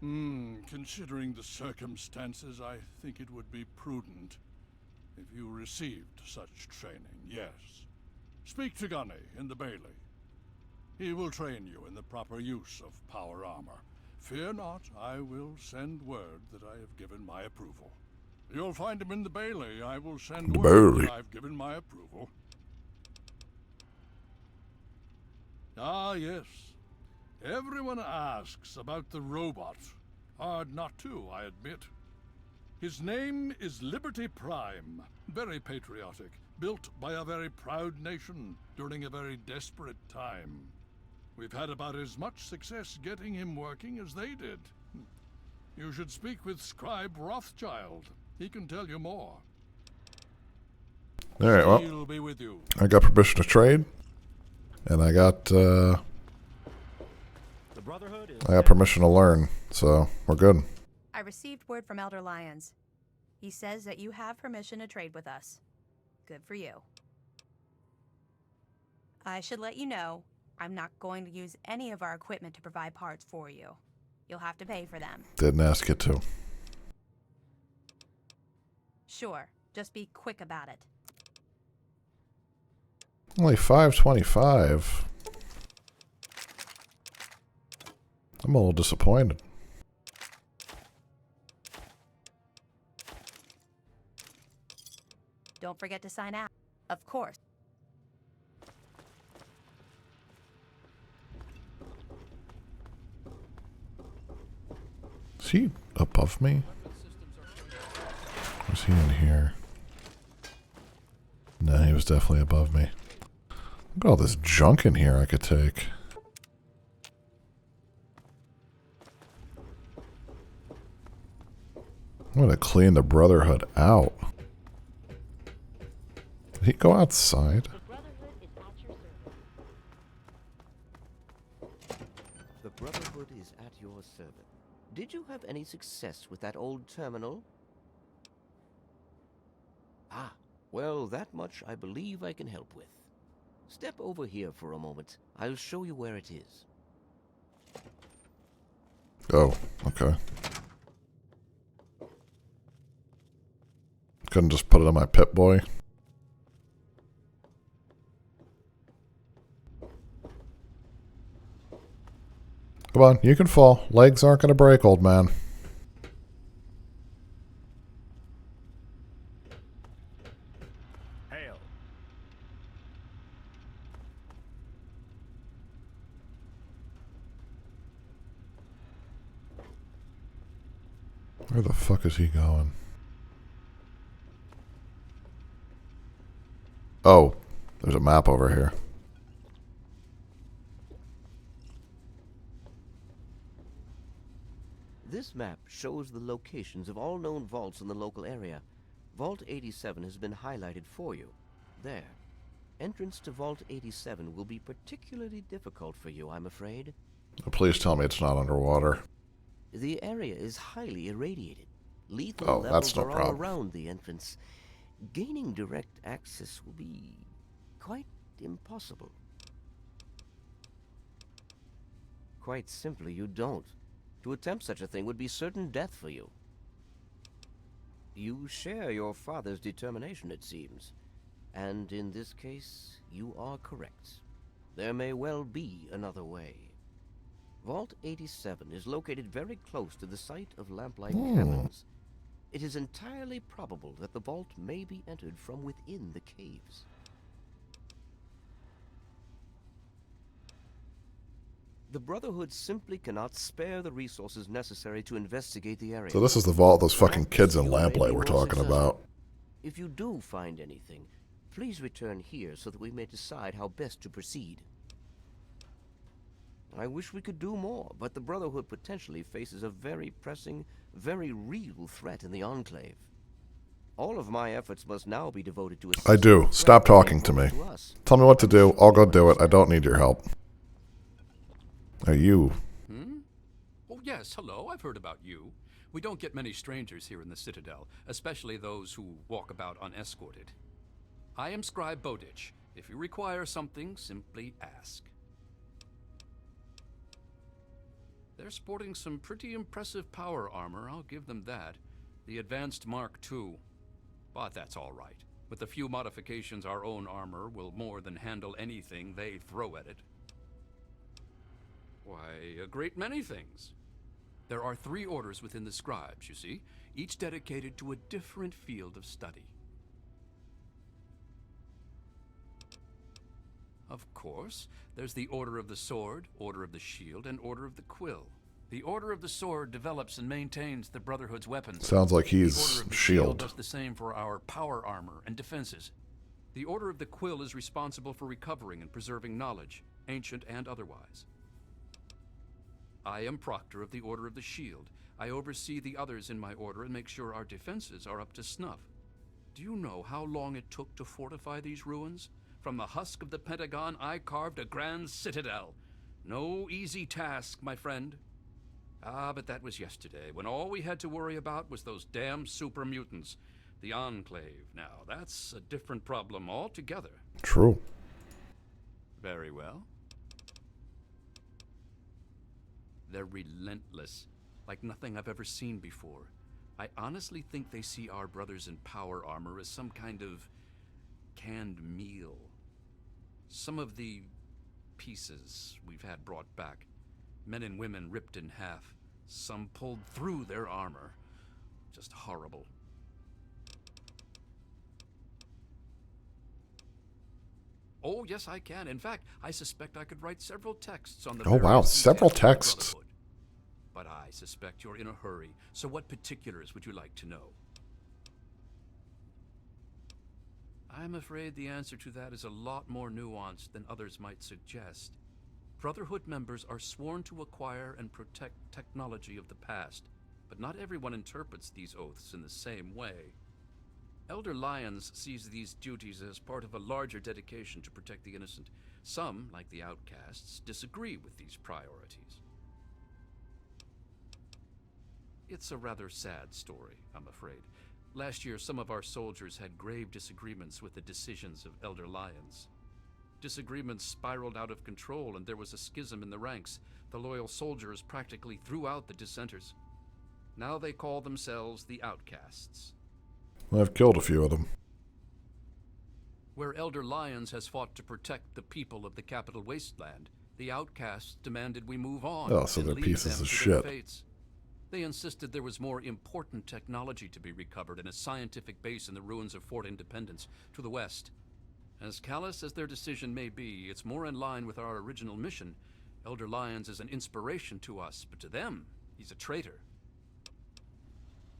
H: Considering the circumstances, I think it would be prudent if you received such training, yes. Speak to Gunny in the Bailey. He will train you in the proper use of power armor. Fear not, I will send word that I have given my approval. You'll find him in the Bailey. I will send
A: The
H: word
A: Bailey.
H: that I've given my approval.
R: Ah, yes. Everyone asks about the robot. Hard not to, I admit. His name is Liberty Prime. Very patriotic. Built by a very proud nation during a very desperate time. We've had about as much success getting him working as they did. You should speak with Scribe Rothschild. He can tell you more.
A: Alright, well,
R: He'll be with you.
A: I got permission to trade, and I got permission to learn, so we're good.
K: I received word from Elder Lyons. He says that you have permission to trade with us. Good for you. I should let you know, I'm not going to use any of our equipment to provide parts for you. You'll have to pay for them.
A: Didn't ask you to.
K: Sure, just be quick about it.
A: Only $5.25. I'm a little disappointed.
K: Don't forget to sign out. Of course.
A: Is he above me? Was he in here? No, he was definitely above me. Look at all this junk in here I could take. I'm gonna clean the Brotherhood out. Did he go outside?
P: The Brotherhood is at your service. Did you have any success with that old terminal? Ah, well, that much I believe I can help with. Step over here for a moment. I'll show you where it is.
A: Oh, okay. Couldn't just put it on my Pip-Boy. Come on, you can fall. Legs aren't going to break, old man.
C: Hail.
A: Where the fuck is he going? Oh, there's a map over here.
P: This map shows the locations of all known vaults in the local area. Vault 87 has been highlighted for you. There. Entrance to Vault 87 will be particularly difficult for you, I'm afraid.
A: Please tell me it's not underwater.
P: The area is highly irradiated. Lethal
A: Oh,
P: levels
A: that's no
P: are all
A: problem.
P: around the entrance. Gaining direct access will be quite impossible. Quite simply, you don't. To attempt such a thing would be certain death for you. You share your father's determination, it seems. And in this case, you are correct. There may well be another way. Vault 87 is located very close to the site of Lamplight Caverns. It is entirely probable that the vault may be entered from within the caves. The Brotherhood simply cannot spare the resources necessary to investigate the area.
A: So this is the vault those fucking kids in Lamplight were talking about.
P: If you do find anything, please return here so that we may decide how best to proceed. I wish we could do more, but the Brotherhood potentially faces a very pressing, very real threat in the Enclave. All of my efforts must now be devoted to
A: I do. Stop talking to me. Tell me what to do. I'll go do it. I don't need your help. Are you?
J: Oh, yes, hello, I've heard about you. We don't get many strangers here in the Citadel, especially those who walk about unescorted. I am Scribe Bowditch. If you require something, simply ask. They're sporting some pretty impressive power armor, I'll give them that. The Advanced Mark II. But that's all right. With a few modifications, our own armor will more than handle anything they throw at it. Why, a great many things. There are 3 orders within the Scribes, you see, each dedicated to a different field of study. Of course, there's the Order of the Sword, Order of the Shield, and Order of the Quill. The Order of the Sword develops and maintains the Brotherhood's weapons.
A: Sounds like he's
J: The Order of the
A: Shield.
J: does the same for our power armor and defenses. The Order of the Quill is responsible for recovering and preserving knowledge, ancient and otherwise. I am Proctor of the Order of the Shield. I oversee the others in my order and make sure our defenses are up to snuff. Do you know how long it took to fortify these ruins? From the husk of the Pentagon, I carved a grand citadel. No easy task, my friend. Ah, but that was yesterday, when all we had to worry about was those damn super mutants. The Enclave. Now, that's a different problem altogether.
A: True.
J: Very well. They're relentless, like nothing I've ever seen before. I honestly think they see our brothers in power armor as some kind of canned meal. Some of the pieces we've had brought back, men and women ripped in half, some pulled through their armor. Just horrible. Oh, yes, I can. In fact, I suspect I could write several texts on the
A: Oh, wow.
J: various
A: Several
J: details of the
A: texts.
J: Brotherhood. But I suspect you're in a hurry, so what particulars would you like to know? I'm afraid the answer to that is a lot more nuanced than others might suggest. Brotherhood members are sworn to acquire and protect technology of the past, but not everyone interprets these oaths in the same way. Elder Lyons sees these duties as part of a larger dedication to protect the innocent. Some, like the outcasts, disagree with these priorities. It's a rather sad story, I'm afraid. Last year, some of our soldiers had grave disagreements with the decisions of Elder Lyons. Disagreements spiraled out of control, and there was a schism in the ranks. The loyal soldiers practically threw out the dissenters. Now they call themselves the Outcasts.
A: I've killed a few of them.
J: Where Elder Lyons has fought to protect the people of the Capital Wasteland, The outcasts demanded we move on.
A: Oh, so
J: and
A: they're
J: leave
A: pieces
J: them
A: of
J: to their
A: shit.
J: fates. They insisted there was more important technology to be recovered in a scientific base in the ruins of Fort Independence to the west. As callous as their decision may be, it's more in line with our original mission. Elder Lyons is an inspiration to us, but to them, he's a traitor.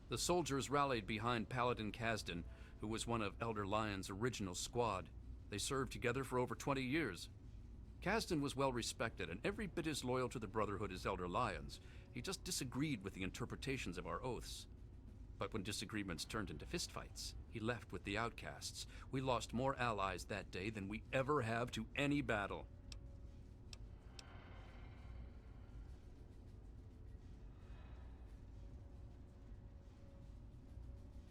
J: The soldiers rallied behind Paladin Kasdan, who was one of Elder Lyons' original squad. They served together for over 20 years. Kasdan was well respected and every bit as loyal to the Brotherhood as Elder Lyons. He just disagreed with the interpretations of our oaths. But when disagreements turned into fistfights, he left with the outcasts. We lost more allies that day than we ever have to any battle.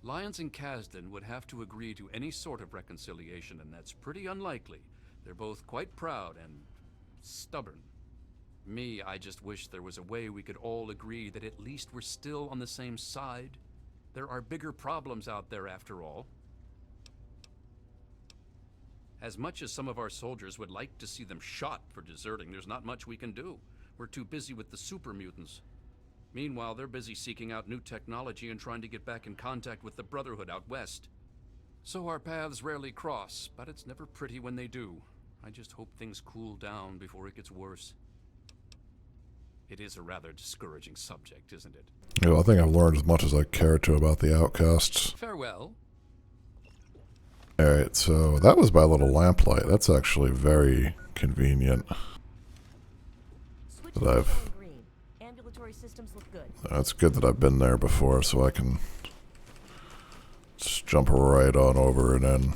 J: Lyons and Kasdan would have to agree to any sort of reconciliation, and that's pretty unlikely. They're both quite proud and stubborn. Me, I just wish there was a way we could all agree that at least we're still on the same side. There are bigger problems out there after all. As much as some of our soldiers would like to see them shot for deserting, there's not much we can do. We're too busy with the super mutants. Meanwhile, they're busy seeking out new technology and trying to get back in contact with the Brotherhood out west. So our paths rarely cross, but it's never pretty when they do. I just hope things cool down before it gets worse. It is a rather discouraging subject, isn't it?
A: You know, I think I've learned as much as I care to about the outcasts.
J: Farewell.
A: Alright, so that was my little lamplight. That's actually very convenient. That I've...
N: Ambulatory systems look good.
A: It's good that I've been there before, so I can just jump right on over and in.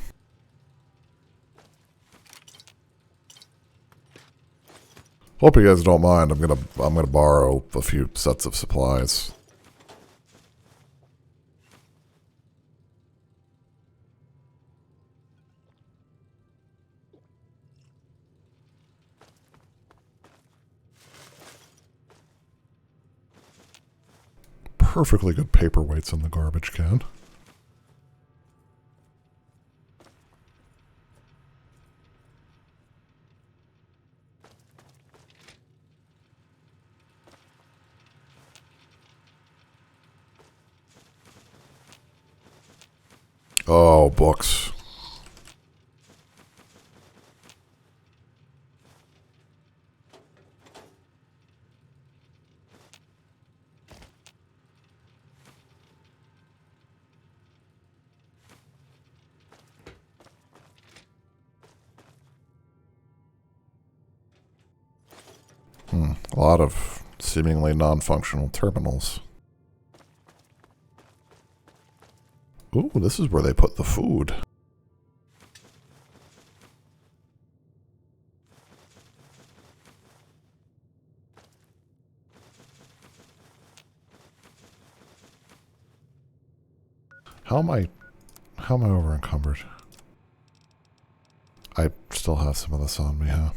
A: Hope you guys don't mind. I'm gonna borrow a few sets of supplies. Perfectly good paperweights in the garbage can. Oh, books. A lot of seemingly non-functional terminals. Ooh, this is where they put the food. How am I over encumbered? I still have some of this on me, huh?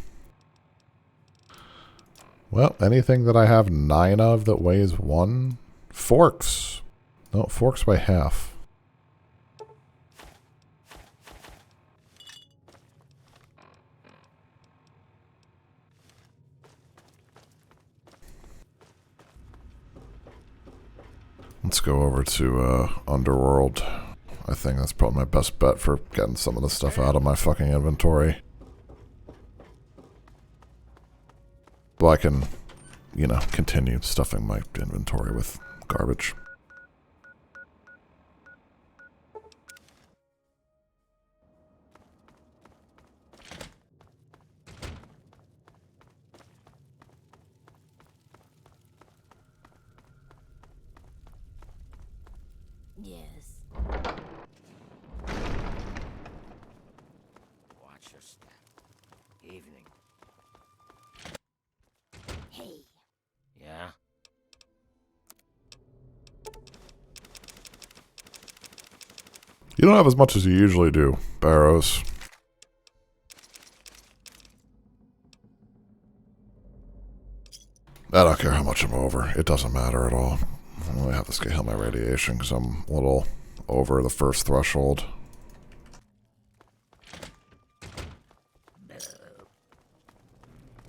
A: Well, anything that I have 9 of that weighs 1? Forks. No, forks weigh half. Let's go over to Underworld. I think that's probably my best bet for getting some of the stuff out of my fucking inventory. Well, I can, you know, continue stuffing my inventory with garbage.
N: Yes.
P: Watch your step. Evening.
N: Hey.
P: Yeah?
A: You don't have as much as you usually do, Barrows. I don't care how much I'm over. It doesn't matter at all. I only have to scale my radiation because I'm a little over the first threshold.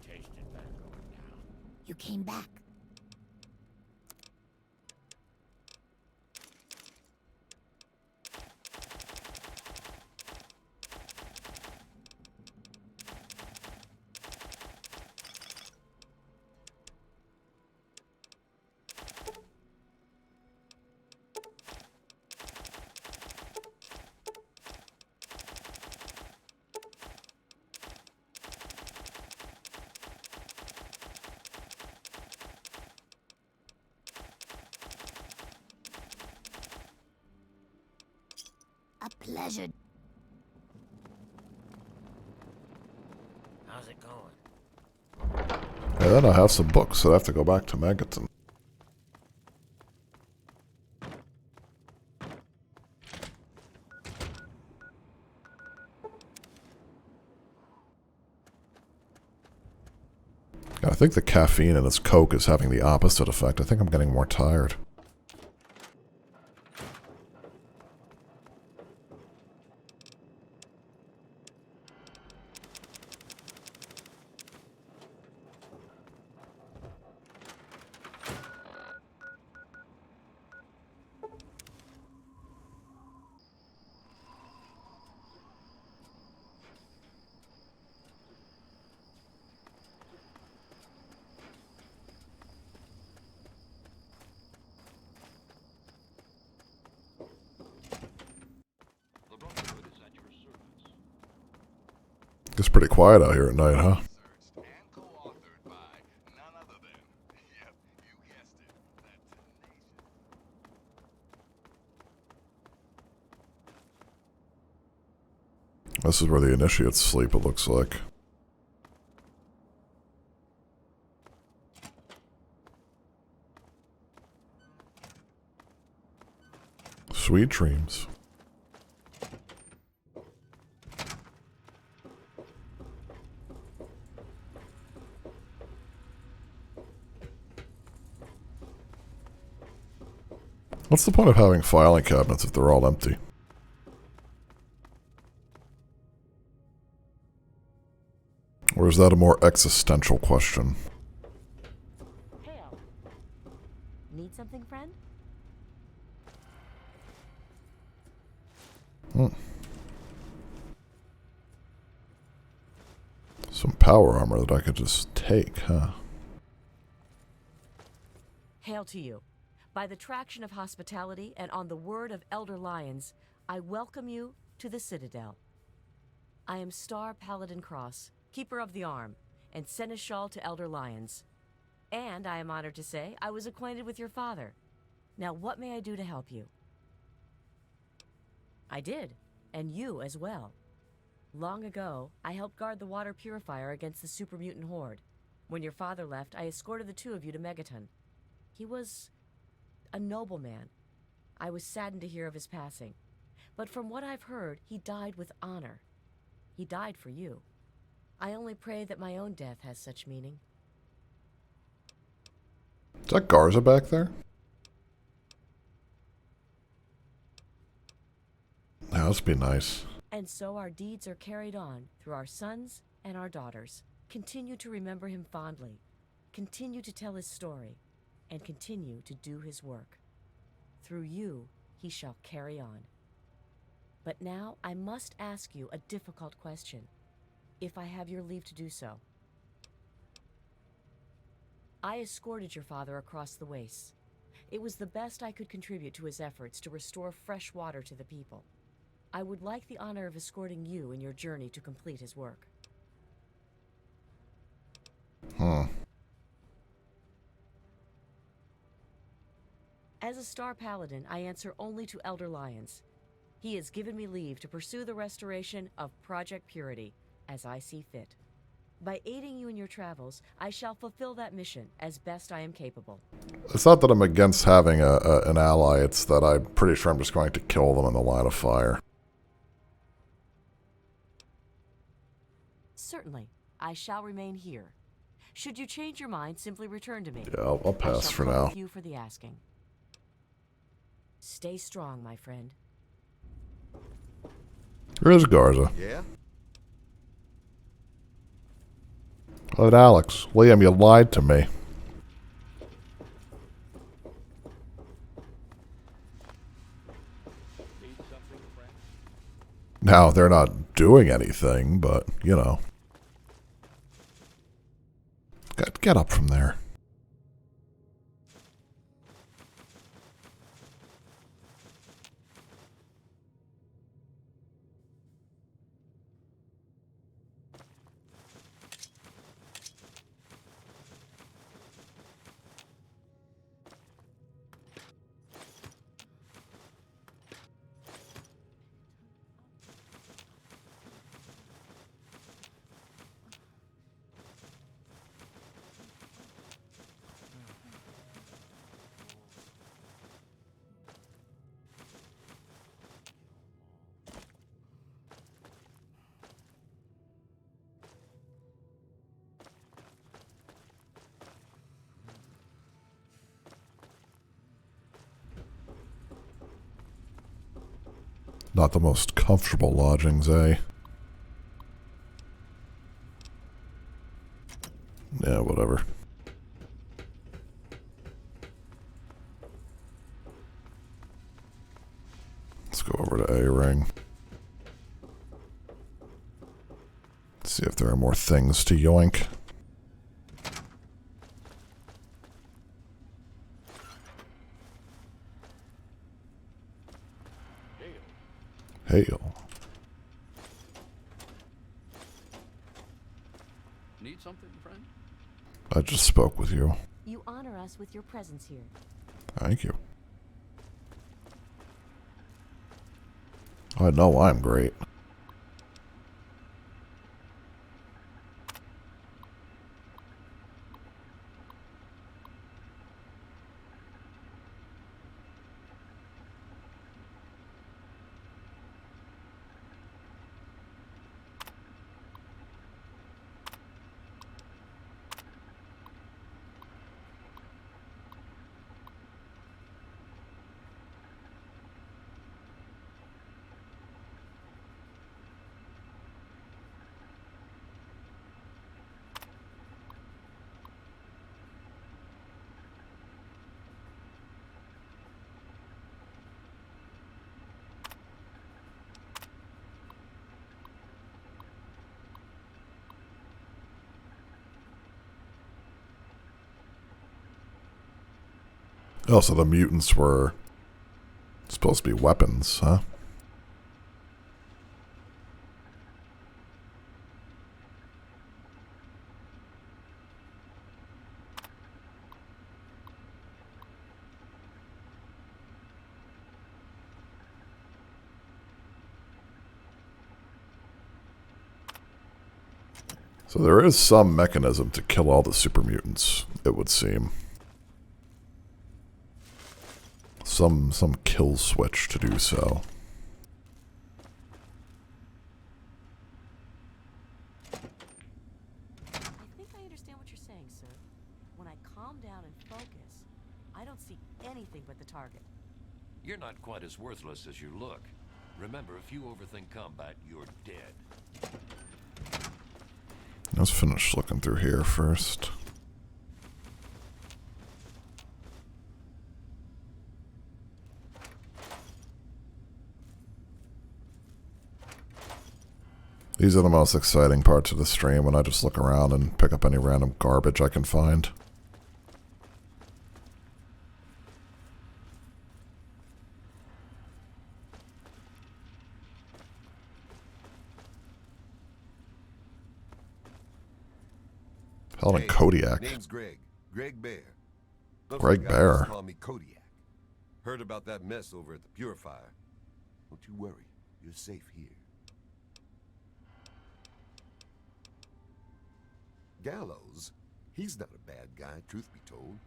P: Tasted better.
L: A pleasure. How's it going?
A: And then I have some books, so I have to go back to Megaton. I think the caffeine in this Coke is having the opposite effect. I think I'm getting more tired. It's pretty quiet out here at night, huh? This is where the initiates sleep, it looks like. Sweet dreams. What's the point of having filing cabinets if they're all empty? Or is that a more existential question?
N: Hale. Need something, friend?
A: Some power armor that I could just take, huh?
N: Hail to you. By the traction of hospitality and on the word of Elder Lyons, I welcome you to the Citadel. I am Star Paladin Cross, Keeper of the Arm, and Seneschal to Elder Lyons. And I am honored to say I was acquainted with your father. Now what may I do to help you? I did, and you as well. Long ago, I helped guard the water purifier against the super mutant horde. When your father left, I escorted the two of you to Megaton. He was a nobleman. I was saddened to hear of his passing. But from what I've heard, he died with honor. He died for you. I only pray that my own death has such meaning.
A: Is that Garza back there? That must be nice.
N: And so our deeds are carried on through our sons and our daughters. Continue to remember him fondly. Continue to tell his story. And continue to do his work. Through you, he shall carry on. But now I must ask you a difficult question, if I have your leave to do so. I escorted your father across the wastes. It was the best I could contribute to his efforts to restore fresh water to the people. I would like the honor of escorting you in your journey to complete his work. As a Star Paladin, I answer only to Elder Lyons. He has given me leave to pursue the restoration of Project Purity, as I see fit. By aiding you in your travels, I shall fulfill that mission as best I am capable.
A: It's not that I'm against having an ally, it's that I'm pretty sure I'm just going to kill them in the line of fire.
N: Certainly, I shall remain here. Should you change your mind, simply return to me.
A: Yeah, I'll pass for now.
N: I shall come with you for the asking. Stay strong, my friend.
A: Where's Garza?
F: Yeah?
A: But Alex, Liam, you lied to me. Now, they're not doing anything, but, you know. Get up from there. Not the most comfortable lodgings, eh? Yeah, whatever. Let's go over to A-Ring. See if there are more things to yoink. Hail.
J: Need something, friend?
A: I just spoke with you.
N: You honor us with your presence here.
A: Thank you. I know I'm great. Oh, so the mutants were supposed to be weapons, huh? So there is some mechanism to kill all the super mutants, it would seem. Some kill switch to do so.
N: I think I understand what you're saying, sir. When I calm down and focus, I don't see anything but the target.
Q: You're not quite as worthless as you look. Remember, if you overthink combat, you're dead.
A: Let's finish looking through here first. These are the most exciting parts of the stream, when I just look around and pick up any random garbage I can find. Helen
F: Hey,
A: Kodiak.
F: Name's Greg. Greg Bear. Most
A: Greg
F: of the guys
A: Bear.
F: just call me Kodiak. Heard about that mess over at the Purifier. Don't you worry. You're safe here. Gallows, he's not a bad guy, truth be told.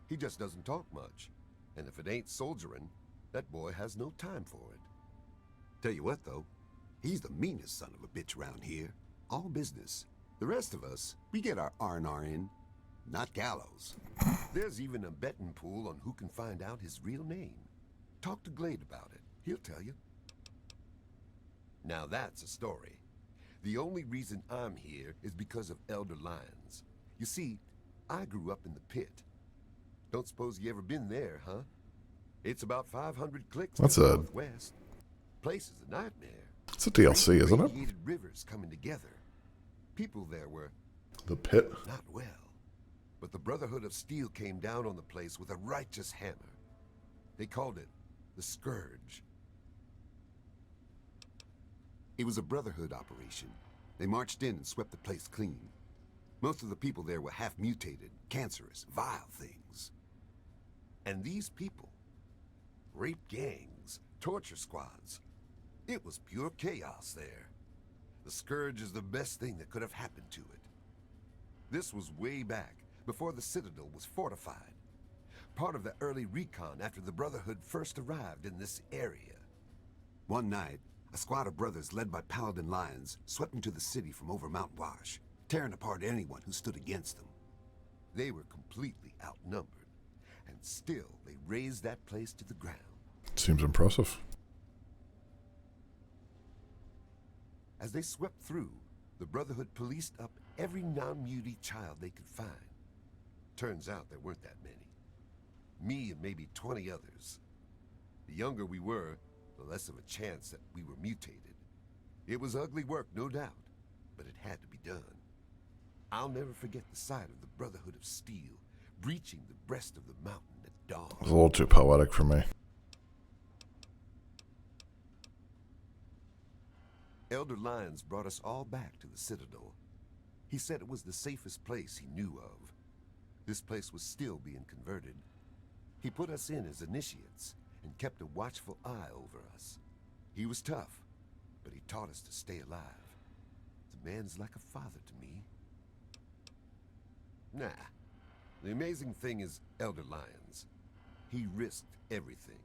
F: He just doesn't talk much. And if it ain't soldiering, that boy has no time for it. Tell you what, though, he's the meanest son of a bitch around here. All business. The rest of us, we get our R&R in, not Gallows. There's even a betting pool on who can find out his real name. Talk to Glade about it. He'll tell you. Now that's a story. The only reason I'm here is because of Elder Lyons. You see, I grew up in the pit. Don't suppose you ever been there, huh? It's about 500 clicks
A: That's
F: to the
A: a-
F: northwest. Place is a nightmare.
A: It's a DLC, isn't it?
F: Radiated rivers coming together. People there were
A: The pit.
F: not well. But the Brotherhood of Steel came down on the place with a righteous hammer. They called it the Scourge. It was a Brotherhood operation. They marched in and swept the place clean. Most of the people there were half-mutated, cancerous, vile things. And these people, rape gangs, torture squads, it was pure chaos there. The Scourge is the best thing that could have happened to it. This was way back, before the Citadel was fortified. Part of the early recon after the Brotherhood first arrived in this area. One night, a squad of brothers led by Paladin Lyons swept into the city from over Mount Wash, tearing apart anyone who stood against them. They were completely outnumbered, and still they razed that place to the ground.
A: Seems impressive.
F: As they swept through, the Brotherhood policed up every non-mutie child they could find. Turns out there weren't that many. Me and maybe 20 others. The younger we were, the less of a chance that we were mutated. It was ugly work, no doubt, but it had to be done. I'll never forget the sight of the Brotherhood of Steel breaching the breast of the mountain at dawn.
A: It was a little too poetic for me.
F: Elder Lyons brought us all back to the Citadel. He said it was the safest place he knew of. This place was still being converted. He put us in as initiates and kept a watchful eye over us. He was tough, but he taught us to stay alive. The man's like a father to me. Nah. The amazing thing is Elder Lyons. He risked everything.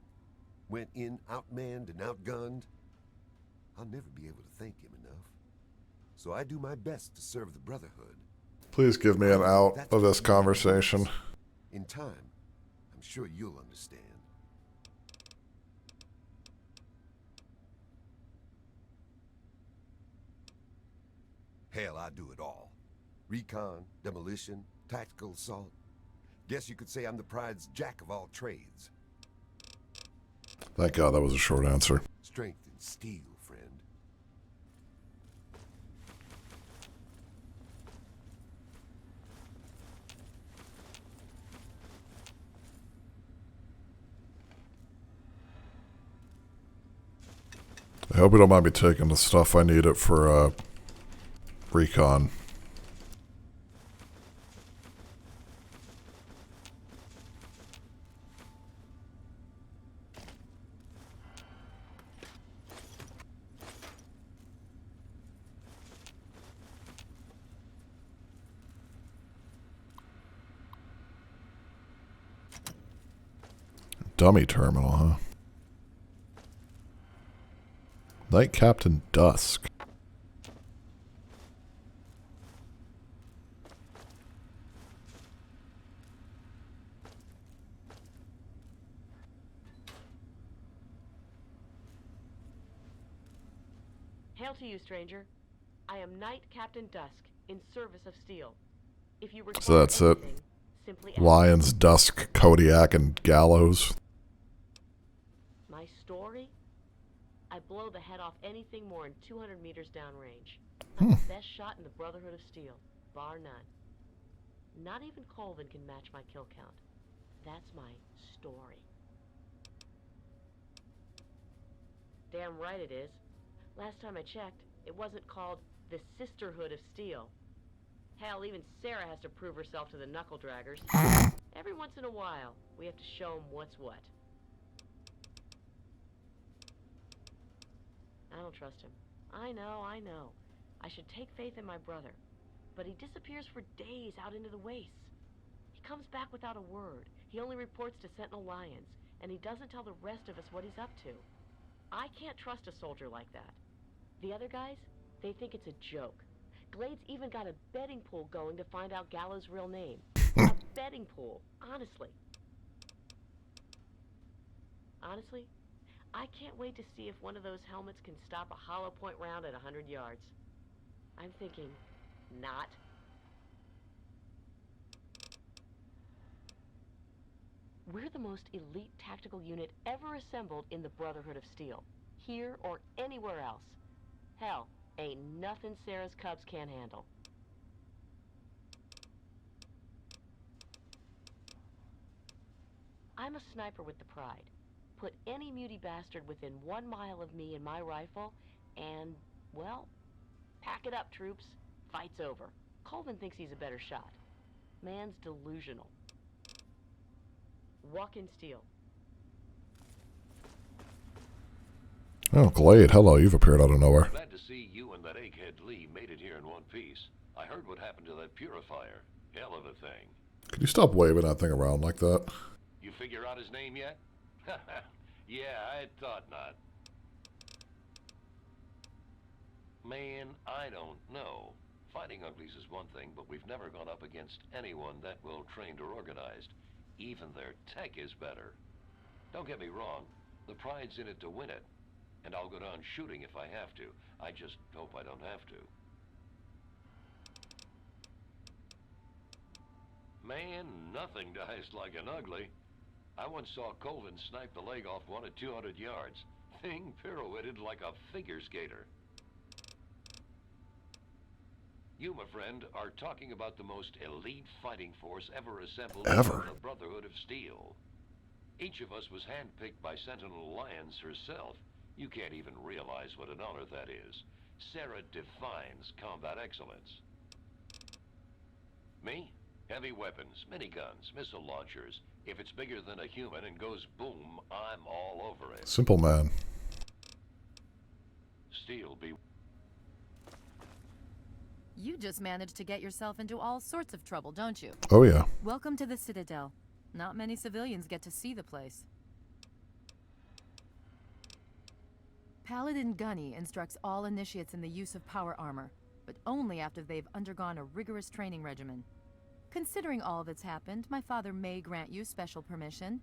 F: Went in outmanned and outgunned. I'll never be able to thank him enough. So I do my best to serve the Brotherhood.
A: Please give me an out of this conversation.
F: In time, I'm sure you'll understand. Hell, I do it all. Recon, demolition, tactical assault. Guess you could say I'm the Pride's jack of all trades.
A: Thank God that was a short answer.
F: Strength and steel, friend.
A: I hope you don't mind me taking the stuff I need it for recon. Dummy terminal, huh? Knight Captain Dusk.
N: Hail to you, stranger. I am Knight Captain Dusk, in service of Steel. If you
A: So that's it.
N: Simply
A: Lions, Dusk, Kodiak, and Gallows.
N: My story? I blow the head off anything more than 200 meters downrange. I'm the best shot in the Brotherhood of Steel, bar none. Not even Colvin can match my kill count. That's my story. Damn right it is. Last time I checked, it wasn't called the Sisterhood of Steel. Hell, even Sarah has to prove herself to the knuckle draggers. Every once in a while, we have to show them what's what. I don't trust him. I know. I should take faith in my brother. But he disappears for days out into the wastes. He comes back without a word. He only reports to Sentinel Lyons, and he doesn't tell the rest of us what he's up to. I can't trust a soldier like that. The other guys, they think it's a joke. Glade's even got a betting pool going to find out Gallows' real name. A betting pool, honestly. Honestly, I can't wait to see if one of those helmets can stop a hollow point round at 100 yards. I'm thinking, not. We're the most elite tactical unit ever assembled in the Brotherhood of Steel, here or anywhere else. Hell, ain't nothing Sarah's Cubs can't handle. I'm a sniper with the Pride. Put any muty bastard within 1 mile of me and my rifle, and, well, pack it up, troops. Fight's over. Colvin thinks he's a better shot. Man's delusional. Walk in steel.
A: Oh, Glade, hello, you've appeared out of nowhere.
Q: Glad to see you and that egghead Lee made it here in one piece. I heard what happened to that purifier. Hell of a thing.
A: Could you stop waving that thing around like that?
Q: You figure out his name yet? Yeah, I thought not. Man, I don't know. Fighting uglies is one thing, but we've never gone up against anyone that well trained or organized. Even their tech is better. Don't get me wrong, the Pride's in it to win it. And I'll go down shooting if I have to. I just hope I don't have to. Man, nothing dies like an ugly. I once saw Colvin snipe the leg off one at 200 yards. Thing pirouetted like a figure skater. You, my friend, are talking about the most elite fighting force ever assembled in the Brotherhood of Steel. Each of us was handpicked by Sentinel Alliance herself. You can't even realize what an honor that is. Sarah defines combat excellence. Me? Heavy weapons, miniguns, missile launchers. If it's bigger than a human and goes boom, I'm all over it.
A: Simple man.
Q: Steel be...
T: You just managed to get yourself into all sorts of trouble, don't you?
A: Oh, yeah.
T: Welcome to the Citadel. Not many civilians get to see the place. Paladin Gunny instructs all initiates in the use of power armor, but only after they've undergone a rigorous training regimen. Considering all that's happened, my father may grant you special permission,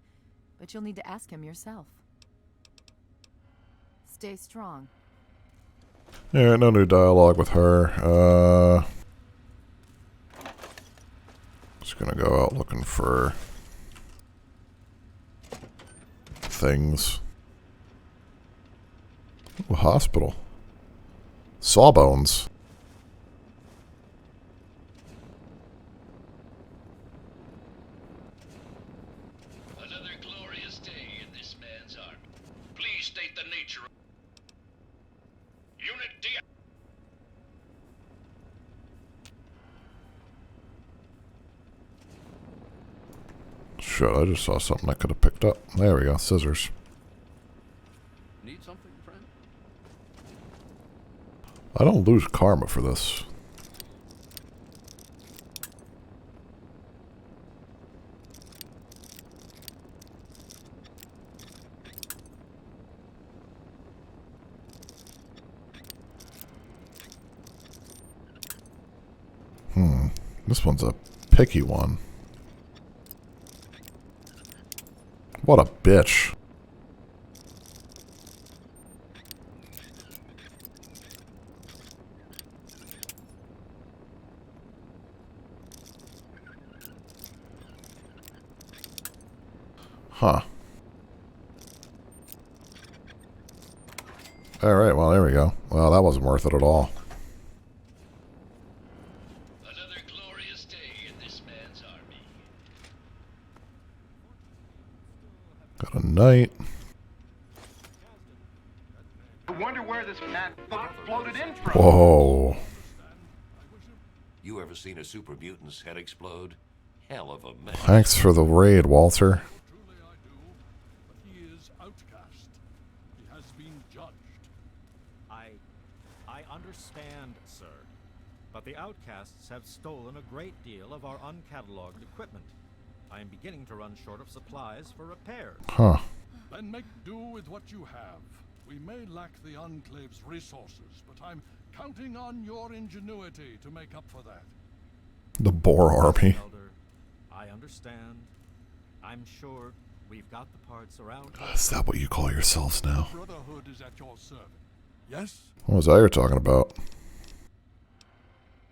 T: but you'll need to ask him yourself. Stay strong.
A: Yeah, no new dialogue with her. Just gonna go out looking for things. Ooh, hospital. Sawbones.
M: Another glorious day in this man's army. Please state the nature of Unit D.
A: Shit, I just saw something I could have picked up. There we go, scissors.
J: Need something, friend?
A: I don't lose karma for this. This one's a picky one. What a bitch. Huh. Alright, well, there we go. Well, that wasn't worth it at all.
M: Another glorious day in this man's army.
A: Got a knight.
S: I wonder where this mad fuck floated in from.
A: Whoa.
Q: You ever seen a super mutant's head explode? Hell of a mess.
A: Thanks for the raid, Walter.
R: He is outcast. He has been judged.
C: I understand, sir. But the outcasts have stolen a great deal of our uncatalogued equipment. I am beginning to run short of supplies for repairs.
A: Huh.
R: Then make do with what you have. We may lack the Enclave's resources, but I'm counting on your ingenuity to make up for that.
A: The Boar Army.
C: Elder, I understand. I'm sure we've got the parts around.
A: Is that what you call yourselves now?
R: Brotherhood is at your service. Yes?
A: What was that you're talking about?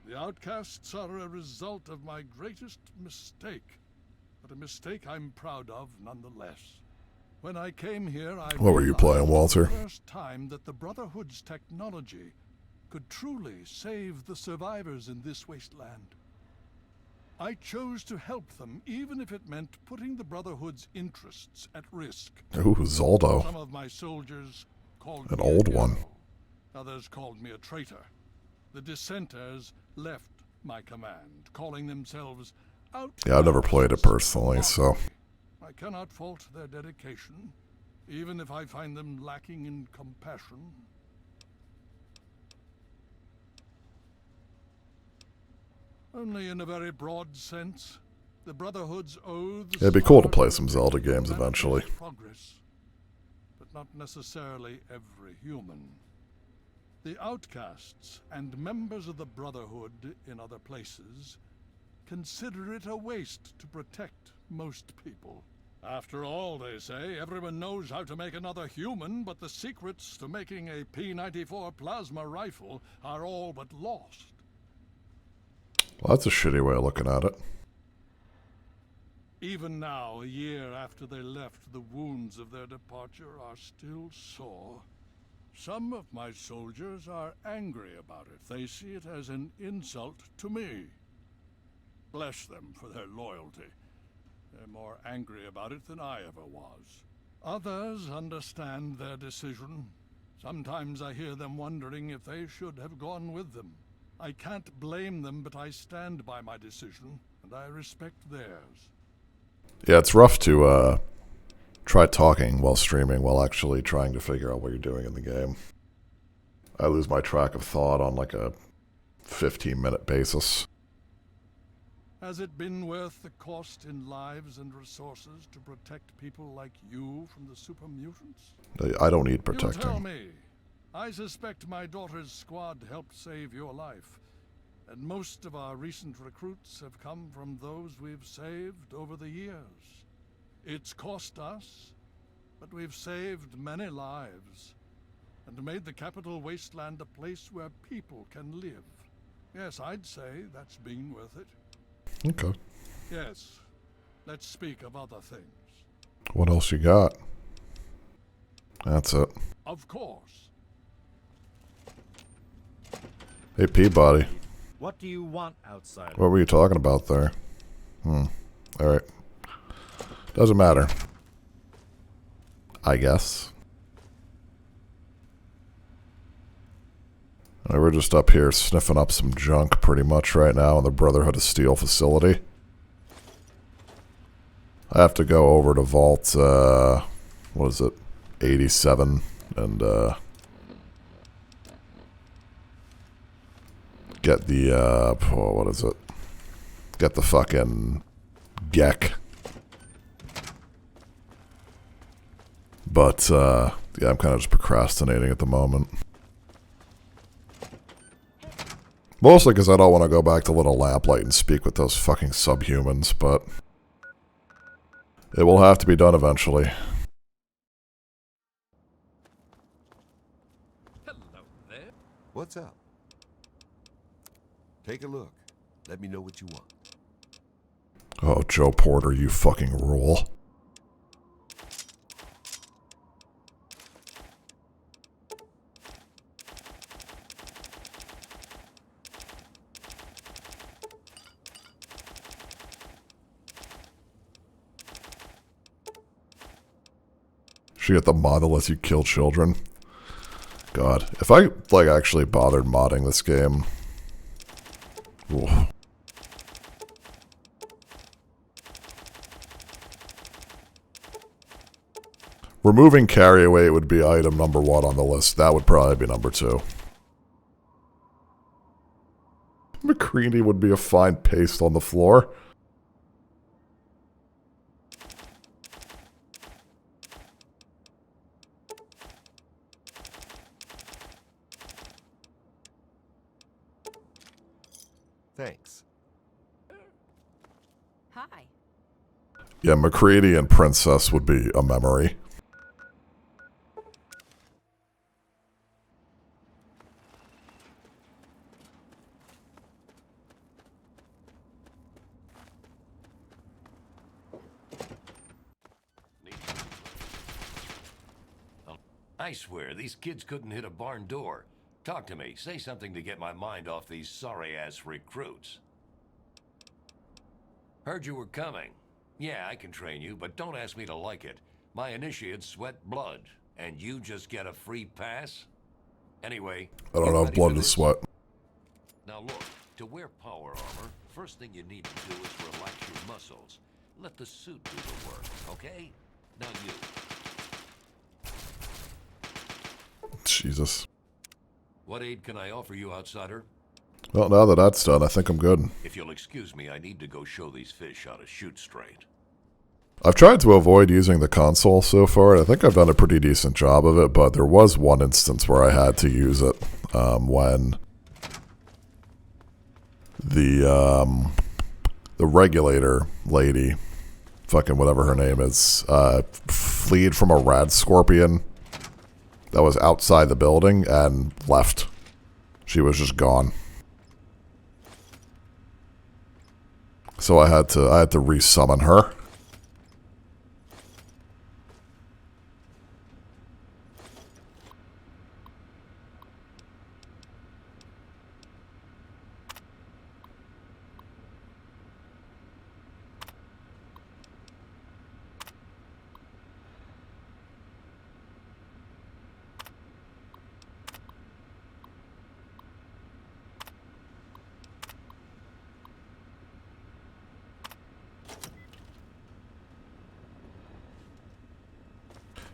R: The outcasts are a result of my greatest mistake, but a mistake I'm proud of nonetheless. When I came here, I
A: What were you playing, Walter?
R: for the first time that the Brotherhood's technology could truly save the survivors in this wasteland. I chose to help them, even if it meant putting the Brotherhood's interests at risk.
A: Ooh, Zoldo.
R: Some of my soldiers called
A: An
R: me
A: old
R: a hero.
A: one.
R: Others called me a traitor. The dissenters left my command, calling themselves outcasts.
A: Yeah, I've never played it personally, so.
R: I cannot fault their dedication, even if I find them lacking in compassion. Only in a very broad sense, the Brotherhood's oaths
A: It'd be cool to
R: are
A: play some Zelda games eventually.
R: progress, but not necessarily every human. The outcasts and members of the Brotherhood in other places consider it a waste to protect most people. After all, they say, everyone knows how to make another human, but the secrets to making a P-94 plasma rifle are all but lost.
A: Well, that's a shitty way of looking at it.
R: Even now, a year after they left, the wounds of their departure are still sore. Some of my soldiers are angry about it. They see it as an insult to me. Bless them for their loyalty. They're more angry about it than I ever was. Others understand their decision. Sometimes I hear them wondering if they should have gone with them. I can't blame them, but I stand by my decision, and I respect theirs.
A: Yeah, it's rough to try talking while streaming while actually trying to figure out what you're doing in the game. I lose my track of thought on like a 15-minute basis.
R: Has it been worth the cost in lives and resources to protect people like you from the super mutants?
A: I don't need
R: You tell
A: protecting.
R: me. I suspect my daughter's squad helped save your life, and most of our recent recruits have come from those we've saved over the years. It's cost us, but we've saved many lives, and made the capital wasteland a place where people can live. Yes, I'd say that's been worth it.
A: Okay.
R: Yes, let's speak of other things.
A: What else you got? That's it.
R: Of course.
A: Hey, Peabody.
C: What do you want, outsider?
A: What were you talking about there? Alright. Doesn't matter. I guess. We're just up here sniffing up some junk pretty much right now in the Brotherhood of Steel facility. I have to go over to Vault, what is it, 87, and get the, what is it? Get the fucking Gek. But, yeah, I'm kind of just procrastinating at the moment. Mostly because I don't want to go back to Little Lamplight and speak with those fucking subhumans, but it will have to be done eventually.
F: What's up? Take a look. Let me know what you want.
A: Oh, Joe Porter, you fucking rule. Should get the mod that lets you kill children. God, if I like actually bothered modding this game. Ooh. Removing carry weight would be item number 1 on the list. That would probably be number 2. McCready would be a fine paste on the floor.
F: Thanks.
N: Hi.
A: Yeah, McCready and Princess would be a memory.
Q: I swear, these kids couldn't hit a barn door. Talk to me. Say something to get my mind off these sorry-ass recruits. Heard you were coming. Yeah, I can train you, but don't ask me to like it. My initiates sweat blood, and you just get a free pass? Anyway...
A: I don't have blood to sweat.
Q: Now look, to wear power armor, first thing you need to do is relax your muscles. Let the suit do the work, okay? Now you.
A: Jesus.
Q: What aid can I offer you, outsider?
A: Well, now that that's done, I think I'm good.
Q: If you'll excuse me, I need to go show these fish how to shoot straight.
A: I've tried to avoid using the console so far, and I think I've done a pretty decent job of it, but there was one instance where I had to use it when the regulator lady fucking whatever her name is, fleed from a rad scorpion that was outside the building and left. She was just gone. So I had to resummon her.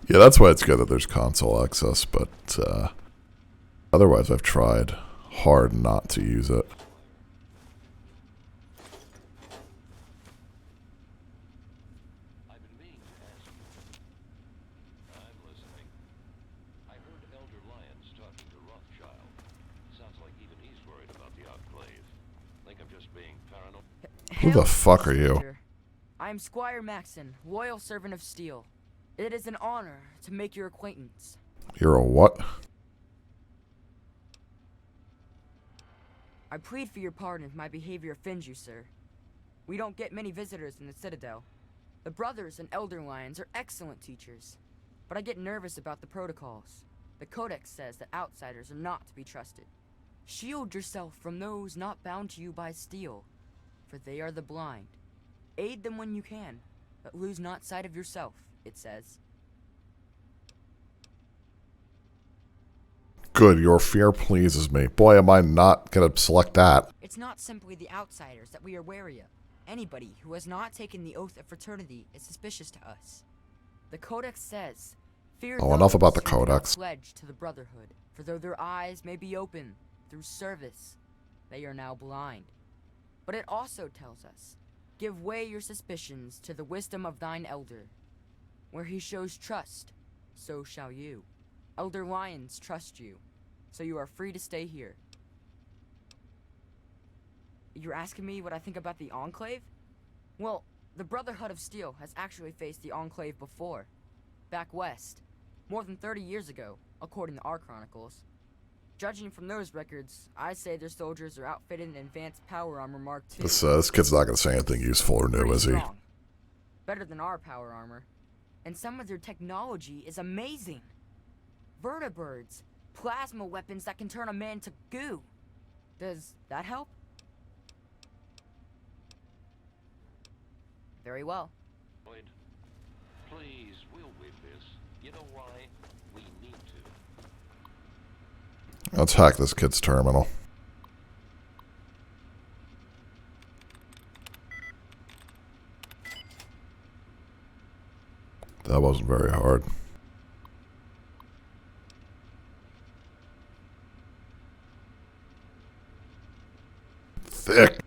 A: Yeah, that's why it's good that there's console access, but otherwise I've tried hard not to use it.
Q: I've been meaning to ask you. I'm listening. I heard Elder Lyons talking to Rothschild. Sounds like even he's worried about the Enclave. Think I'm just being paranoid?
A: Who the fuck are you?
I: I'm Squire Maxon, loyal servant of Steel. It is an honor to make your acquaintance.
A: You're a what?
I: I plead for your pardon if my behavior offends you, sir. We don't get many visitors in the Citadel. The Brothers and Elder Lions are excellent teachers, but I get nervous about the protocols. The Codex says that outsiders are not to be trusted. Shield yourself from those not bound to you by steel, for they are the blind. Aid them when you can, but lose not sight of yourself, it says.
A: Good, your fear pleases me. Boy, am I not gonna select that.
I: It's not simply the outsiders that we are wary of. Anybody who has not taken the oath of fraternity is suspicious to us. The Codex says, fear
A: Oh, enough about the
I: those who do not
A: Codex.
I: pledge to the Brotherhood, for though their eyes may be open through service, they are now blind. But it also tells us, give way your suspicions to the wisdom of thine elder. Where he shows trust, so shall you. Elder Lions trust you, so you are free to stay here. You're asking me what I think about the Enclave? Well, the Brotherhood of Steel has actually faced the Enclave before. Back west. More than 30 years ago, according to our chronicles. Judging from those records, I say their soldiers are outfitted in advanced power armor Mark II.
A: This kid's not gonna say anything useful or new,
I: Pretty
A: is he?
I: strong. Better than our power armor. And some of their technology is amazing. Vertibirds, plasma weapons that can turn a man to goo. Does that help? Very well.
Q: Lloyd, please, we'll win this. You know why? We need to.
A: Let's hack this kid's terminal. That wasn't very hard. Thick.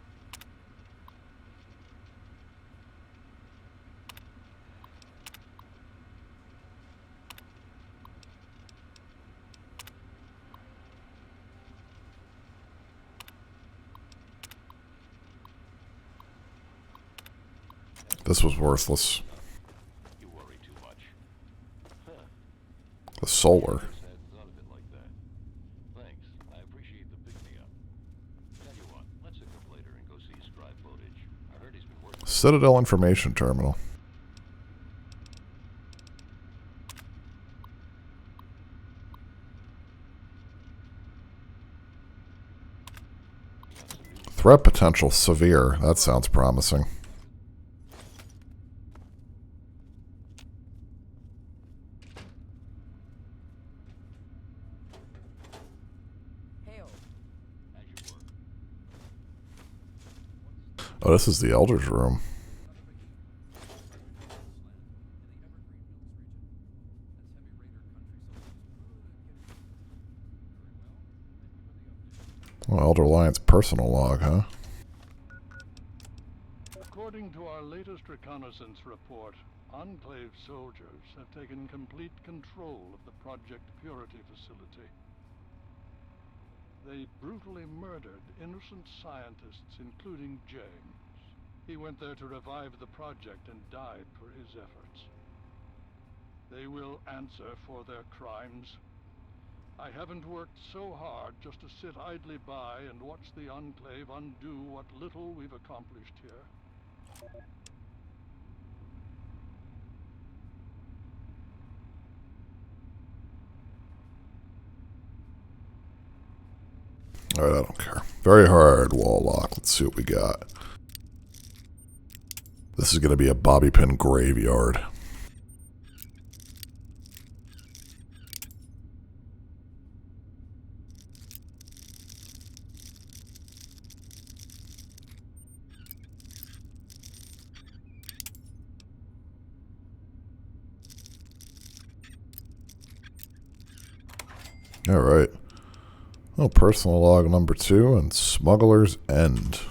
A: This was worthless.
Q: You worry too much. Huh.
A: The solar.
Q: I had thought of it like that. Thanks. I appreciate the pick-me-up. Tell you what, let's hook up later and go see Scribe footage. I heard he's been working.
A: Citadel Information Terminal. Threat potential severe. That sounds promising. Oh, this is the Elder's room. Well, Elder Lyon's personal log, huh?
R: According to our latest reconnaissance report, Enclave soldiers have taken complete control of the Project Purity facility. They brutally murdered innocent scientists, including James. He went there to revive the project and died for his efforts. They will answer for their crimes. I haven't worked so hard just to sit idly by and watch the Enclave undo what little we've accomplished here.
A: Alright, I don't care. Very hard wall lock. Let's see what we got. This is going to be a bobby pin graveyard. Alright. Oh, personal log number 2 and Smuggler's End.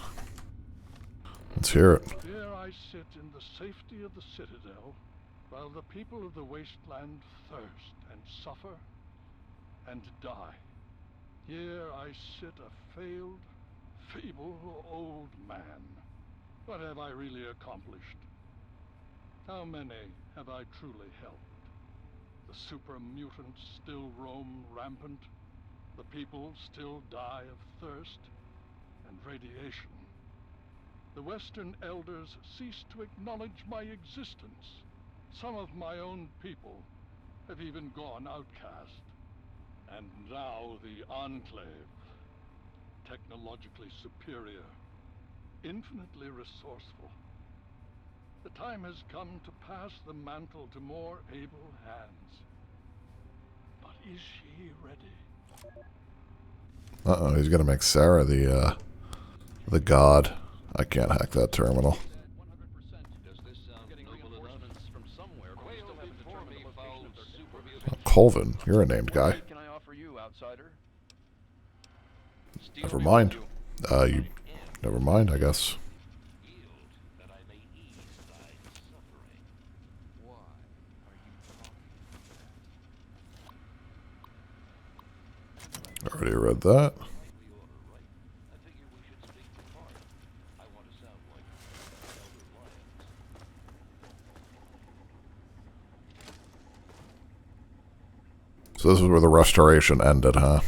A: Let's hear it.
R: Here I sit in the safety of the Citadel, while the people of the wasteland thirst and suffer and die. Here I sit a failed, feeble old man. What have I really accomplished? How many have I truly helped? The super mutants still roam rampant. The people still die of thirst and radiation. The Western elders cease to acknowledge my existence. Some of my own people have even gone outcast. And now the Enclave, technologically superior, infinitely resourceful. The time has come to pass the mantle to more able hands. But is she ready?
A: Uh-oh, he's gonna make Sarah the god. I can't hack that terminal. Oh, Colvin, you're a named guy. Never mind. Never mind, I guess. Already read that. So this is where the restoration ended, huh?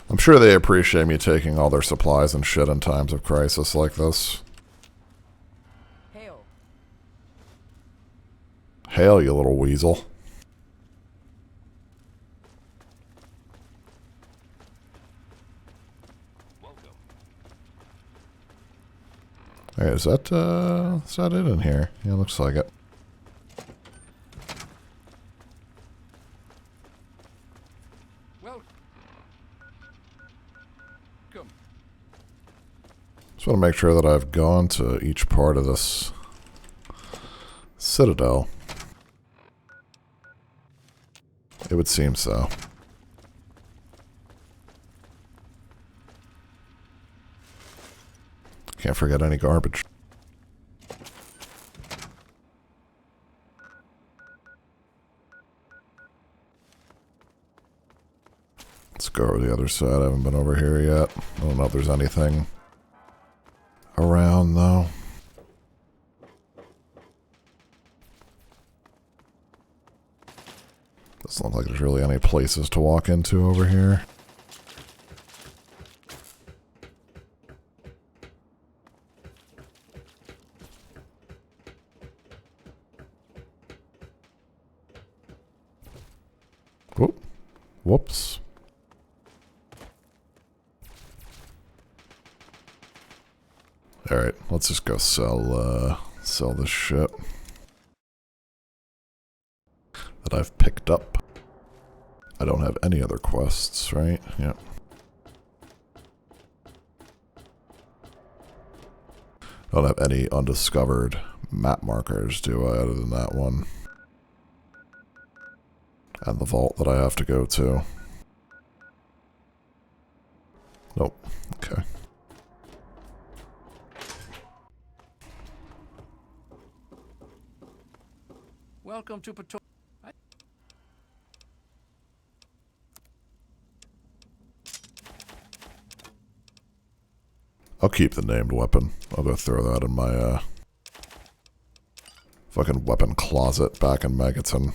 A: I'm sure they appreciate me taking all their supplies and shit in times of crisis like this.
I: Hail.
A: Hail, you little weasel. Hey, is that it in here? Yeah, looks like it. Just want to make sure that I've gone to each part of this citadel. It would seem so. Can't forget any garbage. Let's go over the other side. I haven't been over here yet. I don't know if there's anything around though. Doesn't look like there's really any places to walk into over here. Whoop. Whoops. Alright, let's just go sell this shit that I've picked up. I don't have any other quests, right? Yep. I don't have any undiscovered map markers, do I, other than that one? And the vault that I have to go to. Nope. Okay.
J: Welcome to Patrol.
A: I'll keep the named weapon. I'll go throw that in my fucking weapon closet back in Megaton.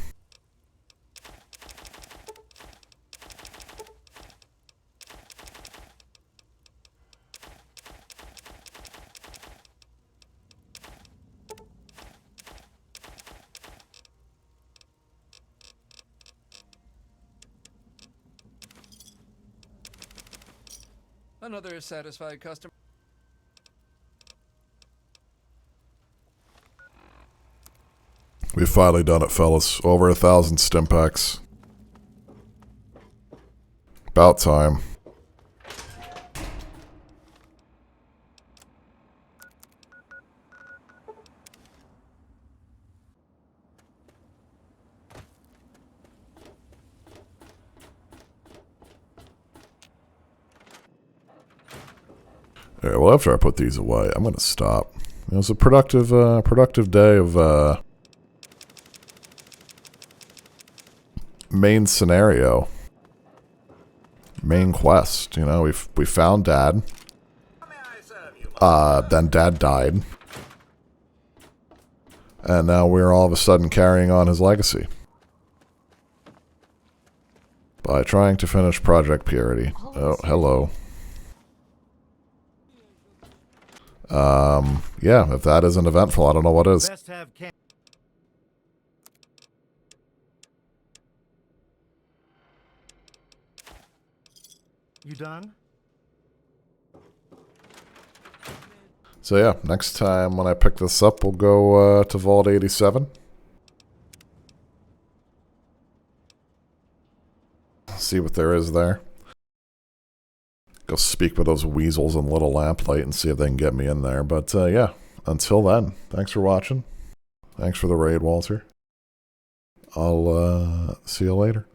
G: Another satisfied customer.
A: We've finally done it, fellas. Over 1,000 Stimpaks. About time. Alright, well, after I put these away, I'm gonna stop. It was a productive day of main scenario, main quest. You know, we found Dad. Then Dad died, and now we're all of a sudden carrying on his legacy by trying to finish Project Purity. Oh, hello. Yeah, if that isn't eventful, I don't know what is.
C: You done?
A: So yeah, next time when I pick this up, we'll go to Vault 87. See what there is there. Go speak with those weasels in Little Lamplight and see if they can get me in there. But yeah, until then, thanks for watching. Thanks for the raid, Walter. I'll see you later.